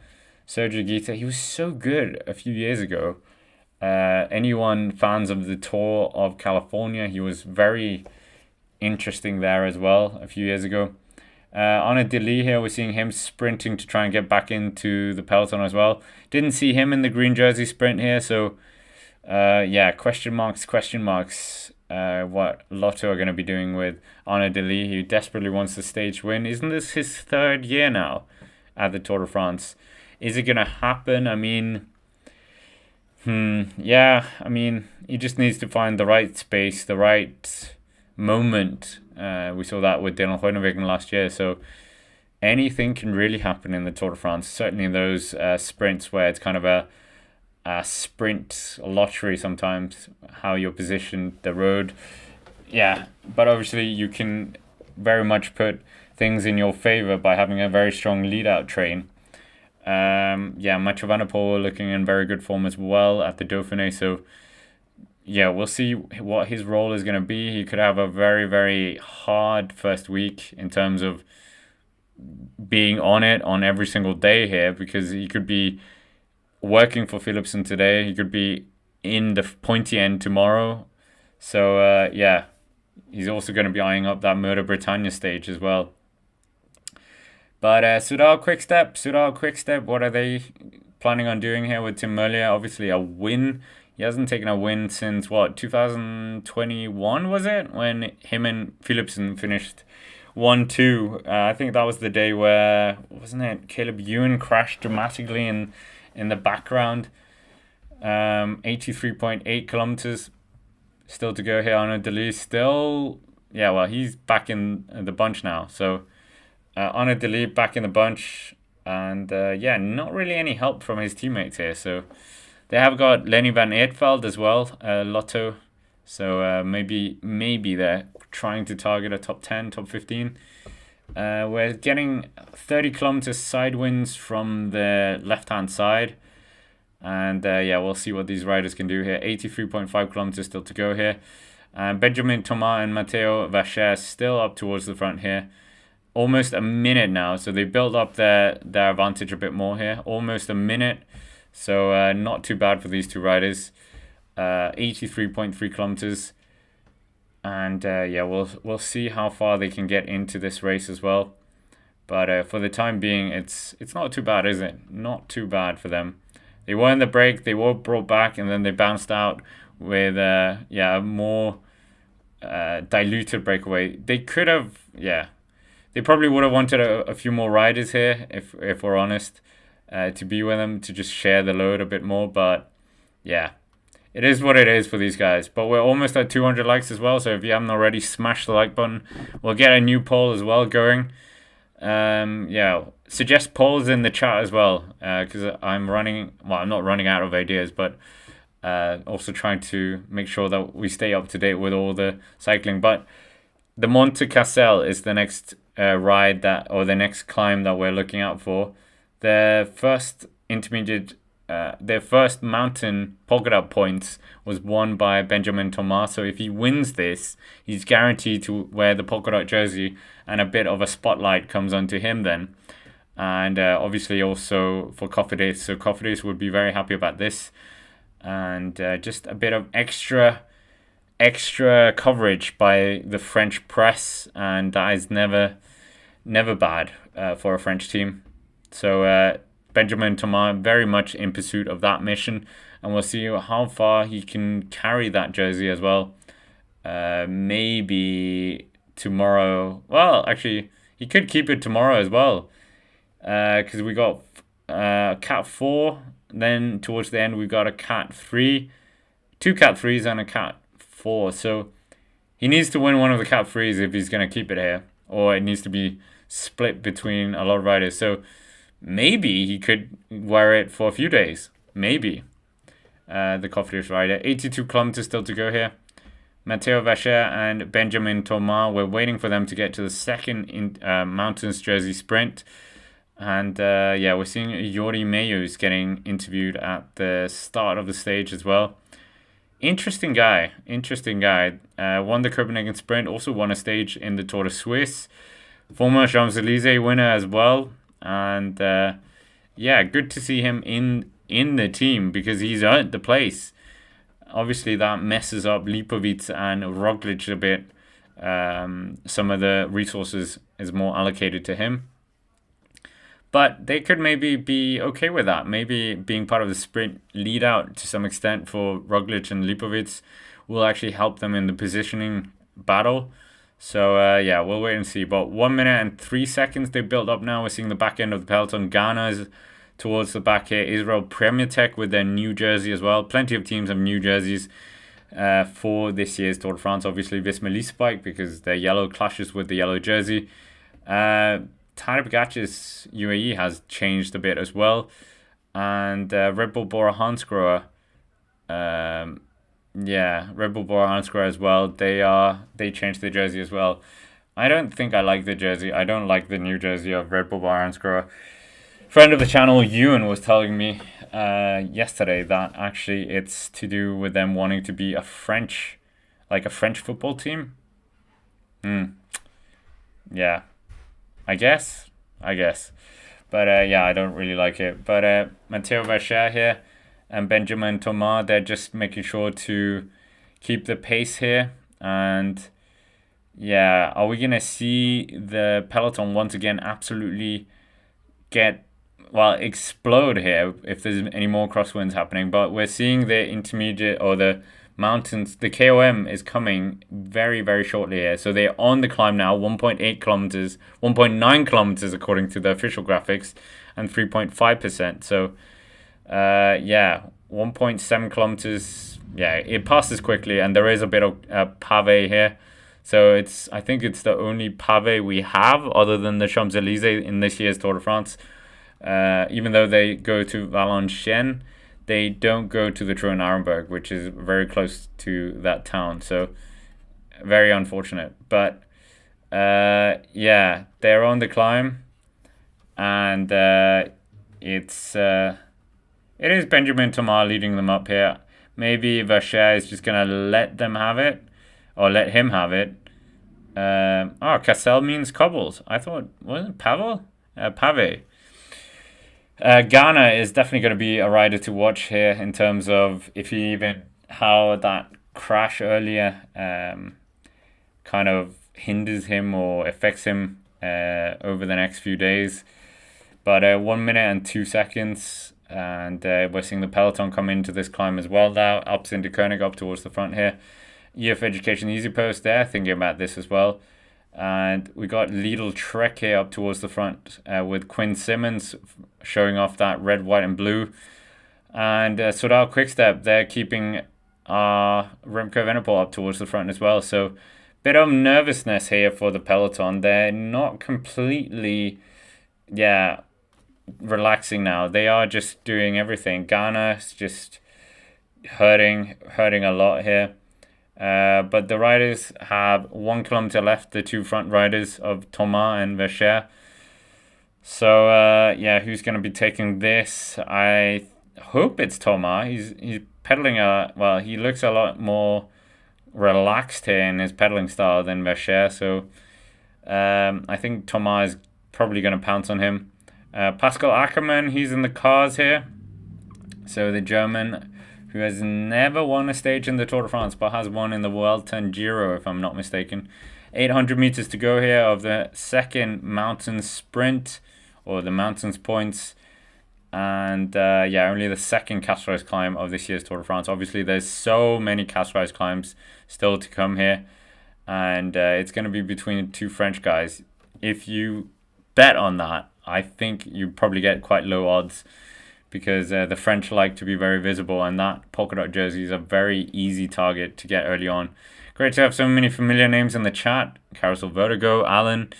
Sergio Higuita, he was so good a few years ago. Anyone fans of the Tour of California, he was very interesting there as well a few years ago. Anna Dili here, we're seeing him sprinting to try and get back into the peloton as well. Didn't see him in the green jersey sprint here, so question marks. What Lotto are going to be doing with Anna Dili. He desperately wants the stage win. Isn't this his 3rd year now at the Tour de France? Is it going to happen? I mean, he just needs to find the right space, the right moment. We saw that with Dylan Groenewegen last year. So anything can really happen in the Tour de France. Certainly in those sprints where it's kind of a sprint lottery sometimes, how you're positioned, the road. Yeah, but obviously you can very much put things in your favor by having a very strong lead-out train. Mathieu van der Poel looking in very good form as well at the Dauphiné. So, yeah, we'll see what his role is going to be. He could have a very, very hard first week in terms of being on it on every single day here, because he could be working for Philipsen today. He could be in the pointy end tomorrow. So, he's also going to be eyeing up that Murder Britannia stage as well. But Soudal Quickstep, what are they planning on doing here with Tim Merlier? Obviously a win. He hasn't taken a win since, 2021 was it? When him and Philipsen finished 1-2. I think that was the day where, wasn't it, Caleb Ewan crashed dramatically in the background. 83.8 kilometers still to go here. Arnaud Delis still yeah, well, he's back in the bunch now. So Arnaud Delete back in the bunch. And yeah, not really any help from his teammates here. So they have got Lenny van Eertveld as well, Lotto. So maybe they're trying to target a top 10, top 15. We're getting 30 kilometers side winds from the left-hand side. And yeah, we'll see what these riders can do here. 83.5 kilometers still to go here. Benjamin Thomas and Matteo Vacher still up towards the front here. Almost a minute now, so they built up their advantage a bit more here. Almost a minute, so not too bad for these two riders. 83.3 kilometers, and yeah, we'll see how far they can get into this race as well. But for the time being, it's not too bad, is it? Not too bad for them. They were in the break, they were brought back, and then they bounced out with yeah, a more diluted breakaway. They could have, yeah. They probably would have wanted a few more riders here, if we're honest, to be with them, to just share the load a bit more. But yeah, it is what it is for these guys. But we're almost at 200 likes as well, so if you haven't already, smash the like button. We'll get a new poll as well going. Yeah, suggest polls in the chat as well, because I'm not running out of ideas, but also trying to make sure that we stay up to date with all the cycling. But the Monte Cassel is the next ride or the next climb that we're looking out for. The first intermediate, their first mountain Pogacar points was won by Benjamin Thomas. So if he wins this, he's guaranteed to wear the Pogacar jersey, and a bit of a spotlight comes onto him then. And obviously also for Cofidis. So Cofidis would be very happy about this. And just a bit of extra coverage by the French press, and that is never bad for a French team. So Benjamin Thomas very much in pursuit of that mission, and we'll see how far he can carry that jersey as well. Maybe tomorrow. Well, actually, he could keep it tomorrow as well, because we got Cat 4. Then towards the end we got a Cat 3, 2 Cat 3s and a Cat 4. So he needs to win one of the Cat 3s if he's going to keep it here, or it needs to be split between a lot of riders. So maybe he could wear it for a few days. Maybe. The Cofidis rider. 82 kilometers still to go here. Matteo Vacher and Benjamin Thomas, we're waiting for them to get to the second Mountains Jersey sprint. And yeah, we're seeing Yori Mayus getting interviewed at the start of the stage as well. Interesting guy. Won the Copenhagen Sprint, also won a stage in the Tour de Suisse. Former Champs-Élysées winner as well. And yeah, good to see him in the team, because he's earned the place. Obviously, that messes up Lipovic and Roglic a bit. Some of the resources is more allocated to him. But they could maybe be okay with that. Maybe being part of the sprint lead out to some extent for Roglic and Lipovic will actually help them in the positioning battle. So yeah, we'll wait and see. But 1 minute and 3 seconds they built up now. We're seeing the back end of the peloton. Ghana is towards the back here. Israel Premier Tech with their new jersey as well. Plenty of teams have new jerseys for this year's Tour de France. Obviously, Visma Lease Bike, because their yellow clashes with the yellow jersey. Tadej Pogacar's UAE has changed a bit as well, and Red Bull Bora Hansgrohe, yeah, Red Bull Bora Hansgrohe as well. They changed the jersey as well. I don't think I like the jersey. I don't like the new jersey of Red Bull Bora Hansgrohe. Friend of the channel, Ewan, was telling me yesterday that actually it's to do with them wanting to be a French football team. Yeah. I guess. But yeah, I don't really like it. But Matteo Vacher here and Benjamin Thomas, they're just making sure to keep the pace here. And yeah, are we going to see the peloton once again absolutely explode here if there's any more crosswinds happening? But we're seeing the intermediate or the mountains, the KOM is coming very, very shortly here. So they're on the climb now, 1.8 kilometers, 1.9 kilometers according to the official graphics, and 3.5%. So yeah, 1.7 kilometers. Yeah, it passes quickly, and there is a bit of pave here. So I think it's the only pavé we have other than the Champs-Élysées in this year's Tour de France. Even though they go to Valenciennes, they don't go to the Trône-Arenberg, which is very close to that town. So very unfortunate. But yeah, they're on the climb, and it is Benjamin Thomas leading them up here. Maybe Vacher is just gonna let them have it, or let him have it. Cassel means cobbles. I thought, wasn't it Pavel? Pavé. Ghana is definitely going to be a rider to watch here in terms of how that crash earlier kind of hinders him or affects him over the next few days. But 1 minute and 2 seconds, and we're seeing the peloton come into this climb as well now. Alps into Koenig up towards the front here. EF Education Easy Post there, thinking about this as well. And we got Lidl Trek here up towards the front with Quinn Simmons showing off that red, white, and blue. And Soudal Quickstep, they're keeping Remco Evenepoel up towards the front as well. So bit of nervousness here for the peloton. They're not completely, relaxing now. They are just doing everything. Ghana's just hurting a lot here. But the riders have 1 kilometer left, the two front riders of Thomas and Vacher. So, who's going to be taking this? I hope it's Thomas. He's pedaling he looks a lot more relaxed here in his pedaling style than Vacher. So, I think Thomas is probably going to pounce on him. Pascal Ackermann, he's in the cars here. So, the German who has never won a stage in the Tour de France, but has won in the Vuelta and Giro, if I'm not mistaken. 800 meters to go here of the second mountain sprint, or the mountains points. And only the second Castres climb of this year's Tour de France. Obviously, there's so many Castres climbs still to come here. And it's going to be between two French guys. If you bet on that, I think you probably get quite low odds, because the French like to be very visible, and that polka dot jersey is a very easy target to get early on. Great to have so many familiar names in the chat. Carousel Vertigo, Alan,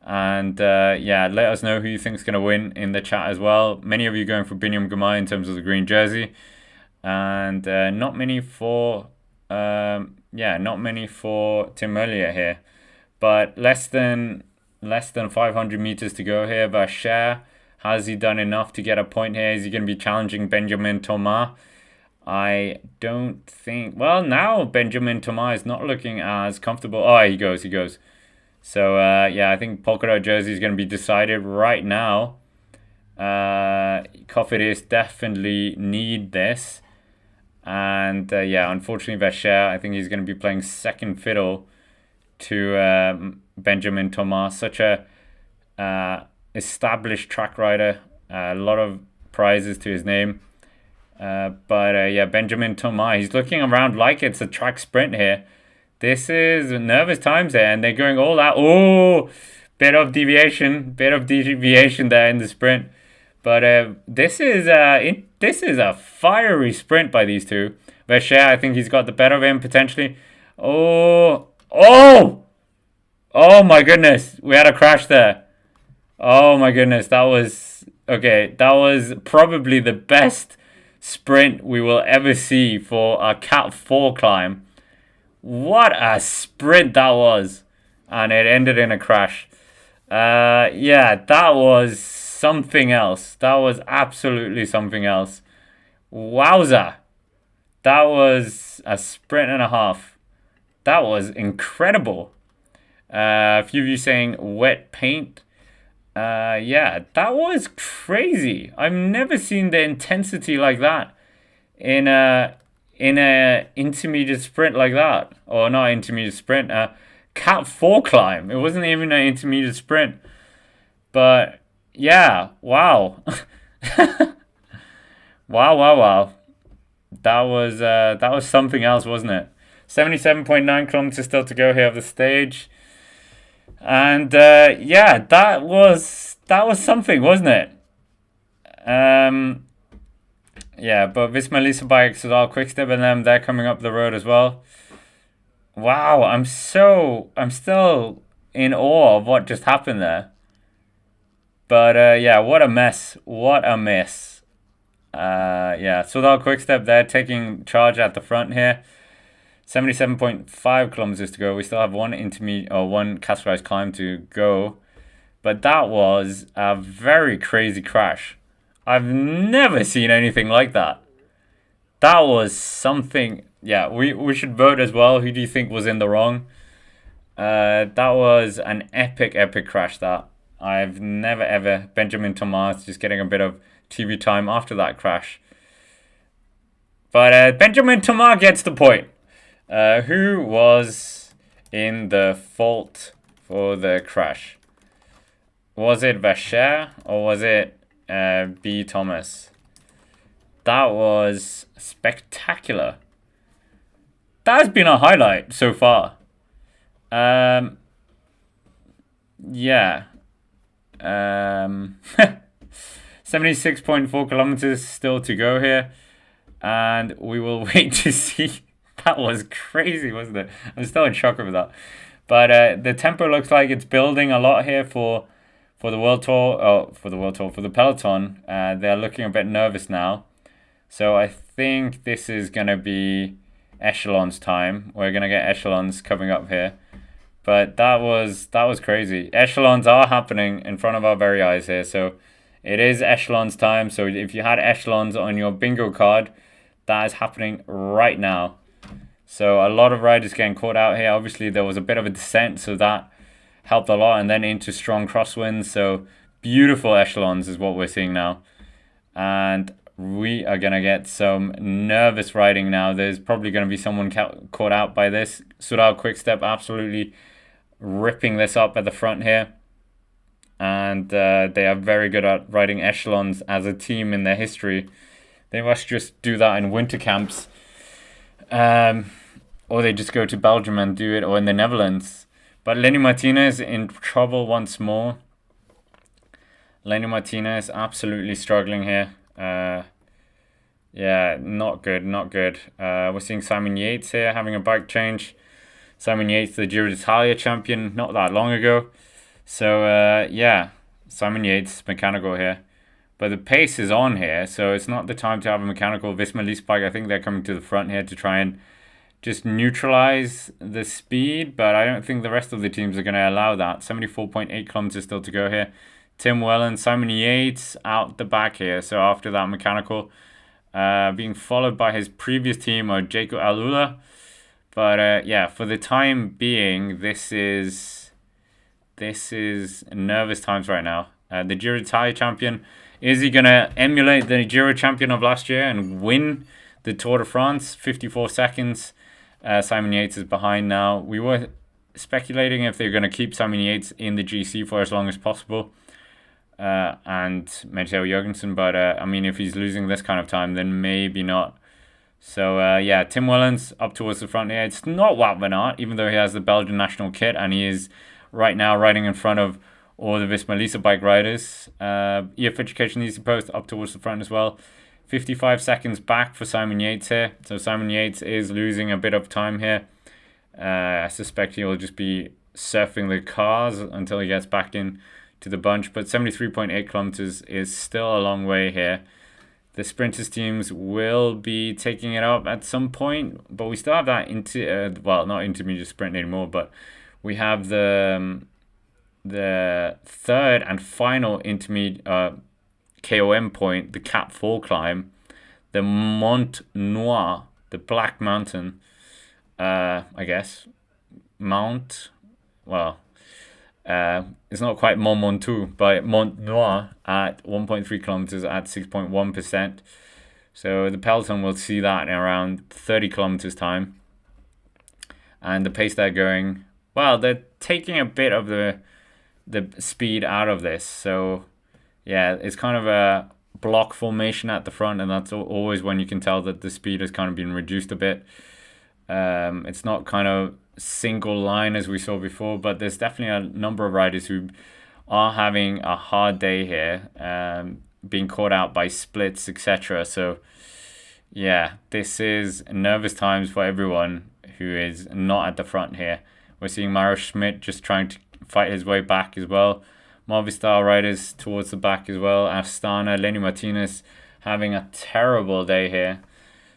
and let us know who you think is going to win in the chat as well. Many of you going for Binyam Gamay in terms of the green jersey, and not many for Tim Merlier here, but less than 500 meters to go here. Vacher, has he done enough to get a point here? Is he going to be challenging Benjamin Thomas? I don't think. Well, now Benjamin Thomas is not looking as comfortable. Oh, he goes. So, I think polka dot jersey is going to be decided right now. Cofidis definitely need this. And, unfortunately, Vacher, I think he's going to be playing second fiddle to Benjamin Thomas. Such a established track rider, a lot of prizes to his name, Benjamin Thomas, he's looking around like it's a track sprint here. This is nervous times there, and they're going all out. Bit of deviation there in the sprint, but this is a fiery sprint by these two. Vacher, I think he's got the better of him potentially. Oh my goodness, we had a crash there. Oh my goodness, that was probably the best sprint we will ever see for a Cat 4 climb. What a sprint that was. And it ended in a crash. That was something else. That was absolutely something else. Wowza. That was a sprint and a half. That was incredible. A few of you saying wet paint. That was crazy. I've never seen the intensity like that in a intermediate sprint like that, or not intermediate sprint, Cat 4 climb. It wasn't even an intermediate sprint, but wow. wow. That was something else, wasn't it? 77.9 kilometers still to go here of the stage. And that was something, wasn't it? But Visma Leasebike, Soudal Quickstep and them, they're coming up the road as well. Wow, I'm still in awe of what just happened there. But yeah, what a mess. What a mess. Yeah, so that quick step there, taking charge at the front here. 77.5 kilometers to go. We still have one intermediate or one categorized climb to go. But that was a very crazy crash. I've never seen anything like that. That was something. Yeah, we should vote as well. Who do you think was in the wrong? That was an epic crash. That I've never ever. Benjamin Thomas just getting a bit of TV time after that crash. But Benjamin Thomas gets the point. Who was in the fault for the crash? Was it Vacher or was it B. Thomas? That was spectacular. That's been a highlight so far. Yeah. 76.4 kilometers still to go here. And we will wait to see. That was crazy, wasn't it? I'm still in shock over that. But the tempo looks like it's building a lot here for the World Tour. Oh, for the World Tour, for the Peloton. They're looking a bit nervous now. So I think this is going to be Echelon's time. We're going to get Echelons coming up here. But that was crazy. Echelons are happening in front of our very eyes here. So it is Echelon's time. So if you had Echelons on your bingo card, that is happening right now. So a lot of riders getting caught out here. Obviously, there was a bit of a descent, so that helped a lot. And then into strong crosswinds. So beautiful Echelons is what we're seeing now. And we are going to get some nervous riding now. There's probably going to be someone caught out by this. Sudal Quickstep absolutely ripping this up at the front here. And they are very good at riding Echelons as a team in their history. They must just do that in winter camps. Or they just go to Belgium and do it, or in the Netherlands. But Lenny Martinez in trouble once more. Lenny Martinez absolutely struggling here. Yeah, not good. We're seeing Simon Yates here having a bike change. Simon Yates, the Giro d'Italia champion, not that long ago. So, yeah, Simon Yates, mechanical here. But the pace is on here, so it's not the time to have a mechanical. Visma Lease bike, I think they're coming to the front here to try and just neutralize the speed, but I don't think the rest of the teams are going to allow that. 74.8 kilometers still to go here. Tim Wellen, Simon Yates out the back here. So after that mechanical, being followed by his previous team or Jacob Alula. But yeah, for the time being, this is nervous times right now. The Giro d'Italia champion, is he going to emulate the Giro champion of last year and win the Tour de France? 54 seconds. Simon Yates is behind now. We were speculating if they're going to keep Simon Yates in the GC for as long as possible. And Matteo Jorgensen, but I mean, if he's losing this kind of time, then maybe not. So yeah, Tim Wellens up towards the front here. It's not Wout van Aert, even though he has the Belgian national kit, and he is right now riding in front of all the Visma Lease bike riders. EF Education needs to post up towards the front as well. 55 seconds back for Simon Yates here. So Simon Yates is losing a bit of time here. I suspect he'll just be surfing the cars until he gets back in to the bunch. But 73.8 kilometers is still a long way here. The sprinters teams will be taking it up at some point, but we still have that well, not intermediate sprint anymore, but we have the third and final intermediate KOM point, the Cap 4 climb, the Mont Noir, the Black Mountain, I guess. It's not quite Mont Ventoux, but Mont Noir at 1.3 kilometers at 6.1%. So the peloton will see that in around 30 kilometers time. And the pace they're going, well, they're taking a bit of the speed out of this. So yeah, it's kind of a block formation at the front, and that's always when you can tell that the speed has kind of been reduced a bit. It's not kind of single line as we saw before, but there's definitely a number of riders who are having a hard day here, being caught out by splits, etc. So yeah, this is nervous times for everyone who is not at the front here. We're seeing Mario Schmidt just trying to fight his way back as well. Movistar riders towards the back as well. Astana, Lenny Martinez having a terrible day here.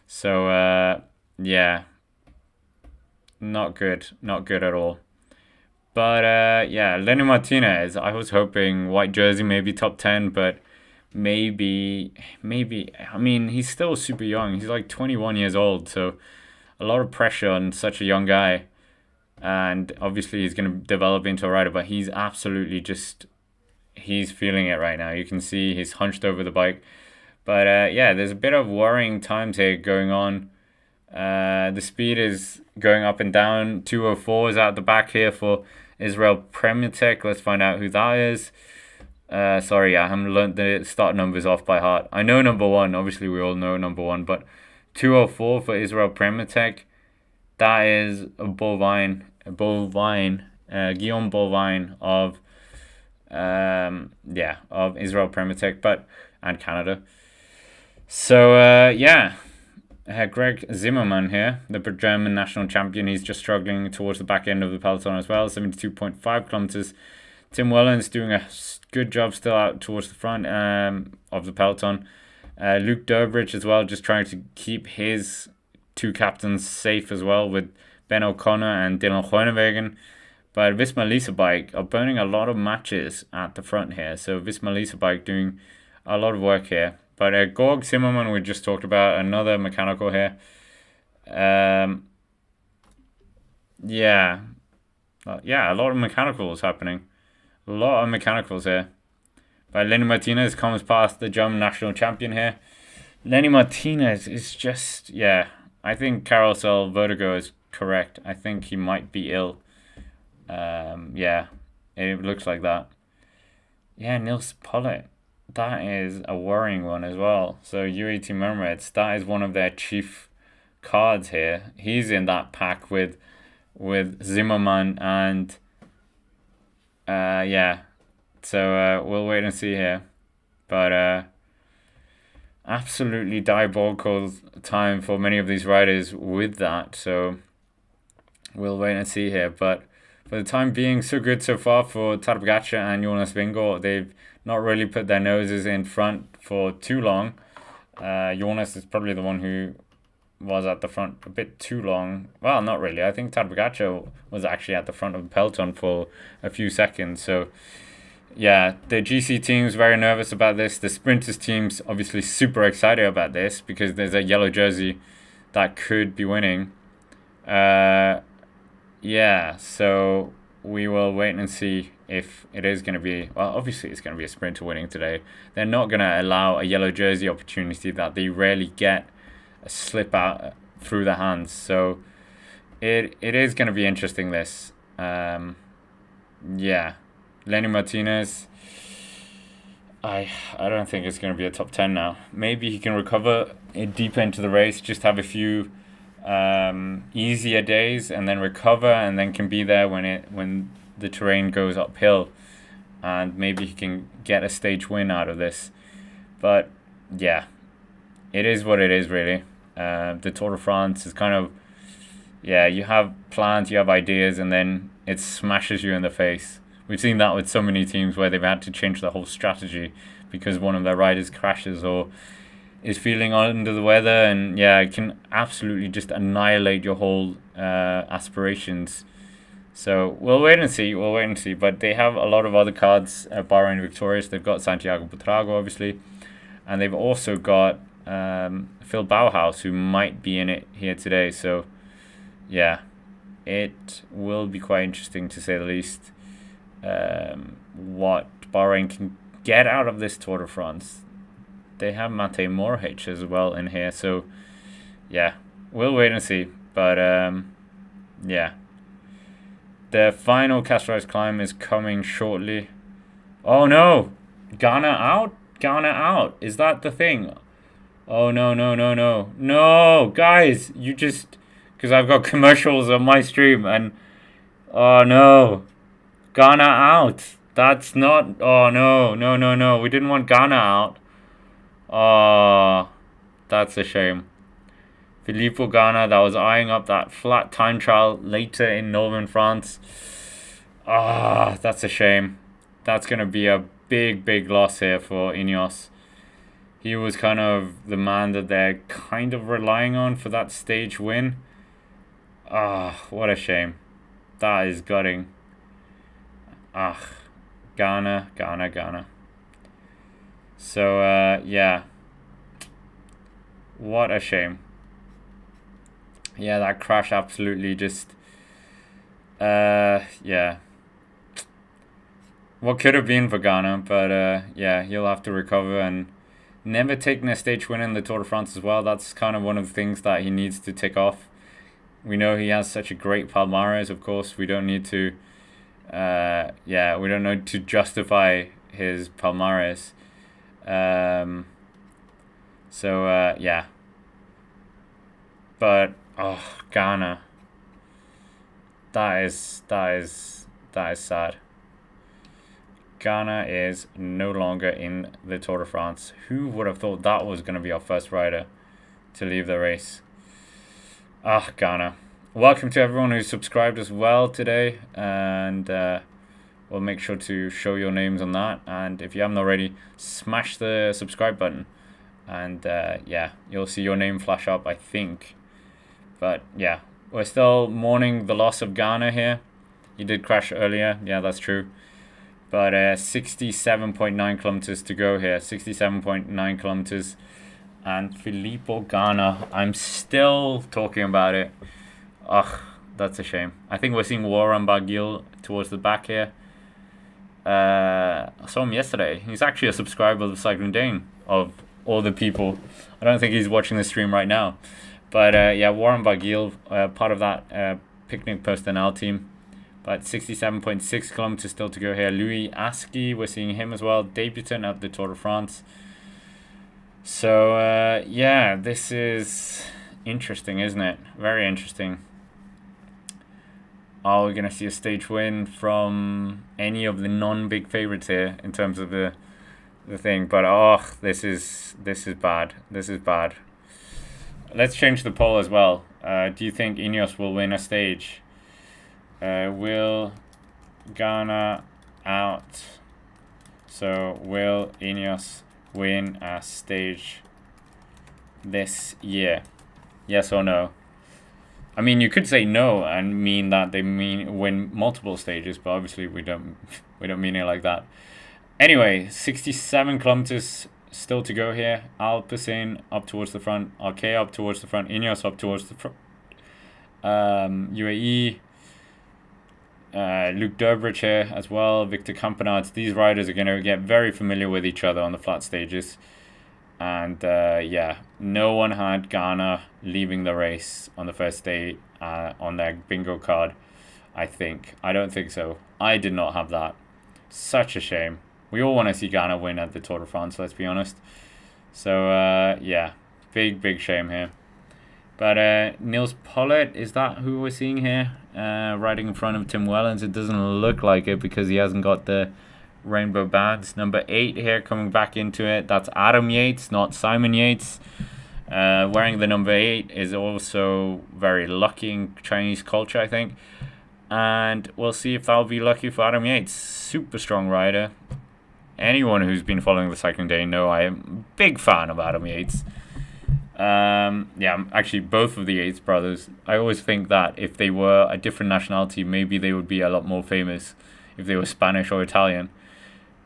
So, yeah, not good at all. But, yeah, Lenny Martinez, I was hoping white jersey, maybe top 10, but maybe, I mean, he's still super young. He's like 21 years old, so a lot of pressure on such a young guy. And obviously he's going to develop into a rider, but he's absolutely he's feeling it right now. You can see he's hunched over the bike. But yeah, there's a bit of worrying times here going on. The speed is going up and down. 204 is out the back here for Israel Premier Tech. Let's find out who that is. Sorry, I haven't learned the start numbers off by heart. I know number 1. Obviously, we all know number 1. But 204 for Israel Premier Tech. That is Guillaume Bovine of of Israel Premier Tech, and Canada. So yeah, Greg Zimmermann here, the German national champion. He's just struggling towards the back end of the peloton as well, 72.5 kilometers. Tim Wellens doing a good job still out towards the front of the peloton. Luke Durbridge as well, just trying to keep his 2 captains safe as well with Ben O'Connor and Dylan Groenewegen. But Visma Lease Bike are burning a lot of matches at the front here. So Visma Lease Bike doing a lot of work here. But Gorg Zimmermann, we just talked about, another mechanical here. Yeah, a lot of mechanicals happening. A lot of mechanicals here. But Lenny Martinez comes past the German national champion here. Lenny Martinez is just, yeah, I think Carousel Vertigo is correct. I think he might be ill. Yeah, it looks like that. Yeah, Nils Pollitt. That is a worrying one as well. So UAT Mermaids, that is one of their chief cards here. He's in that pack with Zimmermann and yeah. So we'll wait and see here. But absolutely diabolical time for many of these riders with that. So we'll wait and see here. But for the time being, so good so far for Tadej Pogacar and Jonas Vingegaard. They've not really put their noses in front for too long. Jonas is probably the one who was at the front a bit too long. Well, not really. I think Tadej Pogacar was actually at the front of the peloton for a few seconds. So yeah, the GC team's very nervous about this. The sprinters team's obviously super excited about this because there's a yellow jersey that could be winning. Yeah, so we will wait and see if it is going to be... Well, obviously it's going to be a sprinter winning today. They're not going to allow a yellow jersey opportunity that they rarely get a slip out through the hands. So it is going to be interesting, this. Yeah. Lenny Martinez, I don't think it's going to be a top 10 now. Maybe he can recover deep into the race, just have a few easier days and then recover, and then can be there when the terrain goes uphill, and maybe he can get a stage win out of this. But yeah, it is what it is, really. The Tour de France is kind of, yeah, you have plans, you have ideas, and then it smashes you in the face. We've seen that with so many teams where they've had to change the whole strategy because one of their riders crashes or is feeling under the weather, and yeah, it can absolutely just annihilate your whole aspirations. So we'll wait and see. But they have a lot of other cards. Bahrain victorious. They've got Santiago Butrago, obviously, and they've also got Phil Bauhaus, who might be in it here today. So yeah, it will be quite interesting to say the least. What Bahrain can get out of this Tour de France. They have Matej Mohoric as well in here, so yeah, we'll wait and see. But yeah, the final Castro-Ice climb is coming shortly. Oh no, Ghana out. Is that the thing? Oh no, guys, you just, because I've got commercials on my stream, and oh no, Ghana out. That's not. Oh no. We didn't want Ghana out. Oh, that's a shame. Filippo Ganna, that was eyeing up that flat time trial later in northern France. That's a shame. That's going to be a big loss here for Ineos. He was kind of the man that they're kind of relying on for that stage win. What a shame. That is gutting. Ghana. So, yeah. What a shame. Yeah, that crash absolutely just... yeah. What could have been for Ghana, but yeah, he'll have to recover, and never taken a stage win in the Tour de France as well. That's kind of one of the things that he needs to tick off. We know he has such a great palmarès, of course. We don't need to, we don't need to justify his palmarès. Yeah. But, Ghana. That is sad. Ghana is no longer in the Tour de France. Who would have thought that was going to be our first rider to leave the race? Ghana. Welcome to everyone who's subscribed as well today, and we'll make sure to show your names on that. And if you haven't already, smash the subscribe button, and you'll see your name flash up, I think. But yeah, we're still mourning the loss of Ghana here. He did crash earlier, yeah, that's true. But 67.9 kilometers to go here. 67.9 kilometers. And Filippo Ganna, I'm still talking about it. That's a shame. I think we're seeing Warren Barguil towards the back here. I saw him yesterday. He's actually a subscriber of the Cycling Dane, of all the people. I don't think he's watching the stream right now. But Warren Barguil, part of that Picnic Personnel team. But 67.6 kilometers still to go here. Louis Aski, we're seeing him as well. Debutant at the Tour de France. So, this is interesting, isn't it? Very interesting. Are we going to see a stage win from any of the non-big favorites here in terms of the thing? But, this is bad. This is bad. Let's change the poll as well. Do you think Ineos will win a stage? Will Ghana out? So will Ineos win a stage this year? Yes or no? I mean, you could say no and mean that they mean win multiple stages, but obviously we don't mean it like that. Anyway, 67 kilometers still to go here. Alpecin up towards the front, Arkea up towards the front, Ineos up towards the front. UAE. Luke Durbridge here as well, Victor Campenaerts. These riders are going to get very familiar with each other on the flat stages. And no one had Ghana leaving the race on the first day on their bingo card, I think. I don't think so. I did not have that. Such a shame. We all want to see Ghana win at the Tour de France, let's be honest. So, big shame here. But Niels Pollitt, is that who we're seeing here? Riding in front of Tim Wellens. It doesn't look like it because he hasn't got the rainbow bands. Number 8 here coming back into it. That's Adam Yates, not Simon Yates. Wearing the number 8 is also very lucky in Chinese culture, I think. And we'll see if that'll be lucky for Adam Yates. Super strong rider. Anyone who's been following the Cycling Day know I am a big fan of Adam Yates. Actually both of the Yates brothers. I always think that if they were a different nationality, maybe they would be a lot more famous if they were Spanish or Italian.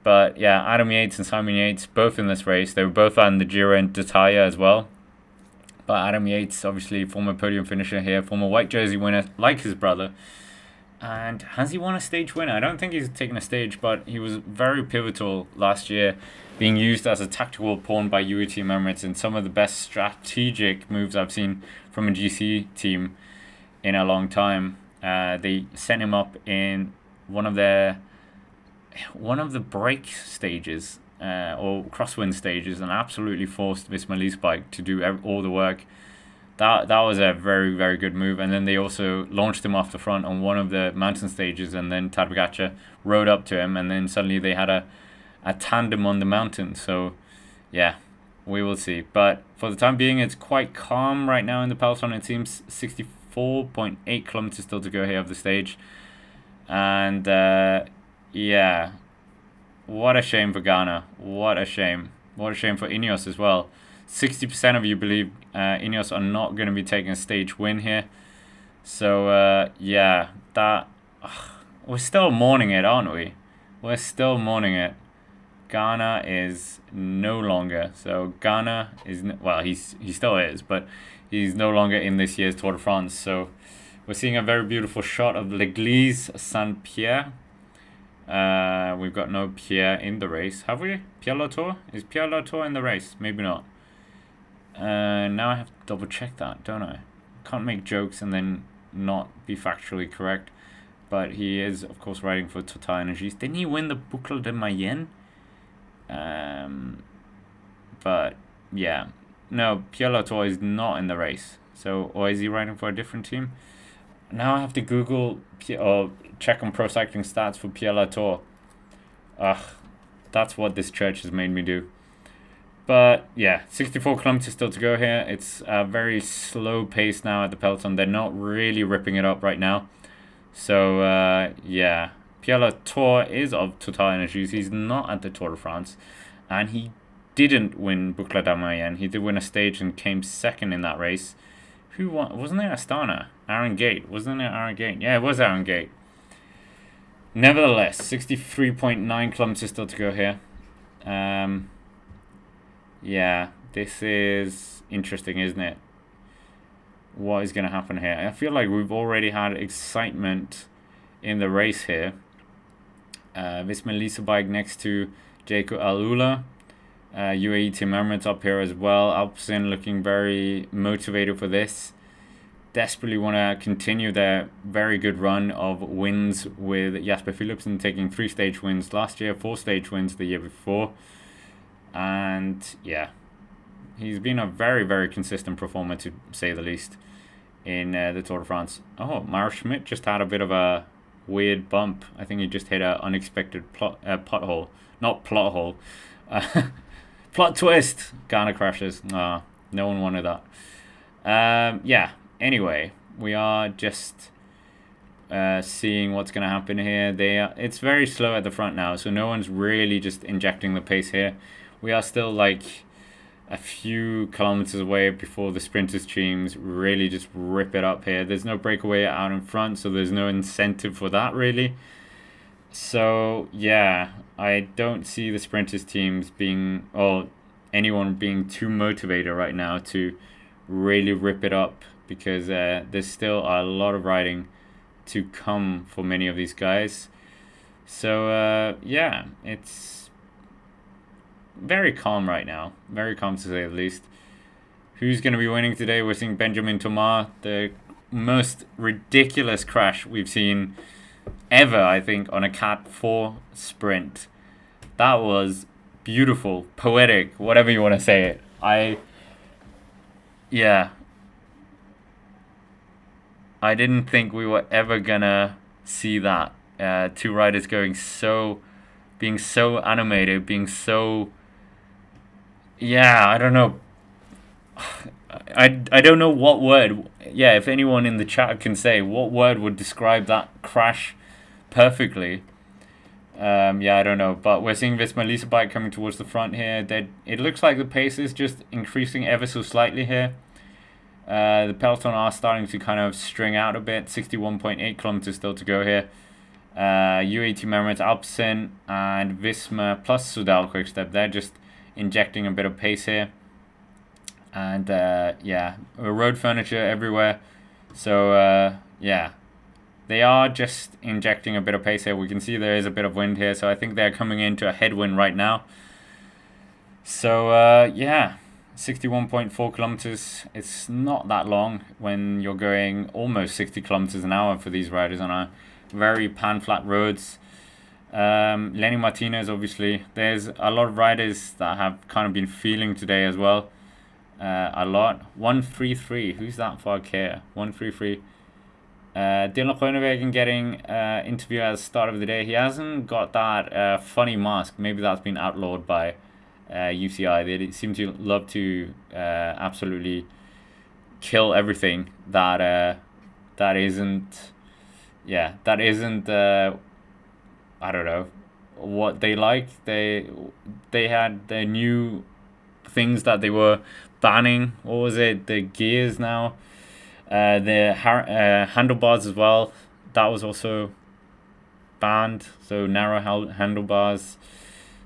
But yeah, Adam Yates and Simon Yates, both in this race. They were both on the Giro d'Italia as well. But Adam Yates, obviously former podium finisher here, former white jersey winner like his brother. And has he won a stage winner? I don't think he's taken a stage, but he was very pivotal last year, being used as a tactical pawn by UAE Team Emirates in some of the best strategic moves I've seen from a GC team in a long time. They sent him up in one of the break stages or crosswind stages and absolutely forced Visma Leasebike to do all the work. That was a very, very good move. And then they also launched him off the front on one of the mountain stages, and then Tadej Pogacar rode up to him, and then suddenly they had a tandem on the mountain. So, yeah, we will see. But for the time being, it's quite calm right now in the peloton. It seems 64.8 kilometers still to go here of the stage. And yeah, what a shame for Ghana. What a shame. What a shame for Ineos as well. 60% of you believe Ineos are not going to be taking a stage win here. So yeah, that we're still mourning it, aren't we? We're still mourning it. Ghana is no longer. So Ghana is, well, he still is, but he's no longer in this year's Tour de France. So we're seeing a very beautiful shot of L'Église Saint-Pierre. We've got no Pierre in the race. Have we? Pierre Latour? Is Pierre Latour in the race? Maybe not. Now I have to double check that, don't I? Can't make jokes and then not be factually correct. But he is, of course, riding for Total Energies. Didn't he win the Boucle de Mayenne? But yeah, no, Pierre Latour is not in the race. So, or is he riding for a different team? Now I have to Google or check on Pro Cycling Stats for Pierre Latour. Ugh, that's what this church has made me do. But yeah, 64 kilometers still to go here. It's a very slow pace now at the peloton. They're not really ripping it up right now. So yeah, Pierre Latour is of Total Energies. He's not at the Tour de France, and he didn't win Boucle de Mayenne. He did win a stage and came second in that race. Who won? Wasn't it Astana? Aaron Gate. Wasn't it Aaron Gate? Yeah, it was Aaron Gate. Nevertheless, 63.9 kilometers still to go here. Yeah, this is interesting, isn't it? What is going to happen here? I feel like we've already had excitement in the race here. Visma Lisa bike next to Jacob Alula. UAE Team Emirates up here as well. Alpecin looking very motivated for this. Desperately want to continue their very good run of wins with Jasper Philipsen taking 3 stage wins last year, 4 stage wins the year before. And yeah, he's been a very, very consistent performer, to say the least, in the Tour de France. Oh, Mara Schmidt just had a bit of a weird bump. I think he just hit an unexpected pothole. Not plot hole. Plot twist. Ghana crashes. No one wanted that. Yeah, anyway, we are just seeing what's going to happen here. It's very slow at the front now, so no one's really just injecting the pace here. We are still like a few kilometers away before the sprinters teams really just rip it up here. There's no breakaway out in front, so there's no incentive for that really. So yeah, I don't see the sprinters teams being, or anyone being too motivated right now to really rip it up, because there's still a lot of riding to come for many of these guys. So yeah, it's very calm right now. Very calm, to say the least. Who's going to be winning today? We're seeing Benjamin Thomas, the most ridiculous crash we've seen ever, I think, on a Cat 4 sprint. That was beautiful, poetic, whatever you want to say it. Yeah. I didn't think we were ever going to see that. 2 riders being so animated, being so... Yeah, I don't know. I don't know what word. Yeah, if anyone in the chat can say what word would describe that crash perfectly. Yeah, I don't know. But we're seeing Visma Lisa bike coming towards the front here. It looks like the pace is just increasing ever so slightly here. The peloton are starting to kind of string out a bit. 61.8 kilometers still to go here. UAE Team Emirates, Alpecin, and Visma plus Soudal Quickstep. They're just injecting a bit of pace here. And yeah, road furniture everywhere. So yeah, they are just injecting a bit of pace here. We can see there is a bit of wind here, so I think they're coming into a headwind right now. So yeah, 61.4 kilometers. It's not that long when you're going almost 60 kilometers an hour for these riders on a very pan-flat roads. Lenny Martinez, obviously. There's a lot of riders that have kind of been feeling today as well. A lot. 133. Who's that for care? 133. Dylan Groenewegen getting interview at the start of the day. He hasn't got that funny mask. Maybe that's been outlawed by UCI. They seem to love to absolutely kill everything that isn't, I don't know what they like. They had their new things that they were banning. What was it? The gears now, the handlebars as well. That was also banned. So narrow handlebars.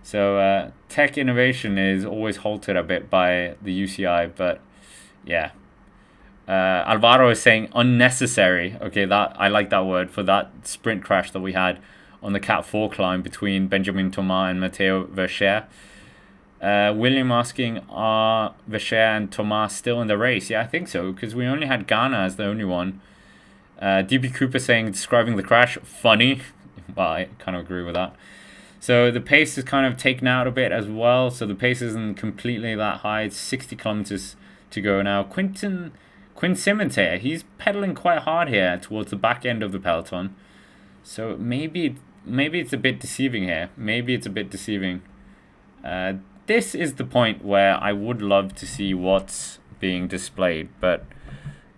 So tech innovation is always halted a bit by the UCI, but yeah. Alvaro is saying unnecessary. Okay, that I like that word for that sprint crash that we had on the Cat 4 climb between Benjamin Thomas and Matteo Vercher. William asking, are Vercher and Thomas still in the race? Yeah, I think so, because we only had Ghana as the only one. DB Cooper saying, describing the crash, funny. Well, I kind of agree with that. So the pace is kind of taken out a bit as well. So the pace isn't completely that high. It's 60 kilometers to go now. Quinn Simmons here, he's pedaling quite hard here towards the back end of the peloton. So maybe it's a bit deceiving here. This is the point where I would love to see what's being displayed, but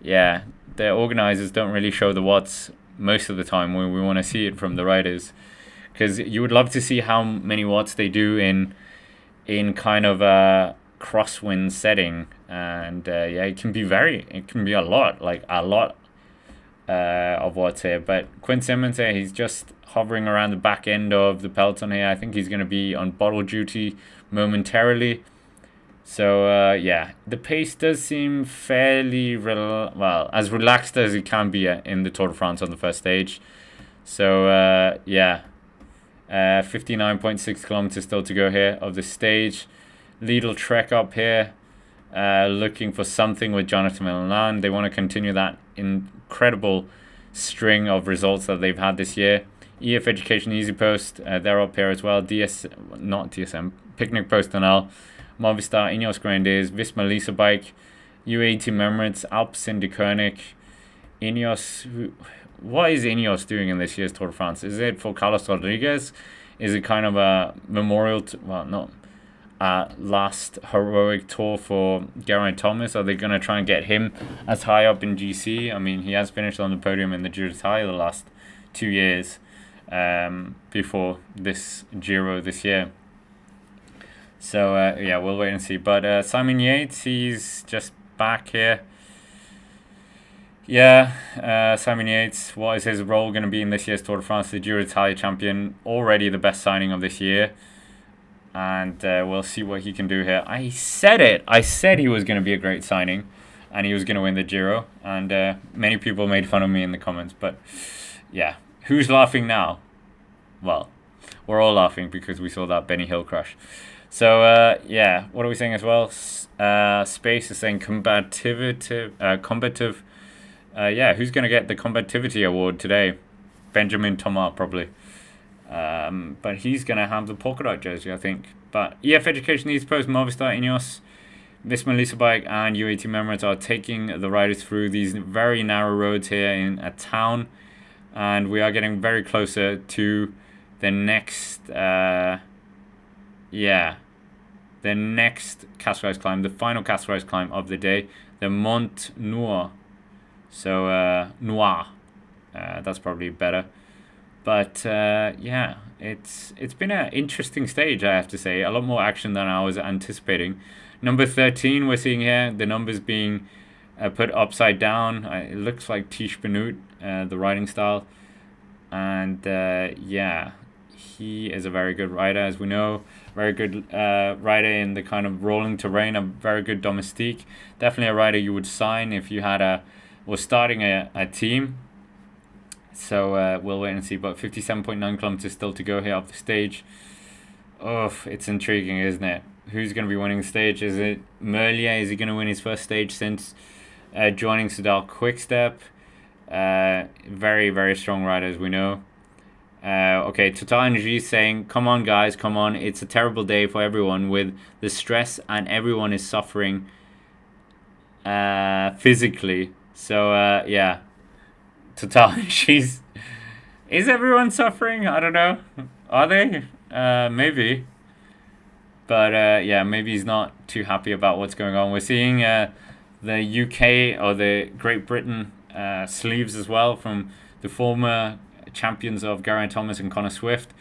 yeah, the organizers don't really show the watts most of the time when we want to see it from the riders, because you would love to see how many watts they do in kind of a crosswind setting, and it can be a lot of watts here. But Quinn Simmons here, he's just hovering around the back end of the peloton here. I think he's going to be on bottle duty momentarily. So the pace does seem fairly as relaxed as it can be in the Tour de France on the first stage. So 59.6 kilometers still to go here of the stage. Lidl Trek up here, looking for something with Jonathan Milan. They want to continue that incredible string of results that they've had this year. EF Education Easy Post, they're up here as well. Picnic Post NL, Movistar, Ineos Grenadiers, Visma Lisa Bike, UAE Team Emirates, Alpecin Deceuninck, Ineos. What is Ineos doing in this year's Tour de France? Is it for Carlos Rodriguez? Is it kind of a memorial last heroic tour for Geraint Thomas? Are they going to try and get him as high up in GC? I mean, he has finished on the podium in the Giro d'Italia the last 2 years before this Giro this year. So we'll wait and see. But Simon Yates, he's just back here. Simon Yates, what is his role going to be in this year's Tour de France? The Giro d'Italia champion, already the best signing of this year. And we'll see what he can do here. I said he was going to be a great signing, and he was going to win the Giro. And many people made fun of me in the comments. But yeah, who's laughing now? Well, we're all laughing because we saw that Benny Hill crash. So what are we saying as well? Space is saying combative. Who's going to get the combativity award today? Benjamin Thomas, probably. But he's going to have the polka dot jersey, I think. But EF Education East Post, Movistar, Ineos, Visma Lisa Bike, and UAE Team Emirates are taking the riders through these very narrow roads here in a town. And we are getting very closer to the next, the next Cascais climb, the final Cascais climb of the day, the Mont Noir. So, Noir. That's probably better. But it's been an interesting stage, I have to say. A lot more action than I was anticipating. Number 13 we're seeing here, the numbers being put upside down. It looks like Tish Benoot, the riding style. And he is a very good rider, as we know. Very good rider in the kind of rolling terrain, a very good domestique. Definitely a rider you would sign if you was starting a team. So we'll wait and see. But 57.9 kilometers still to go here up the stage. Oh, it's intriguing, isn't it? Who's going to be winning the stage? Is it Merlier? Is he going to win his first stage since joining Soudal Quickstep? Very, very strong rider, as we know. Total Energy is saying, come on, guys, come on. It's a terrible day for everyone with the stress, and everyone is suffering physically. So, Total Energies. Is everyone suffering? I don't know. Are they? Maybe. But yeah, maybe he's not too happy about what's going on. We're seeing the UK or the Great Britain sleeves as well from the former champions of Geraint Thomas and Connor Swift.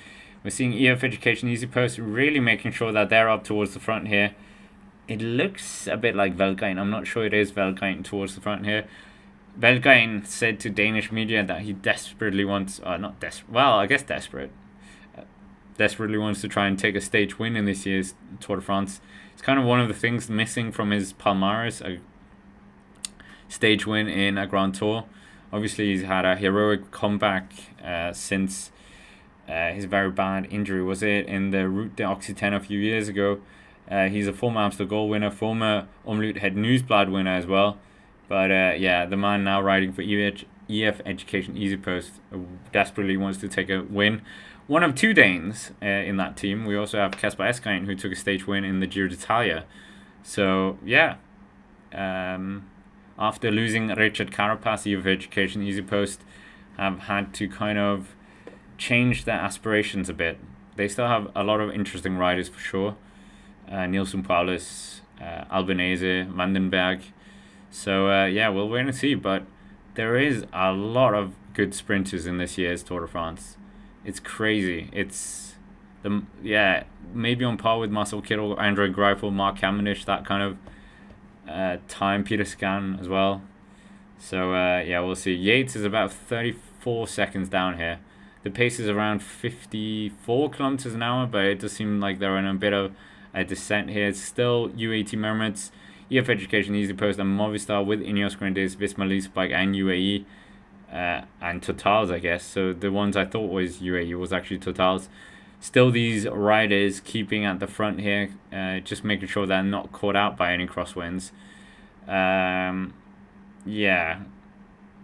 We're seeing EF Education Easy Post really making sure that they're up towards the front here. It looks a bit like Velgein. I'm not sure it is Velgein towards the front here. Velgein said to Danish media that he desperately wants, not desperate, well, I guess desperate, desperately wants to try and take a stage win in this year's Tour de France. It's kind of one of the things missing from his Palmares, a stage win in a Grand Tour. Obviously, he's had a heroic comeback since his very bad injury. Was it in the Route d'Occitane a few years ago? He's a former Amstel Gold winner, former Omloop Het Nieuwsblad winner as well. But yeah, the man now riding for EF Education Easy Post desperately wants to take a win. One of two Danes in that team. We also have Kasper Eskain, who took a stage win in the Giro d'Italia. So yeah, after losing Richard Carapaz, EF Education Easy Post have had to kind of change their aspirations a bit. They still have a lot of interesting riders for sure. Nielsen Paulus, Albanese, Vandenberg. So yeah, we'll wait and see. But there is a lot of good sprinters in this year's Tour de France. It's crazy. It's maybe on par with Marcel Kittel, Andre Greipel, Mark Cavendish, that kind of time. Peter Sagan as well. So yeah, we'll see. Yates is about 34 seconds down here. The pace is around 54 kilometers an hour, but it does seem like they're in a bit of a descent here. It's still UAT Mermaids, EF Education Easy Post, and Movistar with Ineos Grenadiers, Visma Lease Bike, and UAE, and Totals, I guess. So the ones I thought was UAE was actually Totals. Still these riders keeping at the front here, just making sure they're not caught out by any crosswinds. Yeah,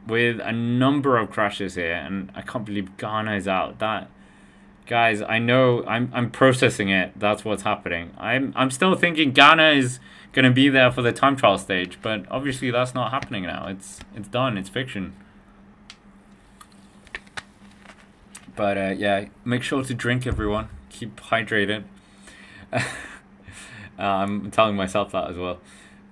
with a number of crashes here, and I can't believe Ghana is out. That, guys, I know I'm processing it. That's what's happening. I'm still thinking Ghana is gonna be there for the time trial stage, but obviously that's not happening now. It's done. It's fiction. But yeah, make sure to drink, everyone. Keep hydrated. I'm telling myself that as well.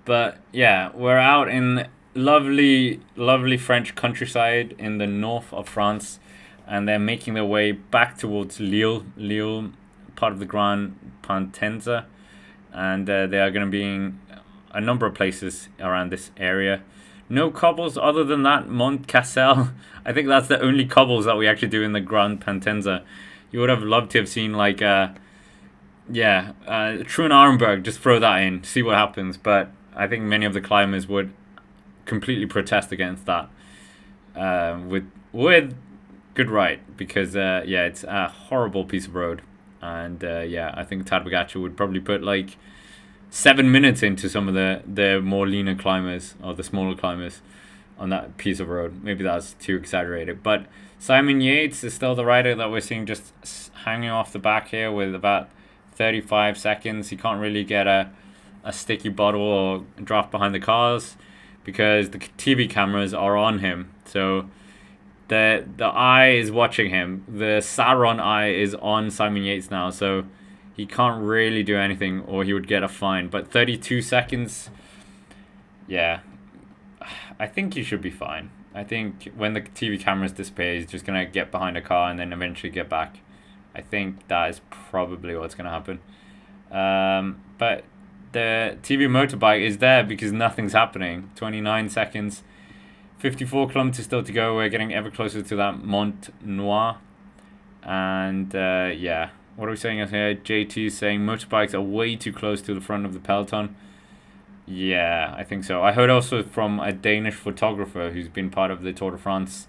But yeah, we're out in lovely, lovely French countryside in the north of France, and they're making their way back towards Lille, part of the Grand Pantenza, and they are going to be in a number of places around this area. No cobbles other than that Mont Cassel. I think that's the only cobbles that we actually do in the Grand Pantenza. You would have loved to have seen like Truan Arenberg, just throw that in, see what happens. But I think many of the climbers would completely protest against that, with good right, because yeah, it's a horrible piece of road, and yeah, I think Tadej Pogacar would probably put like 7 minutes into some of the more leaner climbers or the smaller climbers on that piece of road. Maybe that's too exaggerated, but Simon Yates is still the rider that we're seeing just hanging off the back here with about 35 seconds. He can't really get a sticky bottle or draft behind the cars because the TV cameras are on him. So the eye is watching him. The Sauron eye is on Simon Yates now, so he can't really do anything or he would get a fine. But 32 seconds, yeah, I think he should be fine. I think when the TV cameras disappear, he's just going to get behind a car and then eventually get back. I think that is probably what's going to happen. But the TV motorbike is there because nothing's happening. 29 seconds, 54 kilometers still to go. We're getting ever closer to that Mont Noir. And yeah, what are we saying here? JT is saying motorbikes are way too close to the front of the peloton. Yeah, I think so. I heard also from a Danish photographer who's been part of the Tour de France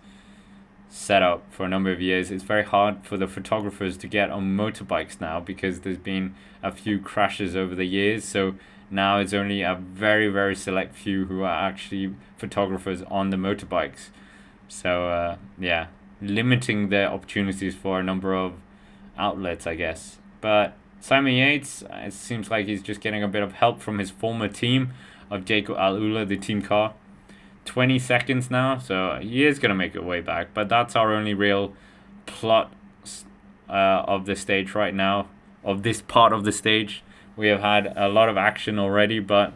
setup for a number of years. It's very hard for the photographers to get on motorbikes now because there's been a few crashes over the years. So now it's only a very, very select few who are actually photographers on the motorbikes. So yeah, limiting the opportunities for a number of outlets, I guess. But Simon Yates, it seems like he's just getting a bit of help from his former team of Jacob Alula, the team car. 20 seconds now, so he is going to make it way back. But that's our only real plot of the stage right now, of this part of the stage. we have had a lot of action already, but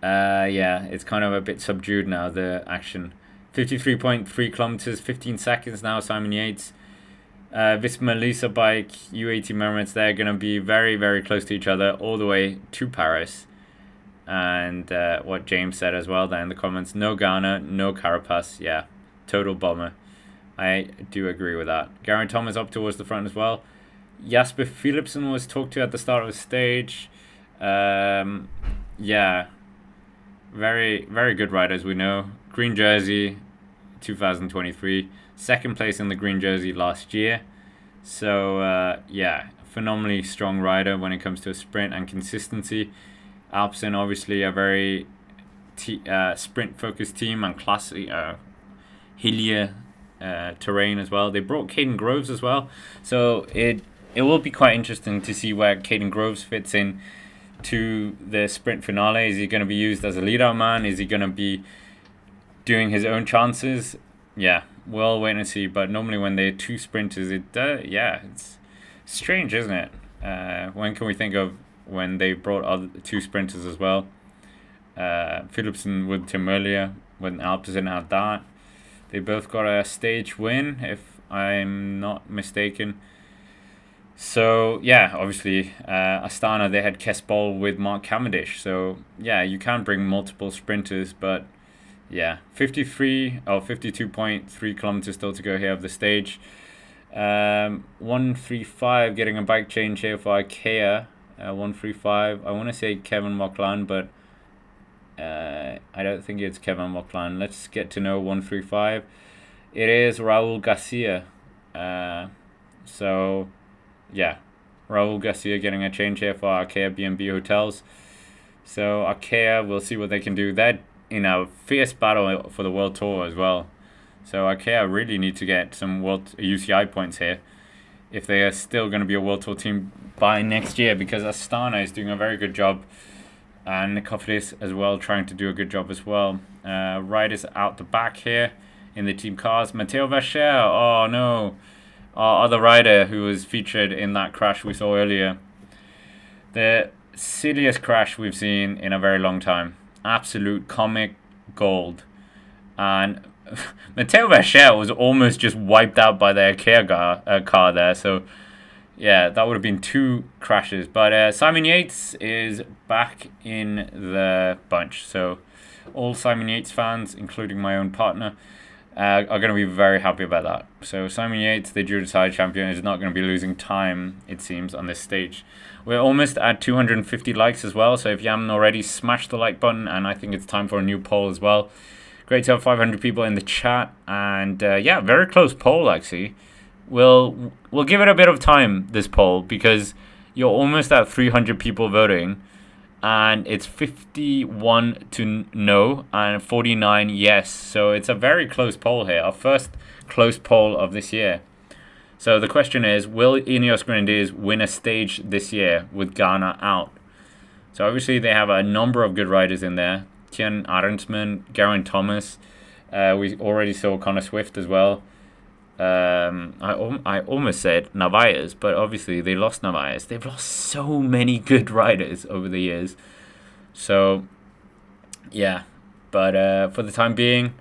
yeah, it's kind of a bit subdued now, the action. 53.3 kilometers, 15 seconds now, Simon Yates. Visma Lisa Bike, U80 Mermaids, they're going to be very, very close to each other all the way to Paris. And what James said as well there in the comments, no Ghana, no Carapaz. Yeah, total bomber. I do agree with that. Geraint Thomas up towards the front as well. Jasper Philipsen was talked to at the start of the stage. Yeah, very, very good riders, we know. Green jersey, 2023. Second place in the green jersey last year. So, yeah, phenomenally strong rider when it comes to a sprint and consistency. Alpecin, obviously, a very sprint-focused team and classy, hillier terrain as well. They brought Caden Groves as well. So, it will be quite interesting to see where Caden Groves fits in to the sprint finale. Is he going to be used as a lead-out man? Is he going to be doing his own chances? Yeah, we'll wait and see. But normally when they're two sprinters, it's strange, isn't it? When can we think of when they brought other two sprinters as well? Philipsen with Tim earlier, when Alpecin had that. They both got a stage win, if I'm not mistaken. So, yeah, obviously, Astana, they had Kespol with Mark Cavendish. So, yeah, you can bring multiple sprinters, but, yeah, 52.3 kilometers still to go here of the stage. 135 getting a bike change here for Ikea. 135, I want to say Kevin Moklan, but I don't think it's Kevin Moklan. Let's get to know 135. It is Raul Garcia. So, yeah, Raul Garcia getting a change here for Arkea B&B Hotels. So Arkea, we'll see what they can do. They're in a fierce battle for the World Tour as well. So Arkea really need to get some World UCI points here if they are still going to be a World Tour team by next year, because Astana is doing a very good job and Koflis as well trying to do a good job as well. Riders out the back here in the team cars. Matteo Vacher, oh no. Our other rider who was featured in that crash we saw earlier. The silliest crash we've seen in a very long time. Absolute comic gold. And Matteo Vacher was almost just wiped out by the Ikea car there. So, yeah, that would have been two crashes. But Simon Yates is back in the bunch. So, all Simon Yates fans, including my own partner, are going to be very happy about that. So Simon Yates, the Giro d'Italia champion, is not going to be losing time, it seems, on this stage. We're almost at 250 likes as well, so if you haven't already, smash the like button, and I think it's time for a new poll as well. Great to have 500 people in the chat, and yeah, very close poll actually. We'll give it a bit of time, this poll, because you're almost at 300 people voting, and it's 51 to no and 49 yes. So it's a very close poll here. Our first close poll of this year. So the question is, will Ineos Grenadiers win a stage this year with Ghana out? So obviously they have a number of good riders in there. Tien Arendsman, Geraint Thomas. We already saw Connor Swift as well. I almost said Narvaez, but obviously they lost Narvaez. They've lost so many good riders over the years. So, yeah. But for the time being,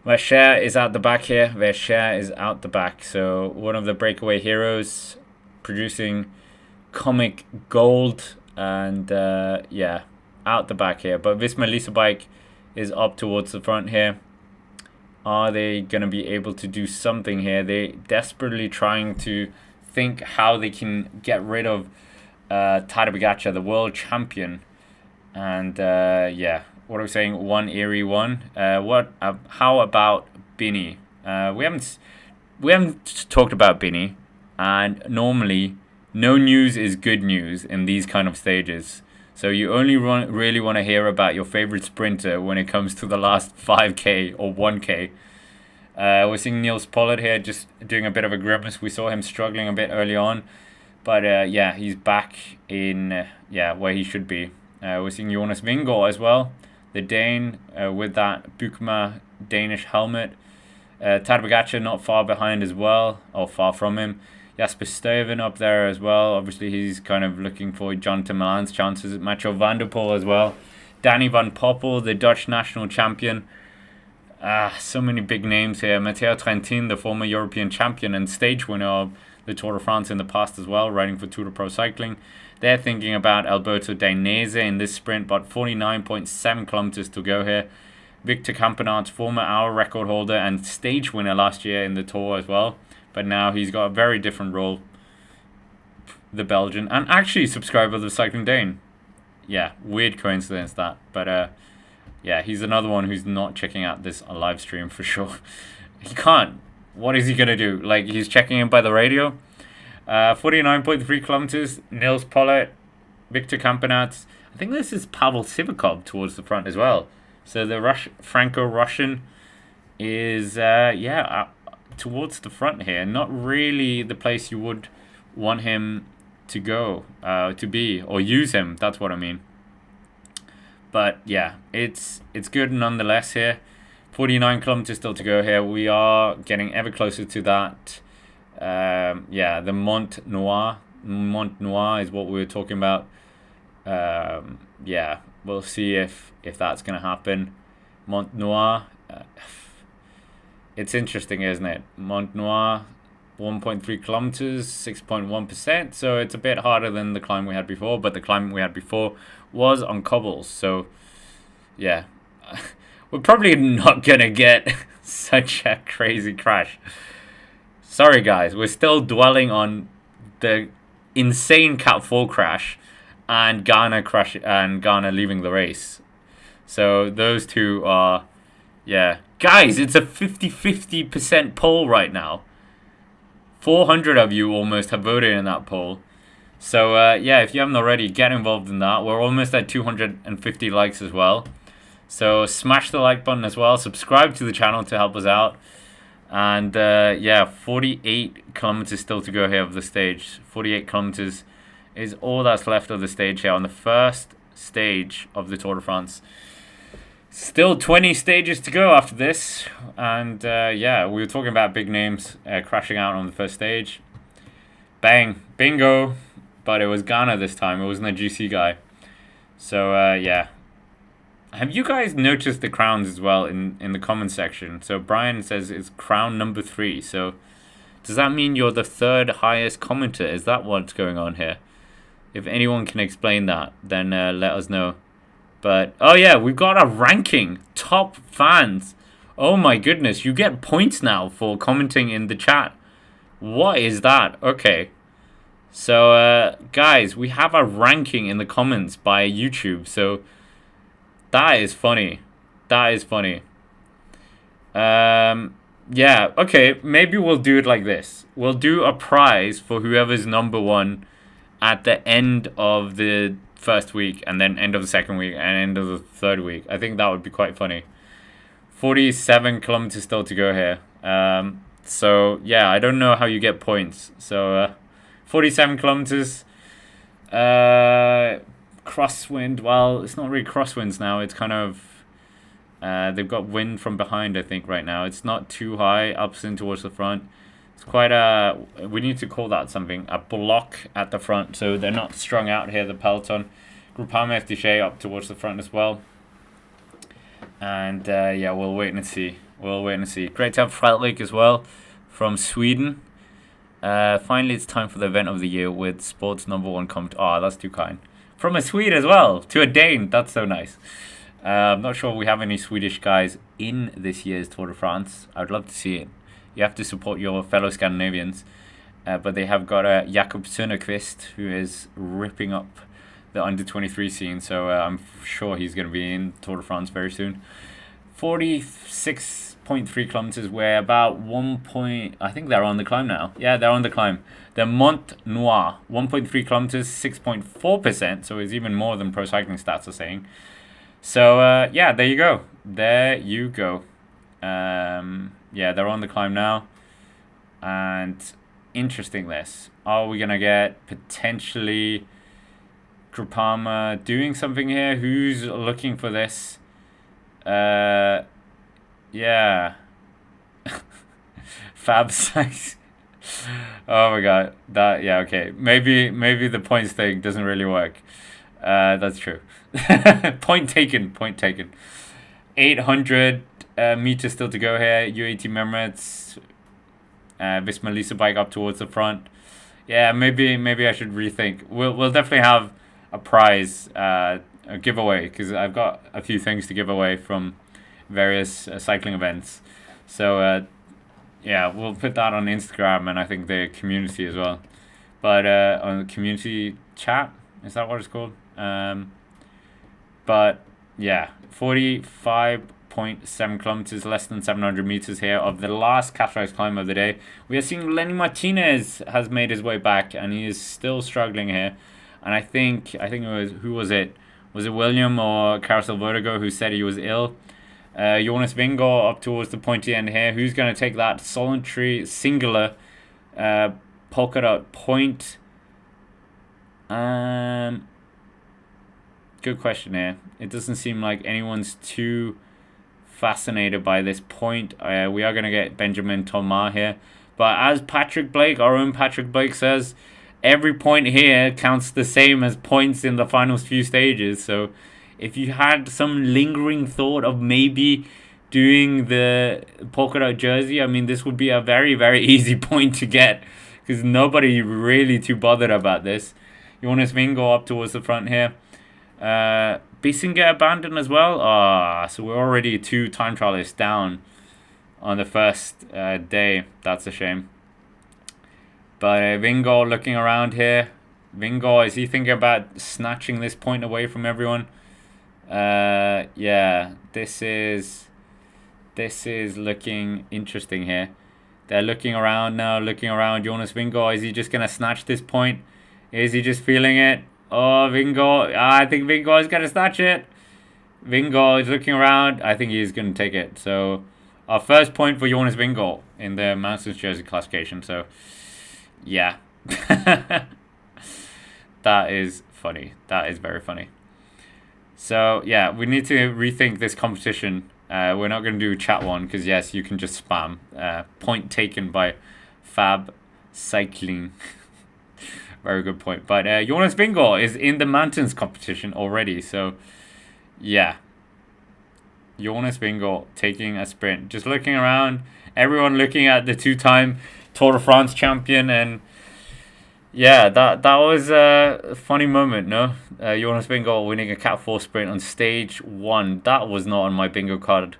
Vacher is out the back here. Vacher is out the back. So, one of the breakaway heroes producing comic gold. And, yeah, out the back here. But Visma Lisa Bike is up towards the front here. Are they going to be able to do something here? They're desperately trying to think how they can get rid of Tadej Pogacar, the world champion. And yeah, what are we saying? One eerie one. How about Binny? We haven't talked about Binny, and normally no news is good news in these kind of stages. So you only really want to hear about your favorite sprinter when it comes to the last 5K or 1K. We're seeing Niels Pollard here just doing a bit of a grimace. We saw him struggling a bit early on. But yeah, he's back in where he should be. We're seeing Jonas Vingegaard as well. The Dane with that Bukma Danish helmet. Tadej Pogacar not far behind as well, or far from him. Jasper Stuyven up there as well. Obviously, he's kind of looking for Jonathan Milan's chances. Mathieu van der Poel as well. Danny van Poppel, the Dutch national champion. So many big names here. Matteo Trentin, the former European champion and stage winner of the Tour de France in the past as well, riding for Tour de Pro Cycling. They're thinking about Alberto Dainese in this sprint, but 49.7 kilometers to go here. Victor Campenaerts, former hour record holder and stage winner last year in the Tour as well. But now he's got a very different role, the Belgian, and actually subscriber of the Cycling Dane. Yeah, weird coincidence that. But yeah, he's another one who's not checking out this live stream for sure. He can't. What is he going to do? Like, he's checking in by the radio. 49.3 kilometers. Nils Pollitt, Victor Campenaerts. I think this is Pavel Sivakov towards the front as well. So the Franco-Russian is, towards the front here. Not really the place you would want him to go, to be, or use him. That's what I mean. But yeah, it's good nonetheless here. 49 kilometers still to go here. We are getting ever closer to that. The Mont Noir. Mont Noir is what we were talking about. We'll see if that's going to happen. Mont Noir. It's interesting, isn't it? Mont Noir, 1.3 kilometers, 6.1%. So it's a bit harder than the climb we had before. But the climb we had before was on cobbles. So, yeah. We're probably not going to get such a crazy crash. Sorry, guys. We're still dwelling on the insane Cat 4 crash and Ghana crash and Ghana leaving the race. So those two are, yeah. Guys, it's a 50-50% poll right now. 400 of you almost have voted in that poll. So, if you haven't already, get involved in that. We're almost at 250 likes as well. So, smash the like button as well. Subscribe to the channel to help us out. And, 48 kilometers still to go here of the stage. 48 kilometers is all that's left of the stage here on the first stage of the Tour de France. Still 20 stages to go after this. And, we were talking about big names crashing out on the first stage. Bang. Bingo. But it was Ghana this time. It wasn't a GC guy. So, Have you guys noticed the crowns as well in the comment section? So, Brian says it's crown number 3. So, does that mean you're the third highest commenter? Is that what's going on here? If anyone can explain that, then let us know. But, oh yeah, we've got a ranking. Top fans. Oh my goodness, you get points now for commenting in the chat. What is that? Okay. So, guys, we have a ranking in the comments by YouTube. So, that is funny. That is funny. Okay, maybe we'll do it like this. We'll do a prize for whoever's number 1 at the end of the first week, and then end of the second week, and end of the third week. I think that would be quite funny. 47 kilometers still to go here. So, yeah, I don't know how you get points. So, 47 kilometers. Crosswind. Well, it's not really crosswinds now. It's kind of... they've got wind from behind, I think, right now. It's not too high, ups in towards the front. It's quite a... We need to call that something. A block at the front, so they're not strung out here, the peloton. Groupama FDJ up towards the front as well. And, we'll wait and see. We'll wait and see. Great to have Frelvik as well from Sweden. Finally, it's time for the event of the year with sports number 1 comment. Oh, that's too kind. From a Swede as well, to a Dane. That's so nice. I'm not sure we have any Swedish guys in this year's Tour de France. I'd love to see it. You have to support your fellow Scandinavians. But they have got Jakob Sönnerqvist, who is ripping up the under-23 scene. So I'm sure he's going to be in Tour de France very soon. 46.3 kilometers. We're about 1 point... I think they're on the climb now. Yeah, they're on the climb. The Mont Noir. 1.3 kilometers, 6.4%. So it's even more than Pro Cycling Stats are saying. So, there you go. There you go. They're on the climb now. And interesting this. Are we going to get potentially Groupama doing something here? Who's looking for this? Fab size. Oh my god. That yeah, okay. Maybe the points thing doesn't really work. That's true. Point taken, point taken. 800 meters still to go here. UAT Emirates. Visma Lisa bike up towards the front. Yeah, maybe I should rethink. We'll definitely have a prize, a giveaway, because I've got a few things to give away from various cycling events. So yeah, we'll put that on Instagram and I think the community as well. But on the community chat, is that what it's called? But yeah, 45.7 kilometers, less than 700 meters here of the last categorized climb of the day. We are seeing Lenny Martinez has made his way back and he is still struggling here. And I think it was, who was it? Was it William or Carousel Vertigo who said he was ill? Jonas Vingegaard up towards the pointy end here. Who's going to take that solitary, singular polka dot point? Good question here. It doesn't seem like anyone's too fascinated by this point. We are going to get Benjamin Thomas here. But as Patrick Blake, our own Patrick Blake says, every point here counts the same as points in the final few stages. So if you had some lingering thought of maybe doing the polka dot jersey, I mean, this would be a very, very easy point to get because nobody really too bothered about this. Jonas Vingegaard up towards the front here. Bissinger abandoned as well. So we're already 2 time trialists down on the first day. That's a shame. But Vingegaard looking around here. Vingegaard, is he thinking about snatching this point away from everyone? Yeah, this is looking interesting here. They're looking around now, looking around. Jonas Vingegaard, is he just going to snatch this point? Is he just feeling it? Oh, Vingegaard. I think Vingegaard is going to snatch it. Vingegaard is looking around. I think he's going to take it. So, our first point for Jonas Vingegaard in the Mountains Jersey classification. So, yeah. That is funny. That is very funny. So, yeah, we need to rethink this competition. We're not going to do chat one because, yes, you can just spam. Point taken by Fab Cycling. Very good point. But Jonas Vingegaard is in the mountains competition already. So, yeah. Jonas Vingegaard taking a sprint. Just looking around. Everyone looking at the 2-time Tour de France champion. And, yeah, that was a funny moment, no? Jonas Vingegaard winning a Cat 4 sprint on stage 1. That was not on my bingo card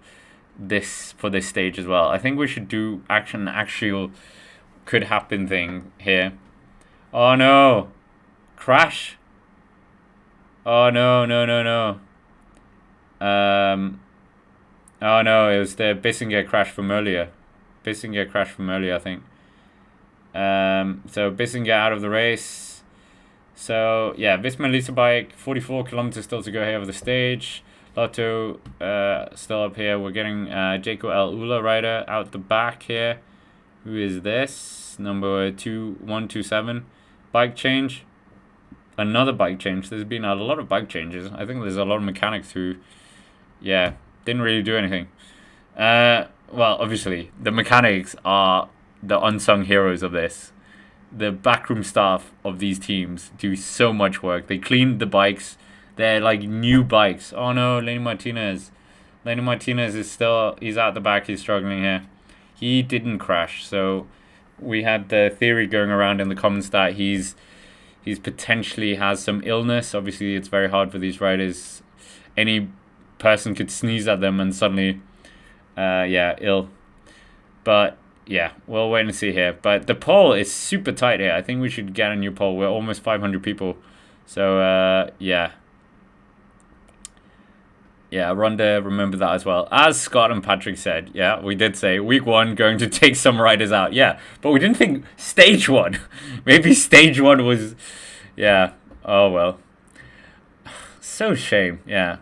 for this stage as well. I think we should do actual could happen thing here. Oh no! Crash! Oh no. Oh no, it was the Bissinger crash from earlier. I think. So Bissinger out of the race. So yeah, Visma Lisa bike, 44 kilometers still to go here over the stage. Lotto still up here. We're getting Jaco El Ula rider out the back here. Who is this? Number 2127. Bike change. Another bike change. There's been a lot of bike changes. I think there's a lot of mechanics who, yeah, didn't really do anything. Well, obviously, the mechanics are the unsung heroes of this. The backroom staff of these teams do so much work. They clean the bikes. They're like new bikes. Oh no, Lenny Martinez. Lenny Martinez is still, he's out the back. He's struggling here. He didn't crash, so we had the theory going around in the comments that he's potentially has some illness. Obviously, it's very hard for these riders. Any person could sneeze at them and suddenly, ill. But yeah, we'll wait and see here. But the poll is super tight here. I think we should get a new poll. We're almost 500 people. So, yeah. Yeah, Ronda, remember that as well. As Scott and Patrick said, yeah, we did say week 1 going to take some riders out. Yeah, but we didn't think stage 1. Maybe stage 1 was, yeah, oh well. So shame, yeah.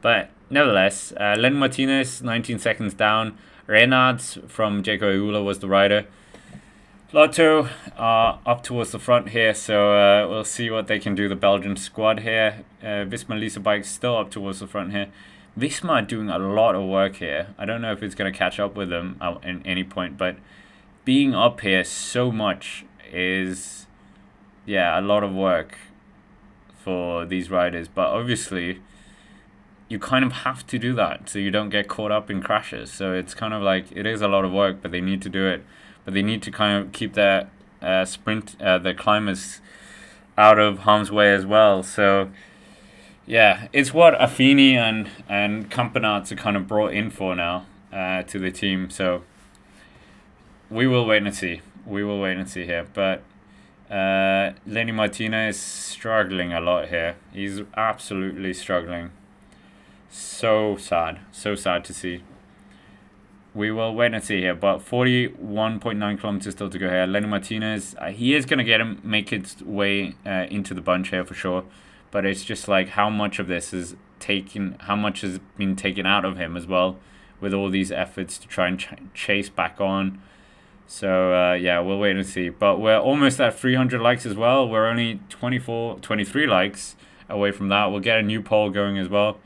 But nevertheless, Len Martinez, 19 seconds down. Reynards from Jaco Eula was the rider. Lotto up towards the front here, so we'll see what they can do, the Belgian squad here. Visma Lisa bike still up towards the front here. Visma doing a lot of work here. I don't know if it's going to catch up with them at any point, but being up here so much is, yeah, a lot of work for these riders. But obviously, you kind of have to do that so you don't get caught up in crashes. So it's kind of like, it is a lot of work, but they need to do it. But they need to kind of keep their the climbers out of harm's way as well. So yeah, it's what Affini and Campenaerts are kind of brought in for now to the team. So we will wait and see. We will wait and see here. But Lenny Martinez is struggling a lot here. He's absolutely struggling. So sad to see. We will wait and see here, but 41.9 kilometers still to go here. Lenny Martinez, he is going to make its way into the bunch here for sure, but it's just like how much of this is how much has been taken out of him as well, with all these efforts to try and chase back on. So yeah, we'll wait and see. But we're almost at 300 likes as well. We're only 23 likes away from that. We'll get a new poll going as well.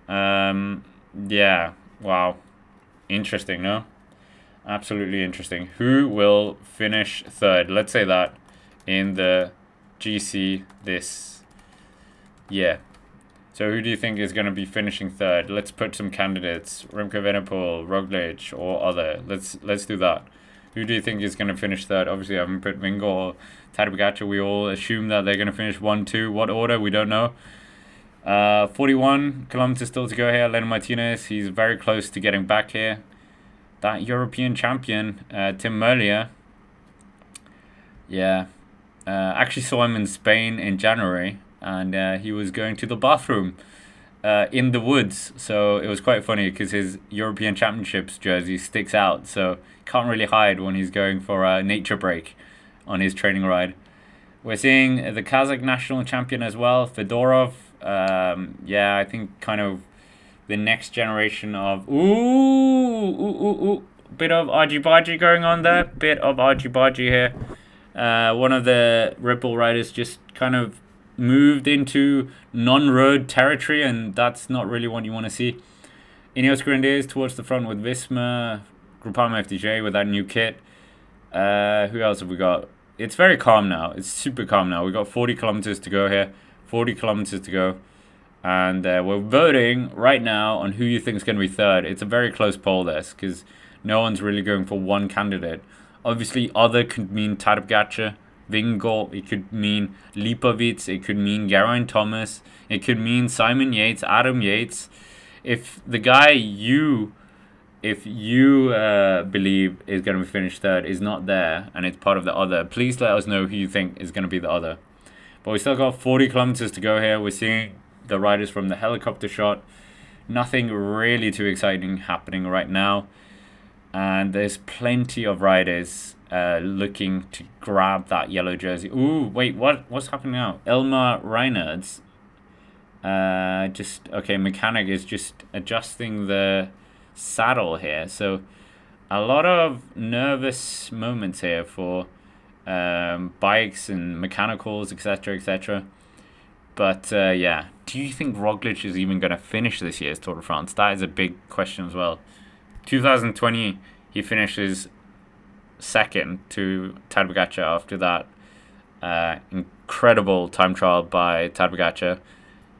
Yeah, wow. Interesting, no? Absolutely interesting. Who will finish third? Let's say that in the GC this year. So who do you think is going to be finishing third? Let's put some candidates. Remco Evenepoel, Roglic, or other. Let's do that. Who do you think is going to finish third? Obviously, I haven't put Vingegaard or Tadej Pogacar. We all assume that they're going to finish 1, 2. What order? We don't know. 41 kilometers still to go here. Lenny Martinez, he's very close to getting back here. That European champion, Tim Merlier. Yeah. Actually saw him in Spain in January, and he was going to the bathroom in the woods. So it was quite funny because his European Championships jersey sticks out. So can't really hide when he's going for a nature break on his training ride. We're seeing the Kazakh national champion as well, Fedorov. Yeah, I think kind of the next generation of bit of argy-bargy going on there. Bit of argy-bargy here. One of the Red Bull riders just kind of moved into non-road territory, and that's not really what you want to see. Ineos Grenadiers towards the front with Visma, Groupama FDJ with that new kit. Who else have we got? It's very calm now. It's super calm now. We've got 40 kilometers to go here. 40 kilometers to go. And we're voting right now on who you think is going to be third. It's a very close poll, this, because no one's really going for one candidate. Obviously, other could mean Tadej Pogacar, Vingegaard. It could mean Lipovic. It could mean Geraint Thomas. It could mean Simon Yates, Adam Yates. If the guy you believe is going to be finished third is not there and it's part of the other, please let us know who you think is going to be the other. But we still got 40 kilometers to go here. We're seeing the riders from the helicopter shot. Nothing really too exciting happening right now. And there's plenty of riders looking to grab that yellow jersey. Ooh, wait, what's happening now? Elmar Reinhardt. Mechanic is just adjusting the saddle here. So a lot of nervous moments here for bikes and mechanicals, etc., etc. But yeah, do you think Roglic is even going to finish this year's Tour de France? That is a big question as well. 2020, he finishes second to Tadej Pogacar after that incredible time trial by Tadej Pogacar.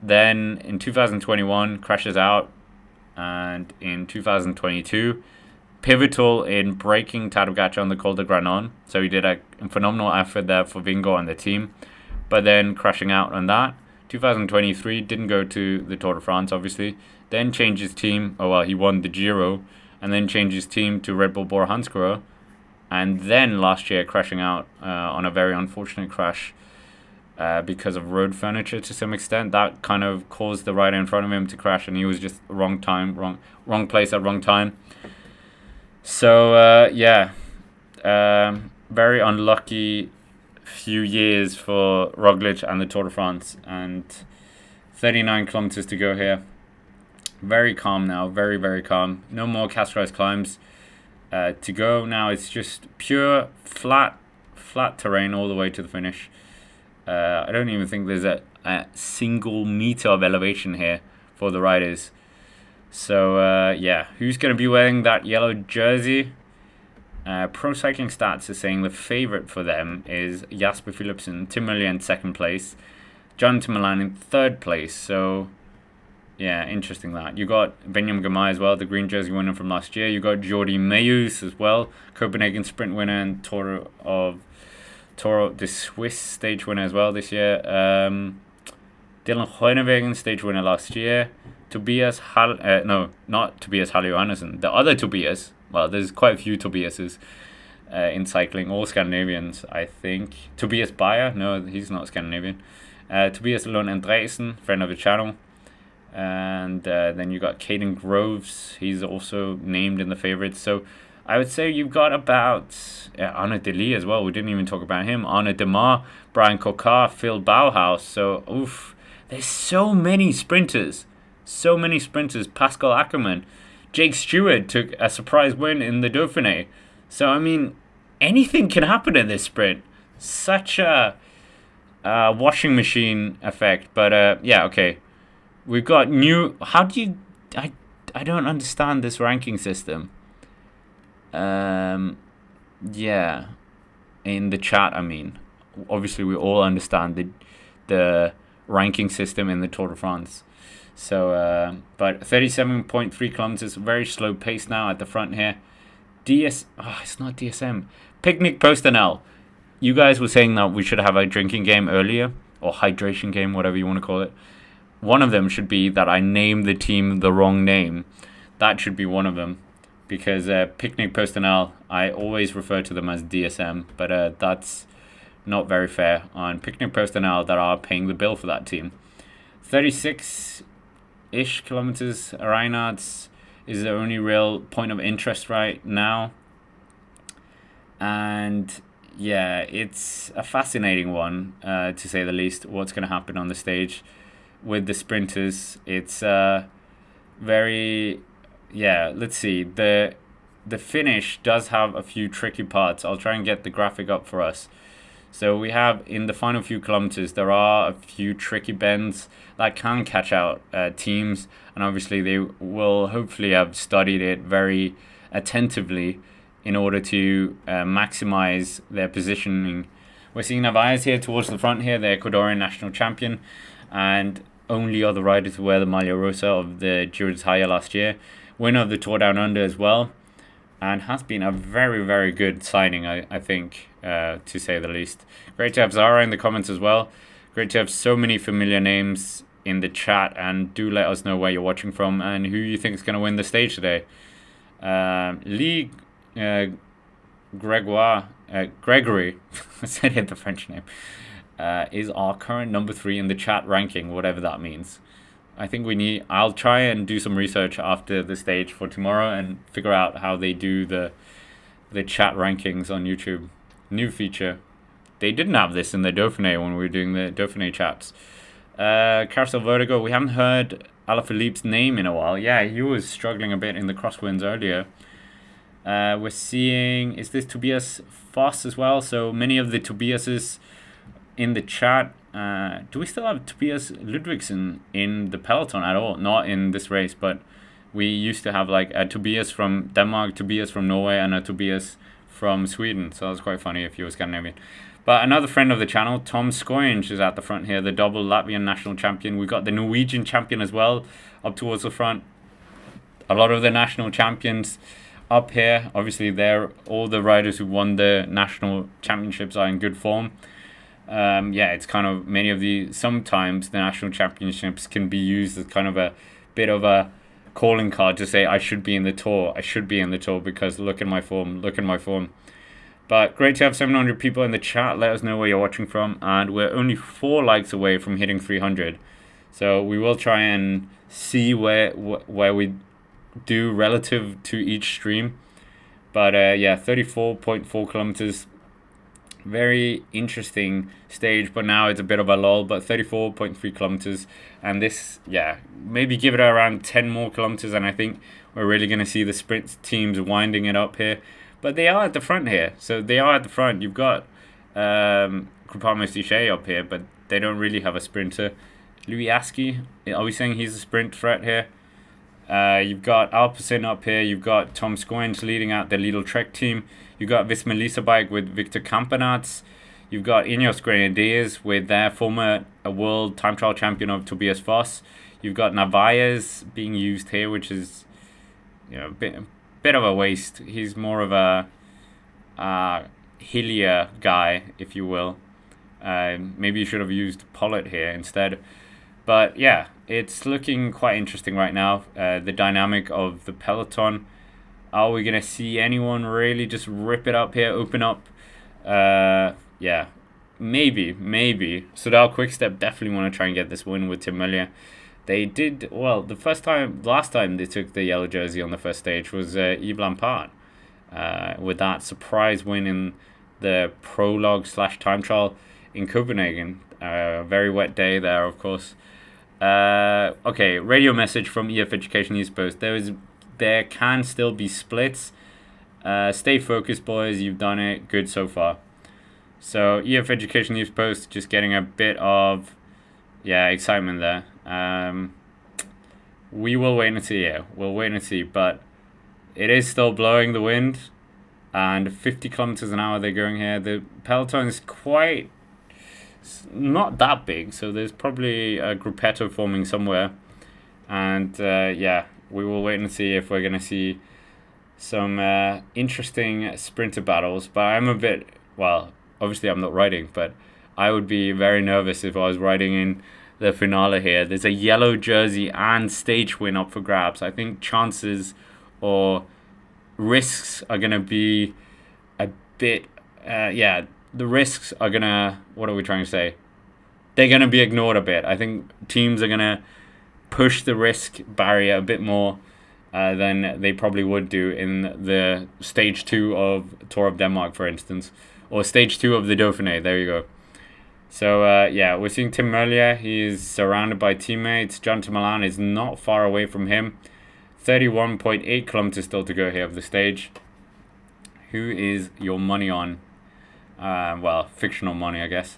Then in 2021, crashes out, and in 2022, pivotal in breaking Tadej Pogacar on the Col de Granon. So he did a phenomenal effort there for Vingegaard and the team, but then crashing out on that. 2023 didn't go to the Tour de France, obviously. Then changed his team. Oh well, he won the Giro, and then changed his team to Red Bull Bora Hansgrohe. And then last year crashing out on a very unfortunate crash because of road furniture to some extent. That kind of caused the rider in front of him to crash, and he was just wrong place at wrong time. So very unlucky few years for Roglic and the Tour de France, and 39 kilometers to go here. Very calm now, very, very calm. No more categorized climbs to go now. It's just pure flat terrain all the way to the finish. I don't even think there's a single meter of elevation here for the riders. So yeah, who's going to be wearing that yellow jersey? Pro Cycling Stats is saying the favourite for them is Jasper Philipsen, Tim Møller in second place, John Milan in third place. So, yeah, interesting that. You got Benyam Gamay as well, the green jersey winner from last year. You got Jordi Meeus as well, Copenhagen sprint winner and Toro the Swiss stage winner as well this year. Dylan Groenewegen, stage winner last year. Tobias no, not Tobias Halle Johannesson. The other Tobias. Well, there's quite a few Tobiases in cycling, all Scandinavians, I think. Tobias Bayer, no, he's not Scandinavian. Tobias Lund Andresen, friend of the channel. And then you got Caden Groves, he's also named in the favorites. So I would say you've got about Arnaud Delis as well. We didn't even talk about him. Arnaud Demar, Brian Kokar, Phil Bauhaus. So, there's so many sprinters. So many sprinters. Pascal Ackermann. Jake Stewart took a surprise win in the Dauphiné. So, I mean, anything can happen in this sprint. Such a washing machine effect. But, yeah, okay. We've got new... How do you... I don't understand this ranking system. Yeah. In the chat, I mean. Obviously, we all understand the ranking system in the Tour de France. So, but 37.3 kilometers, very slow pace now at the front here. It's not DSM. Picnic Postanel. You guys were saying that we should have a drinking game earlier, or hydration game, whatever you want to call it. One of them should be that I named the team the wrong name. That should be one of them. Because Picnic Postanel, I always refer to them as DSM, but that's not very fair on Picnic Postanel that are paying the bill for that team. 36-ish kilometers. Reinhardt is the only real point of interest right now. And yeah, it's a fascinating one, to say the least, what's going to happen on the stage with the sprinters. It's very... Yeah, let's see. The finish does have a few tricky parts. I'll try and get the graphic up for us. So we have, in the final few kilometers, there are a few tricky bends that can catch out teams. And obviously they will hopefully have studied it very attentively in order to maximize their positioning. We're seeing Narvaez here towards the front here, the Ecuadorian national champion. And only other rider to wear the Maglia Rosa of the Giro d'Italia last year. Winner of the Tour Down Under as well. And has been a very, very good signing, I think, to say the least. Great to have Zara in the comments as well. Great to have so many familiar names in the chat. And do let us know where you're watching from and who you think is going to win the stage today. Lee Gregory, I said it the French name, is our current number 3 in the chat ranking, whatever that means. I think I'll try and do some research after the stage for tomorrow and figure out how they do the chat rankings on YouTube. New feature. They didn't have this in the Dauphiné when we were doing the Dauphiné chats. Carousel Vertigo, we haven't heard Alaphilippe's name in a while. Yeah, he was struggling a bit in the crosswinds earlier. We're seeing, is this Tobias Foss as well? So many of the Tobiases in the chat. Do we still have Tobias Ludvigsen in the peloton at all? Not in this race, but we used to have like a Tobias from Denmark, Tobias from Norway, and a Tobias from Sweden. So that was quite funny if you were Scandinavian. But another friend of the channel, Tom Skoinge, is at the front here, the double Latvian national champion. We've got the Norwegian champion as well up towards the front. A lot of the national champions up here. Obviously, all the riders who won the national championships are in good form. Yeah, it's kind of sometimes the national championships can be used as kind of a bit of a calling card to say, I should be in the Tour because look at my form. But great to have 700 people in the chat. Let us know where you're watching from. And we're only 4 likes away from hitting 300. So we will try and see where we do relative to each stream. But yeah, 34.4 kilometers. Very interesting stage, but now it's a bit of a lull. But 34.3 kilometers, and this, yeah, maybe give it around 10 more kilometers, and I think we're really going to see the sprint teams winding it up here. But they are at the front here, so they are at the front. You've got Groupama Stiche up here, but they don't really have a sprinter. Louis Aski, are we saying he's a sprint threat here? You've got Alpecin up here. You've got Tom Scoins leading out the Lidl Trek team. You've got Visma Lisa Bike with Victor Campenarts. You've got Ineos Grenadiers with their former world time trial champion of Tobias Foss. You've got Narvaez being used here, which is a bit of a waste. He's more of a hillier guy, if you will. Maybe you should have used Pollitt here instead. But yeah, it's looking quite interesting right now. The dynamic of the peloton. Are we going to see anyone really just rip it up here, open up? Yeah, maybe. Soudal Quickstep definitely want to try and get this win with Tim Merlier. They did, well, last time they took the yellow jersey on the first stage was Yves Lampard. With that surprise win in the prologue / time trial in Copenhagen. Very wet day there, of course. Okay, radio message from EF Education News Post. There can still be splits. Stay focused, boys. You've done it. Good so far. So EF Education News Post just getting a bit of excitement there. We will wait and see. Yeah, we'll wait and see. But it is still blowing the wind, and 50 kilometers an hour they're going here. The peloton is not that big, so there's probably a gruppetto forming somewhere. And we will wait and see if we're going to see some interesting sprinter battles. But I'm a bit, obviously I'm not riding, but I would be very nervous if I was riding in the finale here. There's a yellow jersey and stage win up for grabs. I think chances or risks are going to be a bit, the risks are going to, what are we trying to say? They're going to be ignored a bit. I think teams are going to push the risk barrier a bit more than they probably would do in the stage 2 of Tour of Denmark, for instance, or stage 2 of the Dauphiné. There you go. So, we're seeing Tim Merlier. He is surrounded by teammates. Jonathan Milan is not far away from him. 31.8 kilometers still to go here of the stage. Who is your money on? Fictional money, I guess.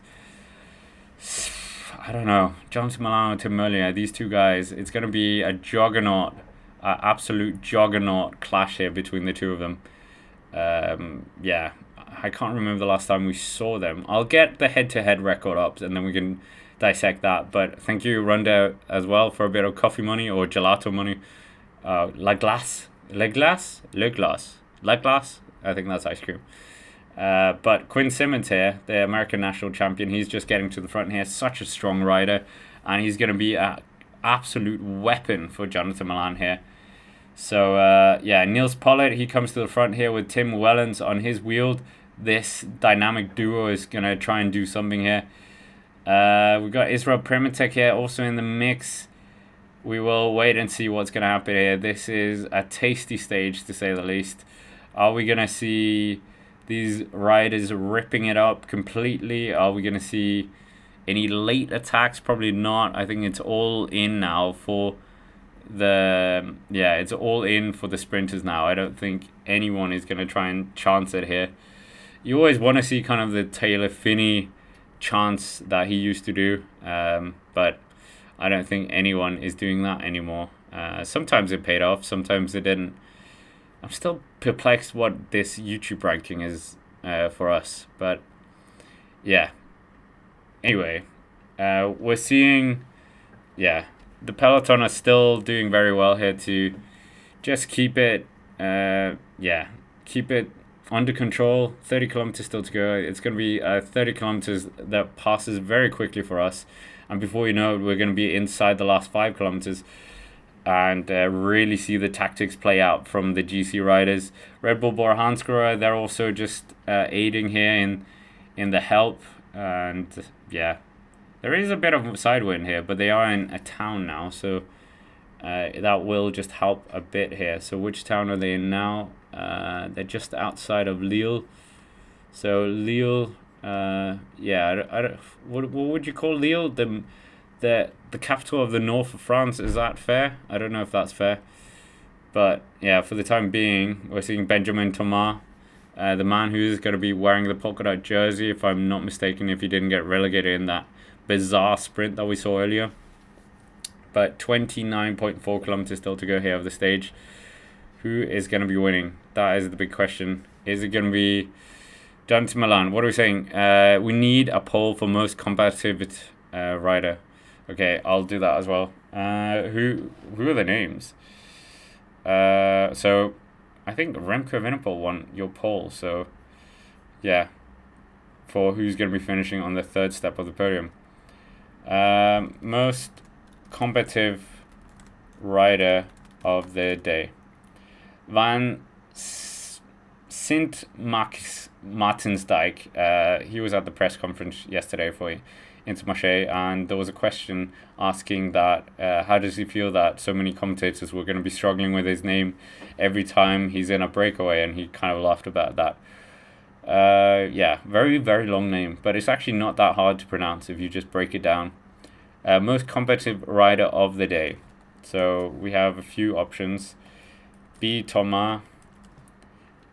I don't know. Jonathan Milan and Tim Merlier, these two guys, it's going to be a juggernaut, absolute juggernaut clash here between the two of them. I can't remember the last time we saw them. I'll get the head-to-head record up and then we can dissect that. But thank you, Runda, as well, for a bit of coffee money or gelato money. La Glace? I think that's ice cream. But Quinn Simmons here, the American national champion, he's just getting to the front here. Such a strong rider. And he's going to be an absolute weapon for Jonathan Milan here. So, Niels Pollitt, he comes to the front here with Tim Wellens on his wheel. This dynamic duo is going to try and do something here. We've got Israel Primitek here also in the mix. We will wait and see what's going to happen here. This is a tasty stage, to say the least. Are we going to see these riders ripping it up completely? Are we going to see any late attacks? Probably not. I think it's all in now for it's all in for the sprinters now. I don't think anyone is going to try and chance it here. You always want to see kind of the Taylor Phinney chance that he used to do, but I don't think anyone is doing that anymore. Sometimes it paid off, sometimes it didn't. I'm still perplexed what this YouTube ranking is for us, but yeah. Anyway, we're seeing, the peloton are still doing very well here to just keep it, keep it under control. 30 kilometers still to go. It's going to be 30 kilometers that passes very quickly for us. And before you know it, we're going to be inside the last 5 kilometers and really see the tactics play out from the GC riders. Red Bull Bora Hansgrohe, they're also just aiding here in the help. And there is a bit of side wind here, but they are in a town now, so that will just help a bit here. So which town are they in now? They're just outside of Lille. So Lille, I don't, what would you call Lille? The capital of the north of France. Is that fair? I don't know if that's fair. But yeah, for the time being, we're seeing Benjamin Thomas, the man who's going to be wearing the polka dot jersey, if I'm not mistaken, if he didn't get relegated in that bizarre sprint that we saw earlier. but 29.4 kilometers still to go here of the stage. Who is going to be winning? That is the big question. Is it going to be Done to Milan? What are we saying? We need a poll for most competitive rider. Okay, I'll do that as well. Who are the names? So I think Remco Evenepoel won your poll. So yeah, for who's going to be finishing on the third step of the podium. Most competitive rider of the day. Van Sint Martensdijk, he was at the press conference yesterday for Intermarché, and there was a question asking that how does he feel that so many commentators were going to be struggling with his name every time he's in a breakaway, and he kind of laughed about that. Yeah, very, very long name, but it's actually not that hard to pronounce if you just break it down. Most competitive rider of the day. So we have a few options. B. Thomas.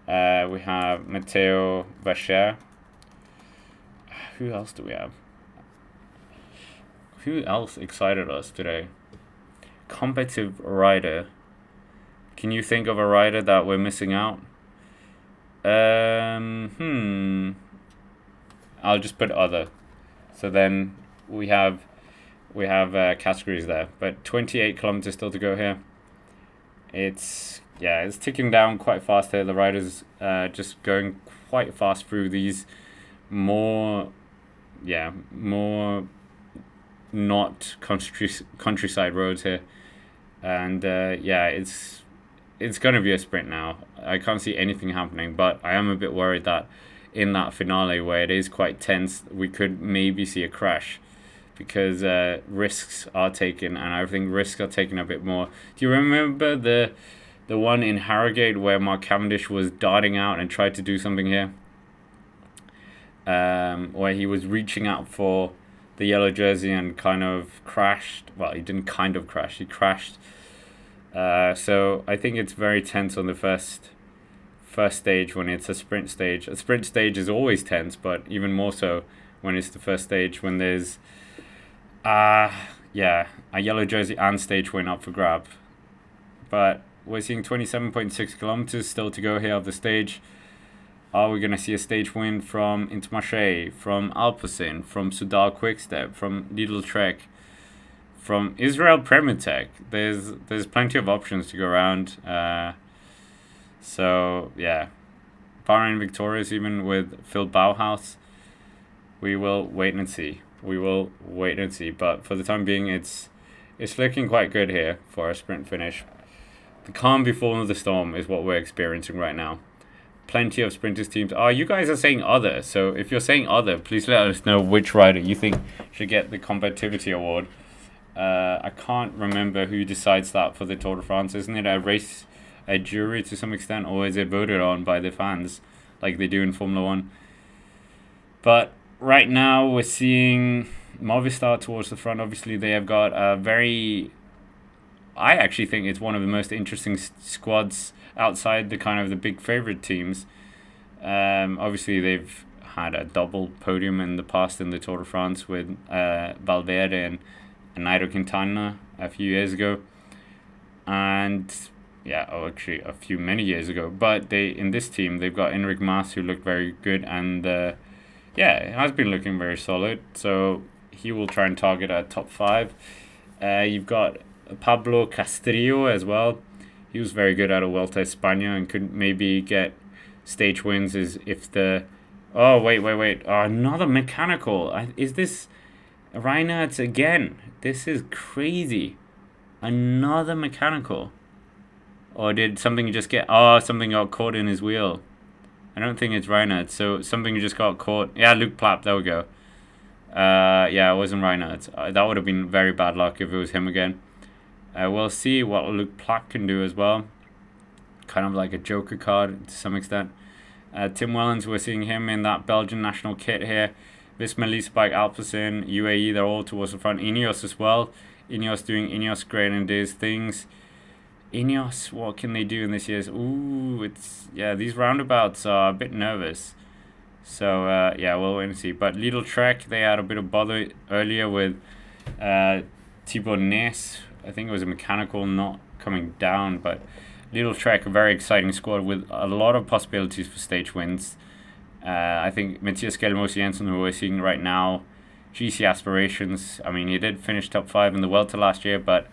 We have Matteo Vacher. Who else do we have? Who else excited us today? Competitive rider. Can you think of a rider that we're missing out? I'll just put other. So then we have categories there. But 28 kilometers still to go here. It's ticking down quite fast here. The riders just going quite fast through these more not countryside roads here. And it's going to be a sprint now. I can't see anything happening, but I am a bit worried that in that finale where it is quite tense, we could maybe see a crash, because risks are taken, and I think risks are taken a bit more. Do you remember the one in Harrogate where Mark Cavendish was darting out and tried to do something here? Where he was reaching out for the yellow jersey and kind of crashed. Well, he didn't kind of crash, he crashed. So I think it's very tense on the first stage when it's a sprint stage. A sprint stage is always tense, but even more so when it's the first stage, when there's a yellow jersey and stage win up for grab. But we're seeing 27.6 kilometers still to go here of the stage. Are we going to see a stage win from Intermarché, from Alpecin, from Soudal Quickstep, from Lidl Trek, from Israel Premier Tech? There's plenty of options to go around. So yeah, Bahrain victorious even with Phil Bauhaus. We will wait and see. But for the time being, it's looking quite good here for a sprint finish. The calm before the storm is what we're experiencing right now. Plenty of sprinters teams. You guys are saying other. So if you're saying other, please let us know which rider you think should get the competitivity award. I can't remember who decides that for the Tour de France. Isn't it a jury to some extent, or is it voted on by the fans like they do in Formula 1? But right now we're seeing Movistar towards the front. Obviously they have got I actually think it's one of the most interesting squads outside the kind of the big favorite teams. Obviously they've had a double podium in the past in the Tour de France with Valverde and Nairo Quintana a few years ago, and many years ago. But in this team they've got Enric Mas, who looked very good, and it has been looking very solid. So he will try and target a top 5. You've got Pablo Castrillo as well. He was very good at a Vuelta a España and could maybe get stage wins if the... Oh, wait. Another mechanical. Is this Reinhardt again? This is crazy. Another mechanical. Or did something just get... something got caught in his wheel. I don't think it's Reinhardt. So something just got caught. Yeah, Luke Plapp. There we go. It wasn't Reinhardt. That would have been very bad luck if it was him again. We'll see what Luke Plapp can do as well. Kind of like a joker card to some extent. Tim Wellens, we're seeing him in that Belgian national kit here. Visma Leasebike, Alpecin, UAE, they're all towards the front. Ineos as well. Ineos doing Ineos Grenadiers things. Ineos, what can they do in this year's? These roundabouts are a bit nervous. So, we'll wait and see. But Lidl Trek, they had a bit of bother earlier with Thibaut Ness I think it was a mechanical not coming down, but Little Trek, a very exciting squad with a lot of possibilities for stage wins. I think Matthias Skelmos Jensen, who we're seeing right now, GC aspirations. I mean, he did finish top 5 in the Vuelta last year, but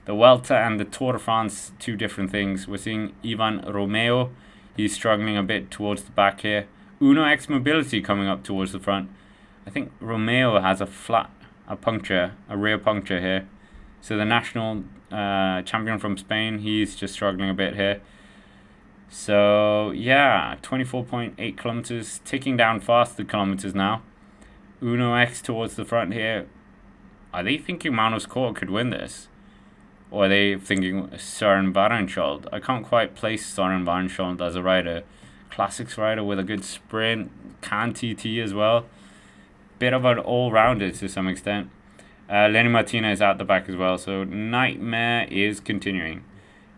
the Vuelta and the Tour de France, two different things. We're seeing Ivan Romeo. He's struggling a bit towards the back here. Uno X Mobility coming up towards the front. I think Romeo has a rear puncture here. So the national champion from Spain, he's just struggling a bit here. So yeah, 24.8 kilometers, ticking down fast the kilometers now. Uno X towards the front here. Are they thinking Manos Cort could win this? Or are they thinking Søren Varensholt? I can't quite place Søren Varensholt as a rider. Classics rider with a good sprint, can TT as well. Bit of an all-rounder to some extent. Lenny Martinez out the back as well, so Nightmare is continuing.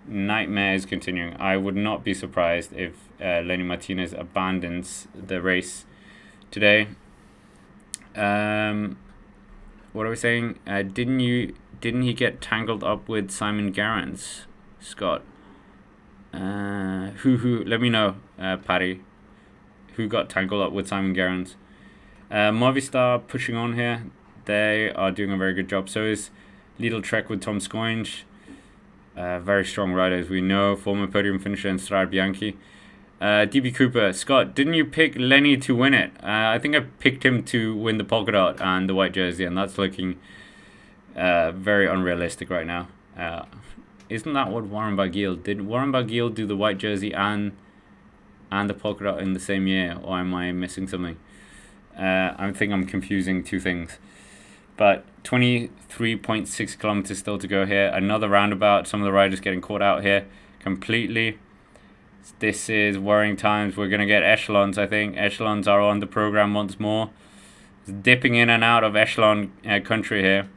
I would not be surprised if Lenny Martinez abandons the race today. What are we saying? Didn't he get tangled up with Simon Gerrans, Scott? Who? Let me know, Paddy. Who got tangled up with Simon Gerrans? Movistar pushing on here. They are doing a very good job. So is Little Trek with Tom Scoinge. Very strong riders, we know. Former podium finisher in Strade Bianchi. DB Cooper. Scott, didn't you pick Lenny to win it? I think I picked him to win the polka dot and the white jersey, and that's looking very unrealistic right now. Isn't that what Warren Barguil did? Warren Barguil do the white jersey and the polka dot in the same year, or am I missing something? I think I'm confusing two things. But 23.6 kilometers still to go here. Another roundabout. Some of the riders getting caught out here completely. This is worrying times. We're going to get echelons, I think. Echelons are on the program once more. It's dipping in and out of echelon country here.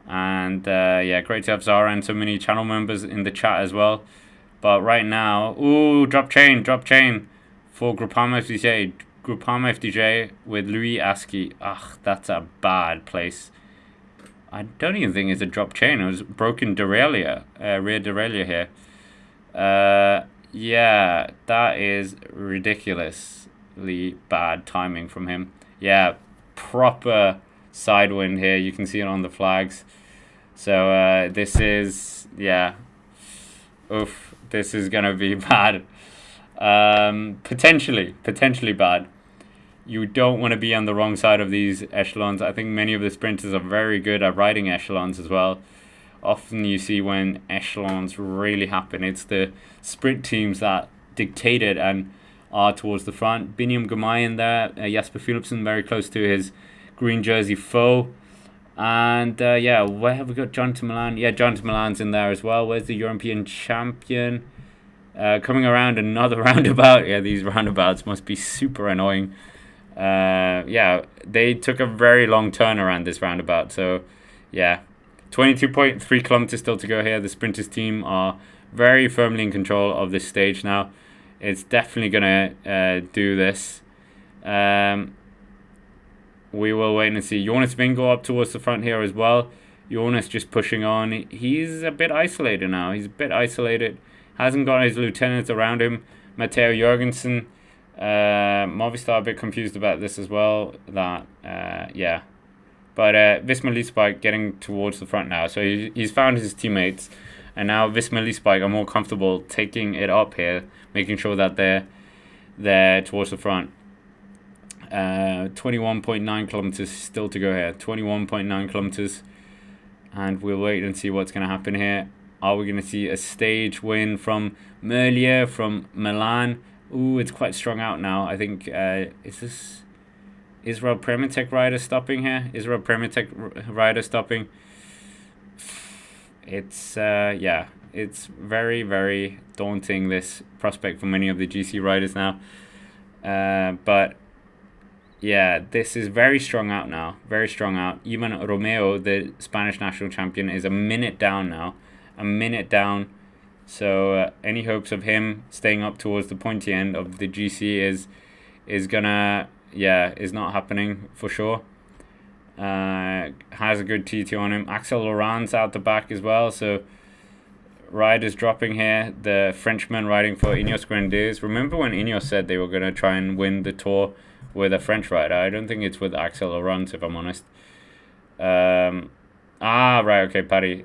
And yeah, great to have Zara and so many channel members in the chat as well. But right now, ooh, drop chain for Groupama FDJ. Groupama FDJ with Louis Aski. Ugh, that's a bad place. I don't even think it's a drop chain. It was broken derailleur, rear derailleur here. Yeah, that is ridiculously bad timing from him. Yeah, proper sidewind here. You can see it on the flags. So this is, yeah, oof, this is going to be bad. Potentially bad. You don't want to be on the wrong side of these echelons. I think many of the sprinters are very good at riding echelons as well. Often you see when echelons really happen, it's the sprint teams that dictate it and are towards the front. Biniam Gamay in there, Jasper Philipsen very close to his green jersey foe. And yeah, where have we got Jonathan Milan? Yeah, Jonathan Milan's in there as well. Where's the European champion? Coming around another roundabout. Yeah, these roundabouts must be super annoying. Yeah, they took a very long turn around this roundabout. So, yeah, 22.3 kilometers still to go here. The sprinters team are very firmly in control of this stage now. It's definitely going to do this. We will wait and see. Jonas Vingo up towards the front here as well. Jonas just pushing on. He's a bit isolated now. Hasn't got his lieutenants around him. Matteo Jorgensen. Movistar a bit confused about this as well. Yeah. But Visma Leasebike getting towards the front now. So he's found his teammates. And now Visma Leasebike are more comfortable taking it up here. Making sure that they're towards the front. 21.9 kilometers still to go here. 21.9 kilometers. And we'll wait and see what's going to happen here. Are we going to see a stage win from Merlier, from Milan? Ooh, it's quite strung out now. I think, is this Israel Premitech rider stopping here? Israel Premitech rider stopping. It's, yeah, it's very, very daunting, this prospect for many of the GC riders now. But, yeah, this is very strung out now. Very strung out. Even Romeo, the Spanish national champion, is a minute down now. A minute down. So any hopes of him staying up towards the pointy end of the GC is not happening for sure. has a good TT on him. Axel Laurent's out the back as well, so riders dropping here. The Frenchman riding for Ineos Grenadiers. Remember when Ineos said they were going to try and win the Tour with a French rider? I don't think it's with Axel Laurent, if I'm honest. Right, okay, Paddy.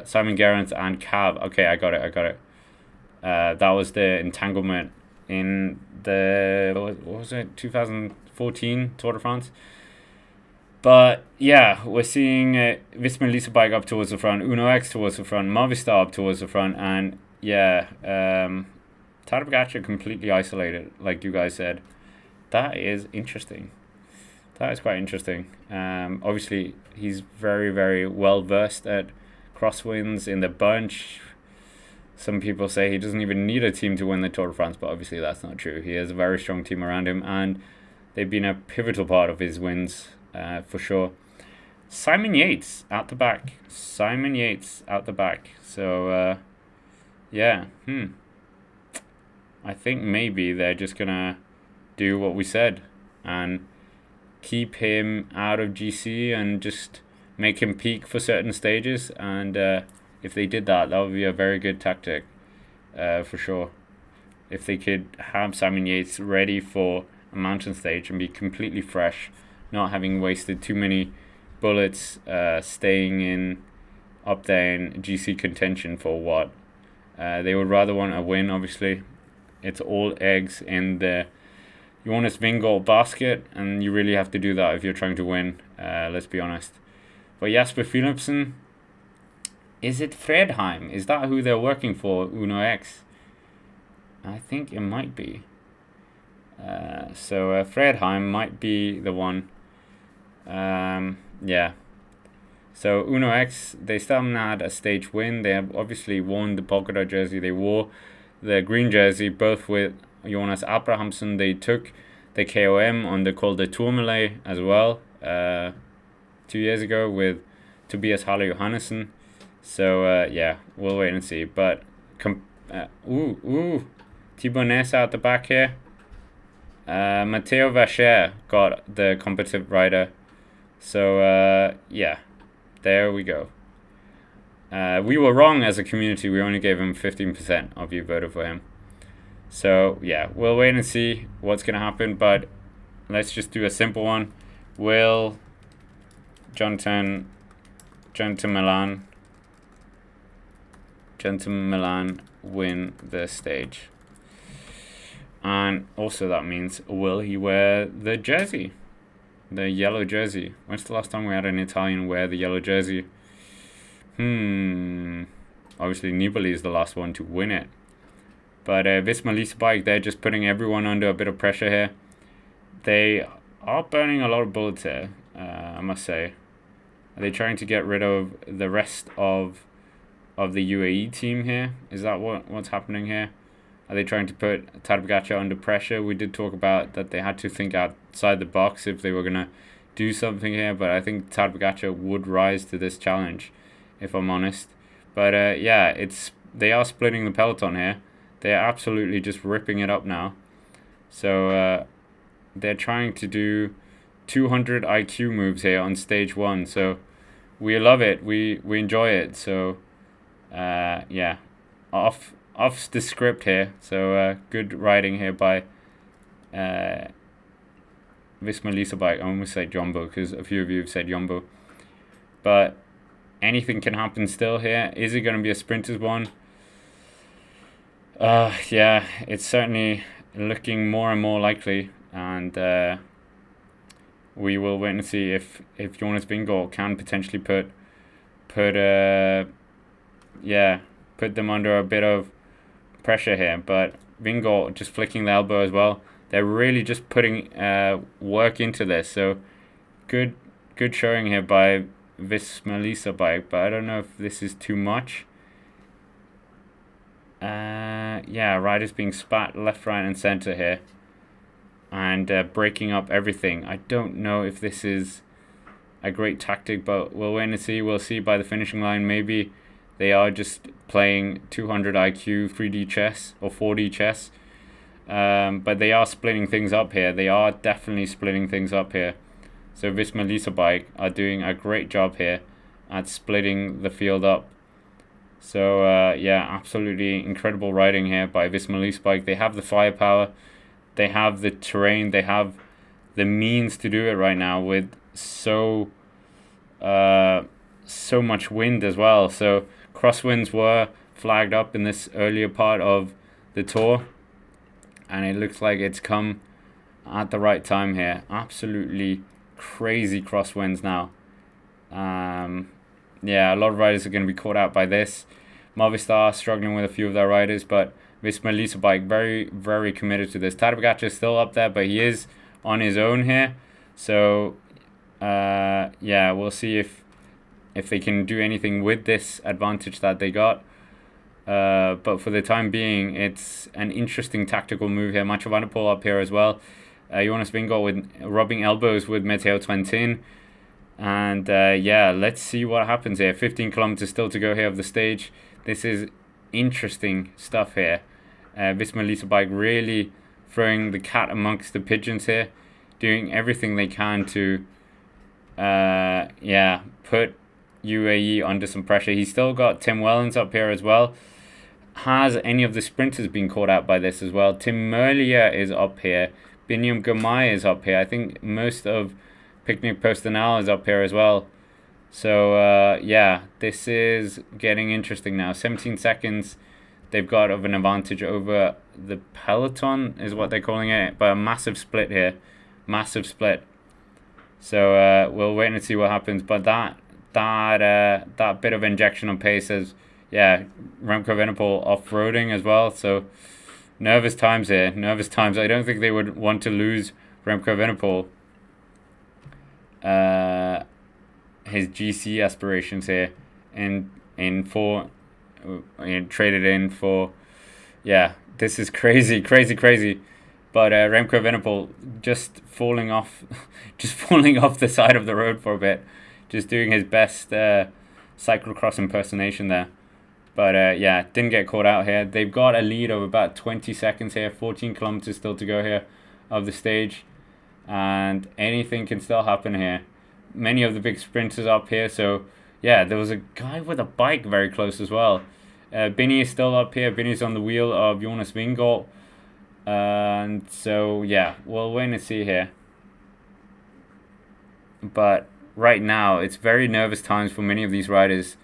Simon Gerrans and Cav. Okay, I got it. That was the entanglement in the, what was it, 2014 Tour de France? But yeah, we're seeing Visma Lease Bike up towards the front, Uno X towards the front, Movistar up towards the front, and yeah, Tadej Pogacar completely isolated, like you guys said. That is interesting. That is quite interesting. Obviously, he's very, very well versed at crosswinds in the bunch. Some people say he doesn't even need a team to win the Tour de France, but obviously that's not true. He has a very strong team around him, and they've been a pivotal part of his wins, for sure. Simon Yates out the back. So, yeah. I think maybe they're just going to do what we said and keep him out of GC and just make him peak for certain stages. And if they did that, that would be a very good tactic, for sure. If they could have Simon Yates ready for a mountain stage and be completely fresh, not having wasted too many bullets, staying in up there in GC contention for what? They would rather want a win, obviously. It's all eggs in the Jonas Vingegaard basket, and you really have to do that if you're trying to win, let's be honest. But Jasper Philipsen, is it Fredheim? Is that who they're working for, Uno X? I think it might be. So Fredheim might be the one. Yeah. So Uno X, they still haven't had a stage win. They have obviously worn the polka dot jersey. They wore the green jersey, both with Jonas Abrahamsson. They took the KOM on the Col de Tourmalet as well, 2 years ago with Tobias Halle Johannesson. So yeah, we'll wait and see. But Thibaut Ness out the back here. Matteo Vacher got the competitive rider. So yeah, there we go. We were wrong as a community. We only gave him 15% of you voted for him. So yeah, we'll wait and see what's gonna happen. But let's just do a simple one. Will Jonathan Milan win the stage? And also that means, will he wear the jersey? The yellow jersey. When's the last time we had an Italian wear the yellow jersey? Obviously Nibali is the last one to win it. But Visma Lease Bike, they're just putting everyone under a bit of pressure here. They are burning a lot of bullets here, I must say. Are they trying to get rid of the rest of the UAE team here? Is that what's happening here? Are they trying to put Tadej Pogacar under pressure? We did talk about that they had to think outside the box if they were going to do something here, but I think Tadej Pogacar would rise to this challenge, if I'm honest. But yeah, they are splitting the peloton here. They're absolutely just ripping it up now. So they're trying to do 200 IQ moves here on stage 1. So we love it. We enjoy it. So yeah, off the script here. So good riding here by Visma Lease Bike. I almost said Jumbo because a few of you have said Jumbo. But anything can happen still here. Is it going to be a sprinters one? Yeah, it's certainly looking more and more likely, and we will wait and see if Jonas Vingegaard can potentially put them under a bit of pressure here. But Vingegaard just flicking the elbow as well. They're really just putting work into this. So good showing here by Visma Lease Bike, but I don't know if this is too much. Yeah, riders being spat left, right, and center here, and breaking up everything. I don't know if this is a great tactic, but we'll wait and see. We'll see by the finishing line. Maybe they are just playing 200 IQ 3D chess or 4D chess. But they are splitting things up here. They are definitely splitting things up here. So Visma Lease Bike are doing a great job here at splitting the field up. So yeah, absolutely incredible riding here by Visma Lease Bike. They have the firepower, they have the terrain, they have the means to do it right now with so much wind as well. So crosswinds were flagged up in this earlier part of the tour, and it looks like it's come at the right time here. Absolutely crazy crosswinds now. Yeah, a lot of riders are going to be caught out by this. Movistar struggling with a few of their riders, but Visma Lease Bike very, very committed to this. Tadej Pogacar is still up there, but he is on his own here. So yeah, we'll see if they can do anything with this advantage that they got. But for the time being, it's an interesting tactical move here. Mathieu van der Poel up here as well. Jonas Vingegaard with rubbing elbows with Matteo Trentin. And yeah, let's see what happens here. 15 kilometers still to go here of the stage. This is interesting stuff here. Visma Lease Bike really throwing the cat amongst the pigeons here, doing everything they can to yeah, put UAE under some pressure. He's still got Tim Wellens up here as well. Has any of the sprinters been caught out by this as well? Tim Merlier is up here. Binyam Gamay is up here. I think most of Picnic Personnel is up here as well. So yeah, this is getting interesting now. 17 seconds they've got of an advantage over the peloton is what they're calling it, but a massive split here. Massive split. So we'll wait and see what happens. But that bit of injection on pace has, yeah, Remco Evenepoel off-roading as well. So nervous times here. Nervous times. I don't think they would want to lose Remco Evenepoel. His GC aspirations here traded in for, yeah, this is crazy. But Remco Evenepoel just falling off the side of the road for a bit, just doing his best cyclocross impersonation there. But yeah, didn't get caught out here. They've got a lead of about 20 seconds here, 14 kilometers still to go here of the stage, and anything can still happen here. Many of the big sprinters up here, so yeah, there was a guy with a bike very close as well. Binny is still up here. Binny's on the wheel of Jonas Vingegaard. And so yeah, we'll wait and see here. But right now, it's very nervous times for many of these riders.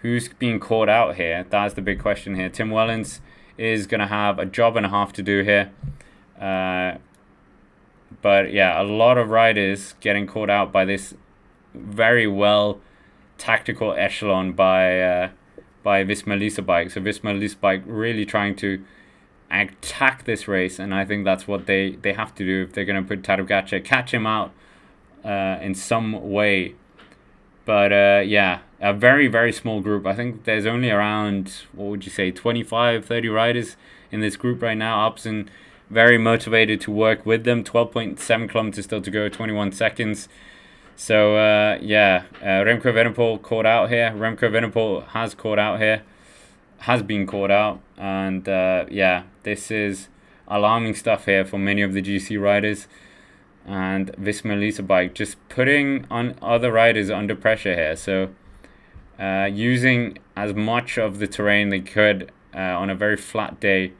Who's being caught out here? That's the big question here. Tim Wellens is going to have a job and a half to do here. But yeah, a lot of riders getting caught out by this very well tactical echelon by Visma Lease Bike. So Visma Lease Bike really trying to attack this race, and I think that's what they have to do if they're going to put Tadej Pogacar, catch him out in some way. But yeah, a very, very small group. I think there's only around, what would you say, 25, 30 riders in this group right now. Upson very motivated to work with them. 12.7 kilometers still to go, 21 seconds. So yeah, Remco Evenepoel caught out here. Remco Evenepoel has caught out here. Has been caught out. And yeah, this is alarming stuff here for many of the GC riders. And Visma Lease Bike just putting on other riders under pressure here. So using as much of the terrain they could on a very flat day.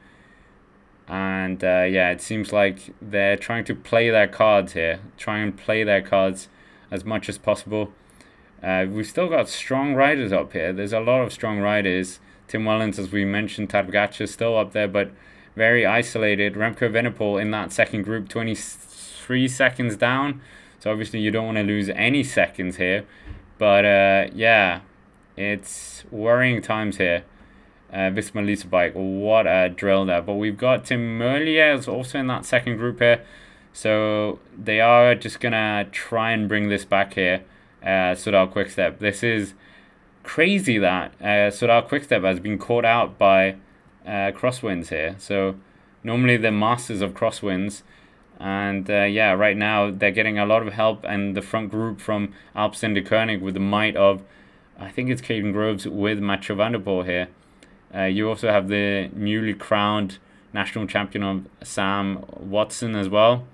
And yeah, it seems like they're trying to play their cards here. Try and play their cards as much as possible. We've still got strong riders up here. There's a lot of strong riders. Tim Wellens, as we mentioned, Tadej Pogacar is still up there, but very isolated. Remco Evenepoel in that second group, 23 seconds down. So obviously you don't want to lose any seconds here. But yeah, it's worrying times here. Visma Lease Bike, what a drill there. But we've got Tim Merlier also in that second group here. So they are just going to try and bring this back here. Soudal Quickstep. This is crazy that Soudal Quickstep has been caught out by crosswinds here. So normally they're masters of crosswinds. And yeah, right now they're getting a lot of help and the front group from Alpecin de Koenig with the might of, I think it's Caden Groves with Mathieu van der Poel here. You also have the newly crowned national champion of Sam Watson as well.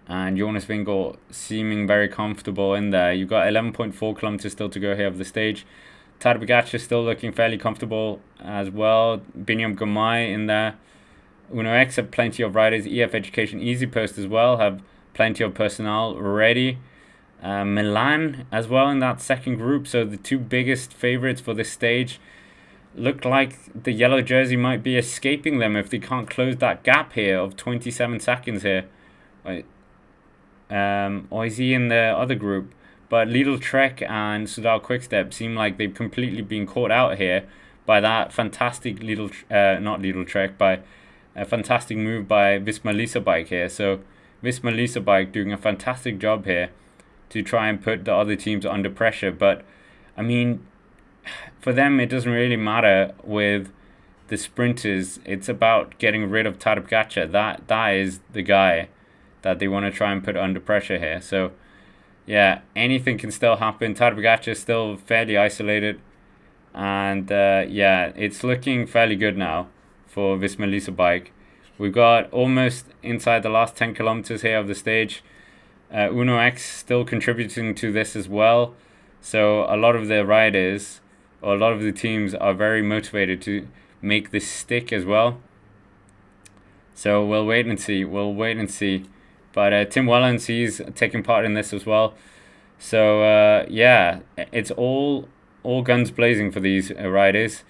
and Jonas Vingegaard seeming very comfortable in there. You've got 11.4 kilometers still to go here of the stage. Tadej Pogacar still looking fairly comfortable as well. Biniam Girmay in there. Uno X have plenty of riders. EF Education Easy Post as well have plenty of personnel ready. Milan as well in that second group. So the two biggest favorites for this stage look like the yellow jersey might be escaping them if they can't close that gap here of 27 seconds here. Or is he in the other group? But Lidl Trek and Soudal Quickstep seem like they've completely been caught out here by that fantastic not Lidl Trek, by a fantastic move by Visma Lease Bike here. So Visma Lease Bike doing a fantastic job here to try and put the other teams under pressure. But I mean, for them it doesn't really matter with the sprinters. It's about getting rid of Tadej Pogacar. That is the guy that they want to try and put under pressure here. So yeah, anything can still happen. Tadej Pogacar is still fairly isolated, and yeah, it's looking fairly good now for Visma Lease Bike. We've got almost inside the last 10 kilometers here of the stage. Uno X still contributing to this as well. So a lot of the riders, or a lot of the teams, are very motivated to make this stick as well. So we'll wait and see. But Tim Wellens, he's taking part in this as well. So yeah, it's all guns blazing for these riders.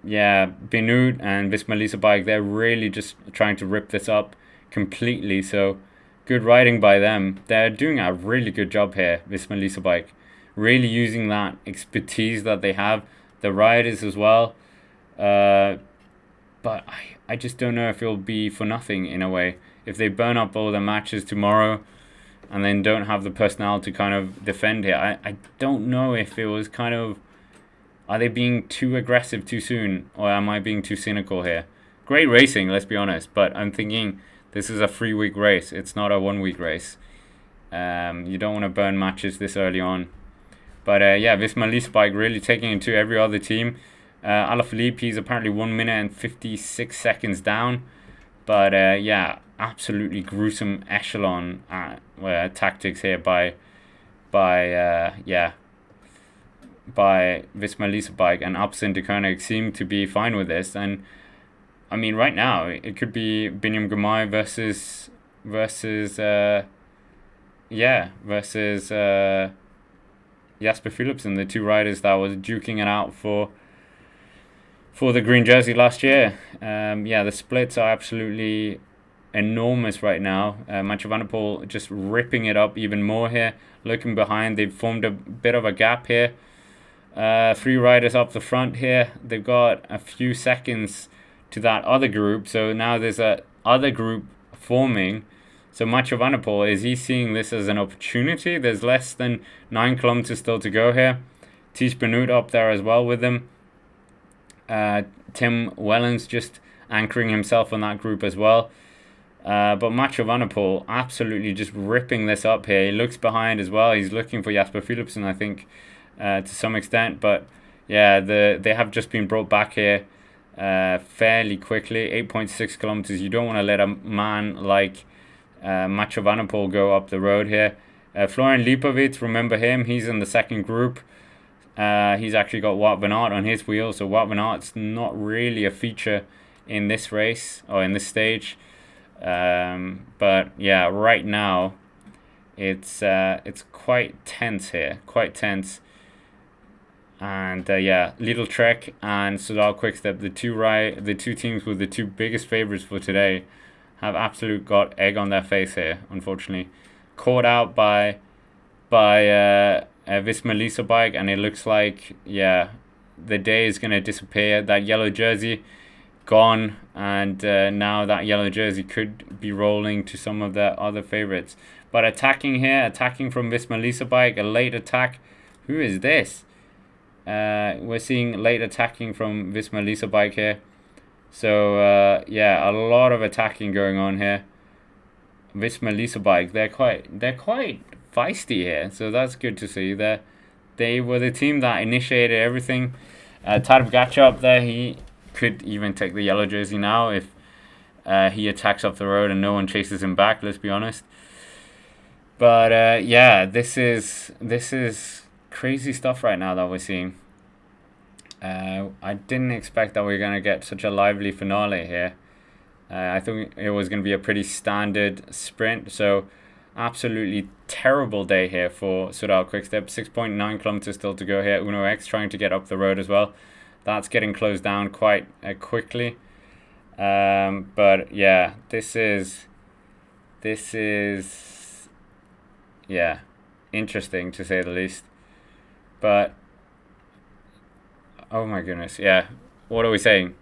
Yeah, Benoot and Visma Lease Bike, they're really just trying to rip this up completely. So good riding by them. They're doing a really good job here, Visma Lease Bike. Really using that expertise that they have. The riders as well. But I just don't know if it'll be for nothing in a way. If they burn up all the matches tomorrow and then don't have the personnel to kind of defend here, I don't know if it was kind of... Are they being too aggressive too soon? Or am I being too cynical here? Great racing, let's be honest. But I'm thinking this is a 3-week race. It's not a 1-week race. You don't want to burn matches this early on. But yeah, Visma Lease Bike really taking it to every other team. Alaphilippe, he's apparently 1 minute and 56 seconds down. But yeah, absolutely gruesome echelon tactics here by Visma Lease Bike, and Upson de Koenig seem to be fine with this. And I mean, right now it could be Biniam Girmay versus Jasper Philipsen, the two riders that was duking it out for the green jersey last year. Yeah, the splits are absolutely enormous right now. Mathieu van der Poel just ripping it up even more here. Looking behind, they've formed a bit of a gap here. 3 riders up the front here. They've got a few seconds to that other group. So now there's a other group forming. So Mathieu van der Poel, is he seeing this as an opportunity? There's less than 9 kilometers still to go here. Tiesj Benoot up there as well with them. Tim Wellens just anchoring himself on that group as well. But Mathieu van der Poel absolutely just ripping this up here. He looks behind as well. He's looking for Jasper Philipsen, I think, to some extent. But yeah, they have just been brought back here fairly quickly. 8.6 kilometers. You don't want to let a man like Mathieu van der Poel go up the road here. Florian Lipovic, remember him? He's in the second group. He's actually got Wout van Aert on his wheel, so Wout van Aert's not really a feature in this race or in this stage. But yeah, right now it's quite tense here, quite tense. And yeah, Lidl Trek and Soudal Quickstep, the two teams with the two biggest favorites for today, have absolute got egg on their face here. Unfortunately, caught out by Visma Lease Bike, and it looks like, yeah, the day is going to disappear. That yellow jersey gone, and now that yellow jersey could be rolling to some of the other favorites. But attacking from Visma Lease Bike, a late attack. Who is this? We're seeing late attacking from Visma Lease Bike here. So yeah, a lot of attacking going on here. Visma Lease Bike, they're quite feisty here, so that's good to see. They were the team that initiated everything. Tadej Pogacar up there, he could even take the yellow jersey now if he attacks off the road and no one chases him back. Let's be honest. But yeah, this is crazy stuff right now that we're seeing. I didn't expect that we were going to get such a lively finale here. I think it was going to be a pretty standard sprint. So absolutely terrible day here for Soudal Quickstep. 6.9 kilometers still to go here. Uno X trying to get up the road as well. That's getting closed down quite quickly. But yeah, this is yeah, interesting to say the least. But oh my goodness, yeah. What are we saying?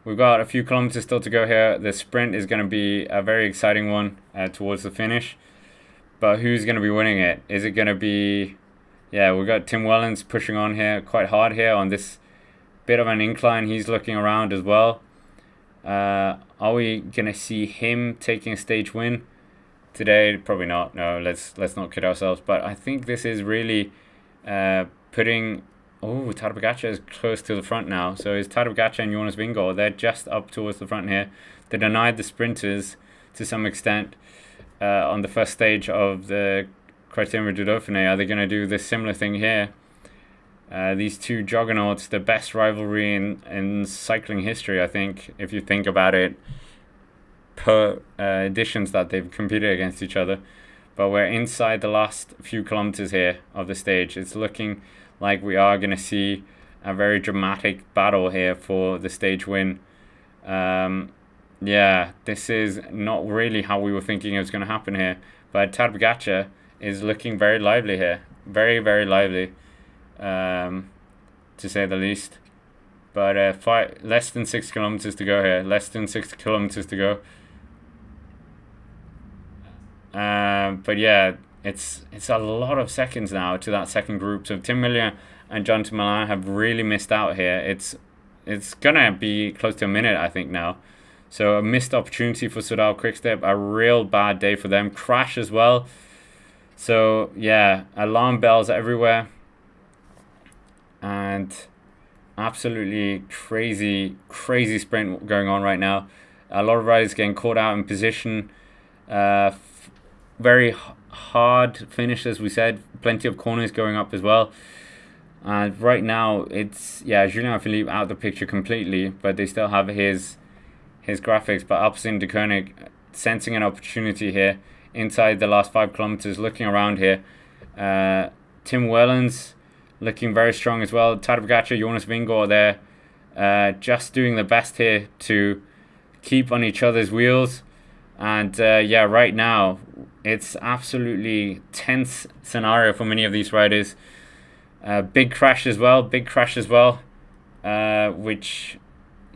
We've got a few kilometers still to go here. The sprint is going to be a very exciting one towards the finish. But who's going to be winning it? Is it going to be... Yeah, we've got Tim Wellens pushing on here quite hard here on this bit of an incline. He's looking around as well. Are we going to see him taking a stage win today? Probably not. No, let's not kid ourselves. But I think this is really putting... Oh, Tadej Pogacar is close to the front now. So is Tadej Pogacar and Jonas Vingegaard. They're just up towards the front here. They denied the sprinters to some extent on the first stage of the Criterium du Dauphiné. Are they going to do this similar thing here? These two juggernauts, the best rivalry in cycling history, I think, if you think about it, per editions that they've competed against each other. But we're inside the last few kilometers here of the stage. It's looking like we are going to see a very dramatic battle here for the stage win. Yeah, this is not really how we were thinking it was going to happen here. But Tadej Pogacar is looking very lively here. Very, very lively, to say the least. But less than 6 kilometers to go here. Less than 6 kilometers to go. But yeah, it's a lot of seconds now to that second group. So Tim Miller and John Dumoulin have really missed out here. It's gonna be close to a minute, I think, now. So a missed opportunity for Soudal Quickstep. A real bad day for them. Crash as well. So yeah, alarm bells everywhere. And absolutely crazy sprint going on right now. A lot of riders getting caught out in position. Very hard finish, as we said. Plenty of corners going up as well. And right now, it's, yeah, Julien Philippe out of the picture completely, but they still have his graphics. But Alpecin de Koenig sensing an opportunity here inside the last 5 kilometers, looking around here. Tim Wellens looking very strong as well. Tadej Pogacar, Jonas Vingegaard there, just doing the best here to keep on each other's wheels. And yeah, right now, it's absolutely tense scenario for many of these riders. Big crash as well, which,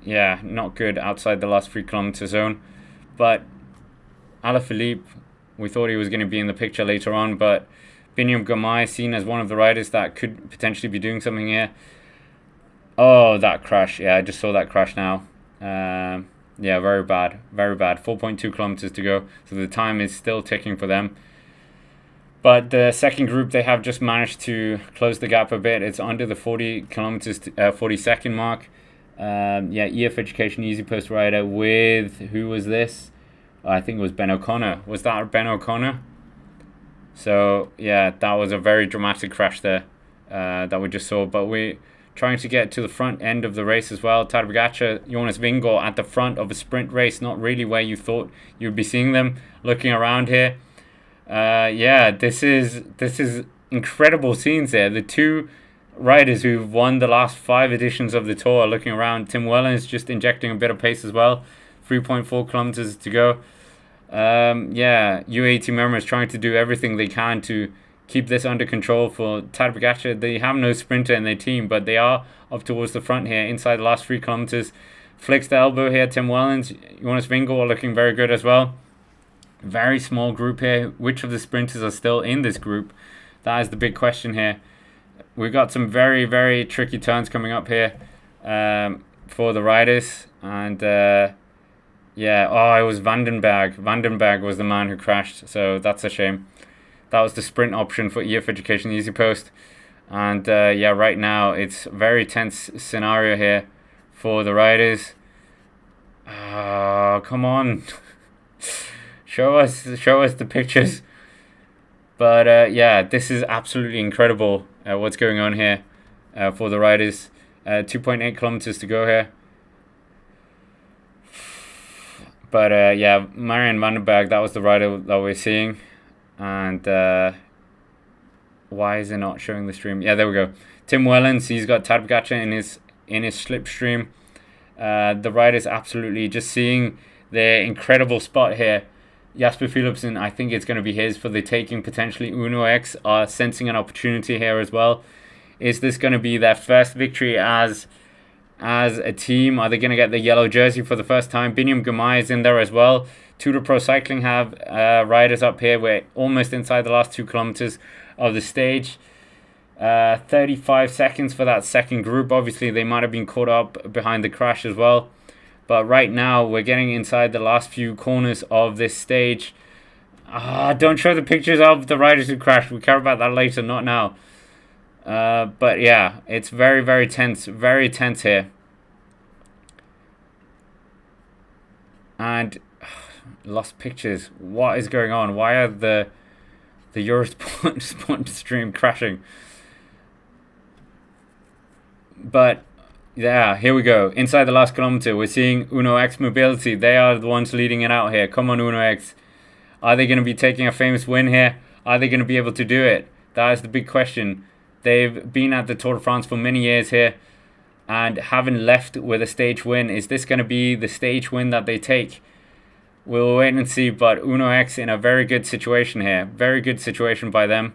yeah, not good outside the last 3 kilometer zone. But Alaphilippe, we thought he was going to be in the picture later on, but Biniam Girmay seen as one of the riders that could potentially be doing something here. Oh, that crash. Yeah, I just saw that crash now. Yeah, very bad. 4.2 kilometers to go. So the time is still ticking for them. But the second group, they have just managed to close the gap a bit. It's under the 40 kilometers, 40 second mark. Yeah, EF Education Easy Post rider with, who was this? I think it was Ben O'Connor. Was that Ben O'Connor? So yeah, that was a very dramatic crash there that we just saw. But we trying to get to the front end of the race as well. Tadej Pogacar, Jonas Vingegaard at the front of a sprint race, not really where you thought you'd be seeing them. Looking around here, yeah, this is incredible scenes there. The two riders who've won the last 5 editions of the Tour are looking around. Tim Wellens just injecting a bit of pace as well. 3.4 kilometers to go. Yeah, UAE team members trying to do everything they can to keep this under control for Tadej Pogacar. They have no sprinter in their team, but they are up towards the front here inside the last 3 kilometers. Flicks the elbow here. Tim Wellens, Jonas Vingegaard looking very good as well. Very small group here. Which of the sprinters are still in this group? That is the big question here. We've got some very, very tricky turns coming up here for the riders. And yeah, oh, it was Vandenberg. Vandenberg was the man who crashed, so that's a shame. That was the sprint option for EF Education Easy Post. And yeah, right now it's a very tense scenario here for the riders. Oh, come on. show us the pictures. But yeah, this is absolutely incredible what's going on here for the riders. 2.8 kilometers to go here. But yeah, Marian Vandenberg, that was the rider that we're seeing. And why is it not showing the stream? Yeah, there we go. Tim Wellens, he's got Tadej Pogacar in his slipstream. The riders absolutely just seeing their incredible spot here. Jasper Philipsen, I think it's going to be his for the taking potentially. Uno X are sensing an opportunity here as well. Is this going to be their first victory as a team? Are they going to get the yellow jersey for the first time? Biniam Girmay is in there as well. Tour de Pro Cycling have riders up here. We're almost inside the last 2 kilometers of the stage. 35 seconds for that second group. Obviously, they might have been caught up behind the crash as well. But right now, we're getting inside the last few corners of this stage. Don't show the pictures of the riders who crashed. We care about that later, not now. But yeah, it's very, very tense. Very tense here. And lost pictures. What is going on? Why are the Eurosport stream crashing? But yeah, here we go. Inside the last kilometer, we're seeing Uno X Mobility. They are the ones leading it out here. Come on, Uno X. Are they going to be taking a famous win here? Are they going to be able to do it? That is the big question. They've been at the Tour de France for many years here and haven't left with a stage win. Is this going to be the stage win that they take? We'll wait and see, but Uno X in a very good situation here. Very good situation by them.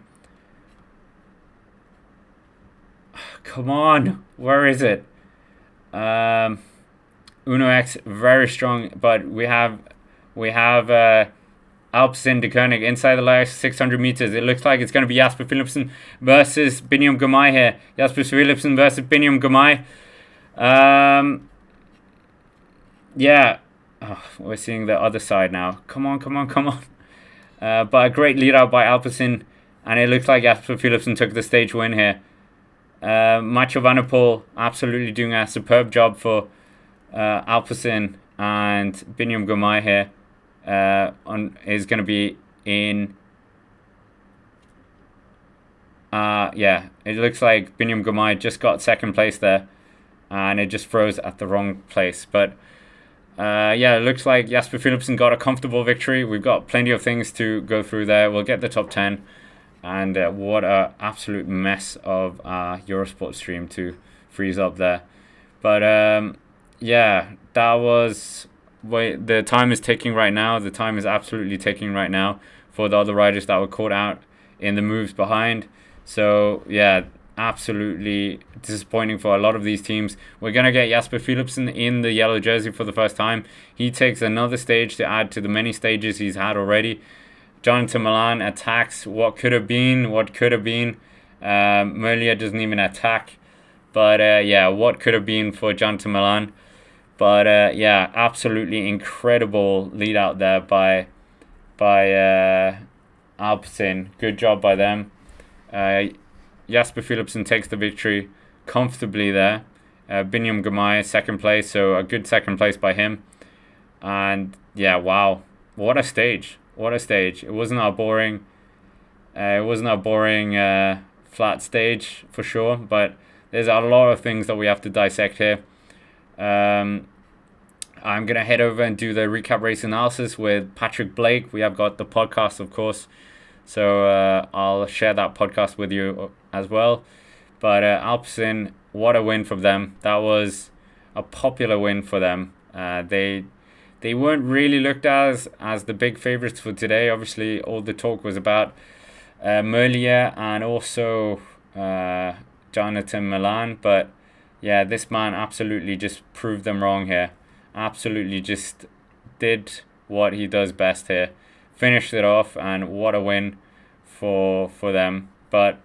Come on. Where is it? Uno X very strong, but we have Alpecin de Koenig inside the last 600 meters. It looks like it's going to be Jasper Philipsen versus Biniam Girmay here. Jasper Philipsen versus Biniam Girmay. Yeah, we're seeing the other side now. Come on. But a great lead out by Alpecin, and it looks like Jasper Philipsen took the stage win here. Macho Van der Poel absolutely doing a superb job for Alpecin, and Biniam Girmay here is going to be in. Yeah, it looks like Biniam Girmay just got second place there, and it just froze at the wrong place. But yeah, it looks like Jasper Philipsen got a comfortable victory. We've got plenty of things to go through there. We'll get the top 10. And what a absolute mess of Eurosport stream to freeze up there. But yeah, that was... the time is ticking right now. The time is absolutely ticking right now for the other riders that were caught out in the moves behind. So yeah, absolutely disappointing for a lot of these teams. We're going to get Jasper Philipsen in the yellow jersey for the first time. He takes another stage to add to the many stages he's had already. Jonathan Milan attacks what could have been. Merlier doesn't even attack. But yeah, what could have been for Jonathan Milan. But yeah, absolutely incredible lead out there by Alpecin. Good job by them. Jasper Philipsen takes the victory comfortably there. Biniam Girmay second place, so a good second place by him. And yeah, wow, what a stage! What a stage! It wasn't a boring, flat stage for sure. But there's a lot of things that we have to dissect here. I'm gonna head over and do the recap race analysis with Patrick Blake. We have got the podcast, of course, so I'll share that podcast with you as well. But Alpecin, what a win from them! That was a popular win for them. They weren't really looked at as the big favourites for today. Obviously, all the talk was about Merlier and also Jonathan Milan. But yeah, this man absolutely just proved them wrong here. Absolutely just did what he does best here. Finished it off, and what a win for them. But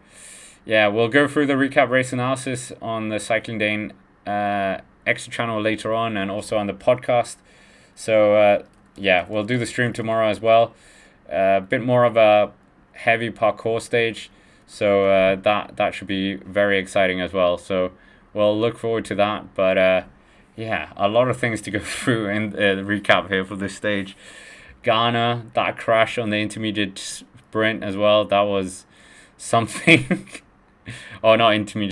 yeah, we'll go through the recap race analysis on the Cycling Dane extra channel later on, and also on the podcast. So yeah, we'll do the stream tomorrow as well. A bit more of a heavy parkour stage, so that should be very exciting as well. So we'll look forward to that. But yeah, a lot of things to go through in the recap here for this stage. Ghana, that crash on the intermediate sprint as well, that was something. Oh, not intermediate.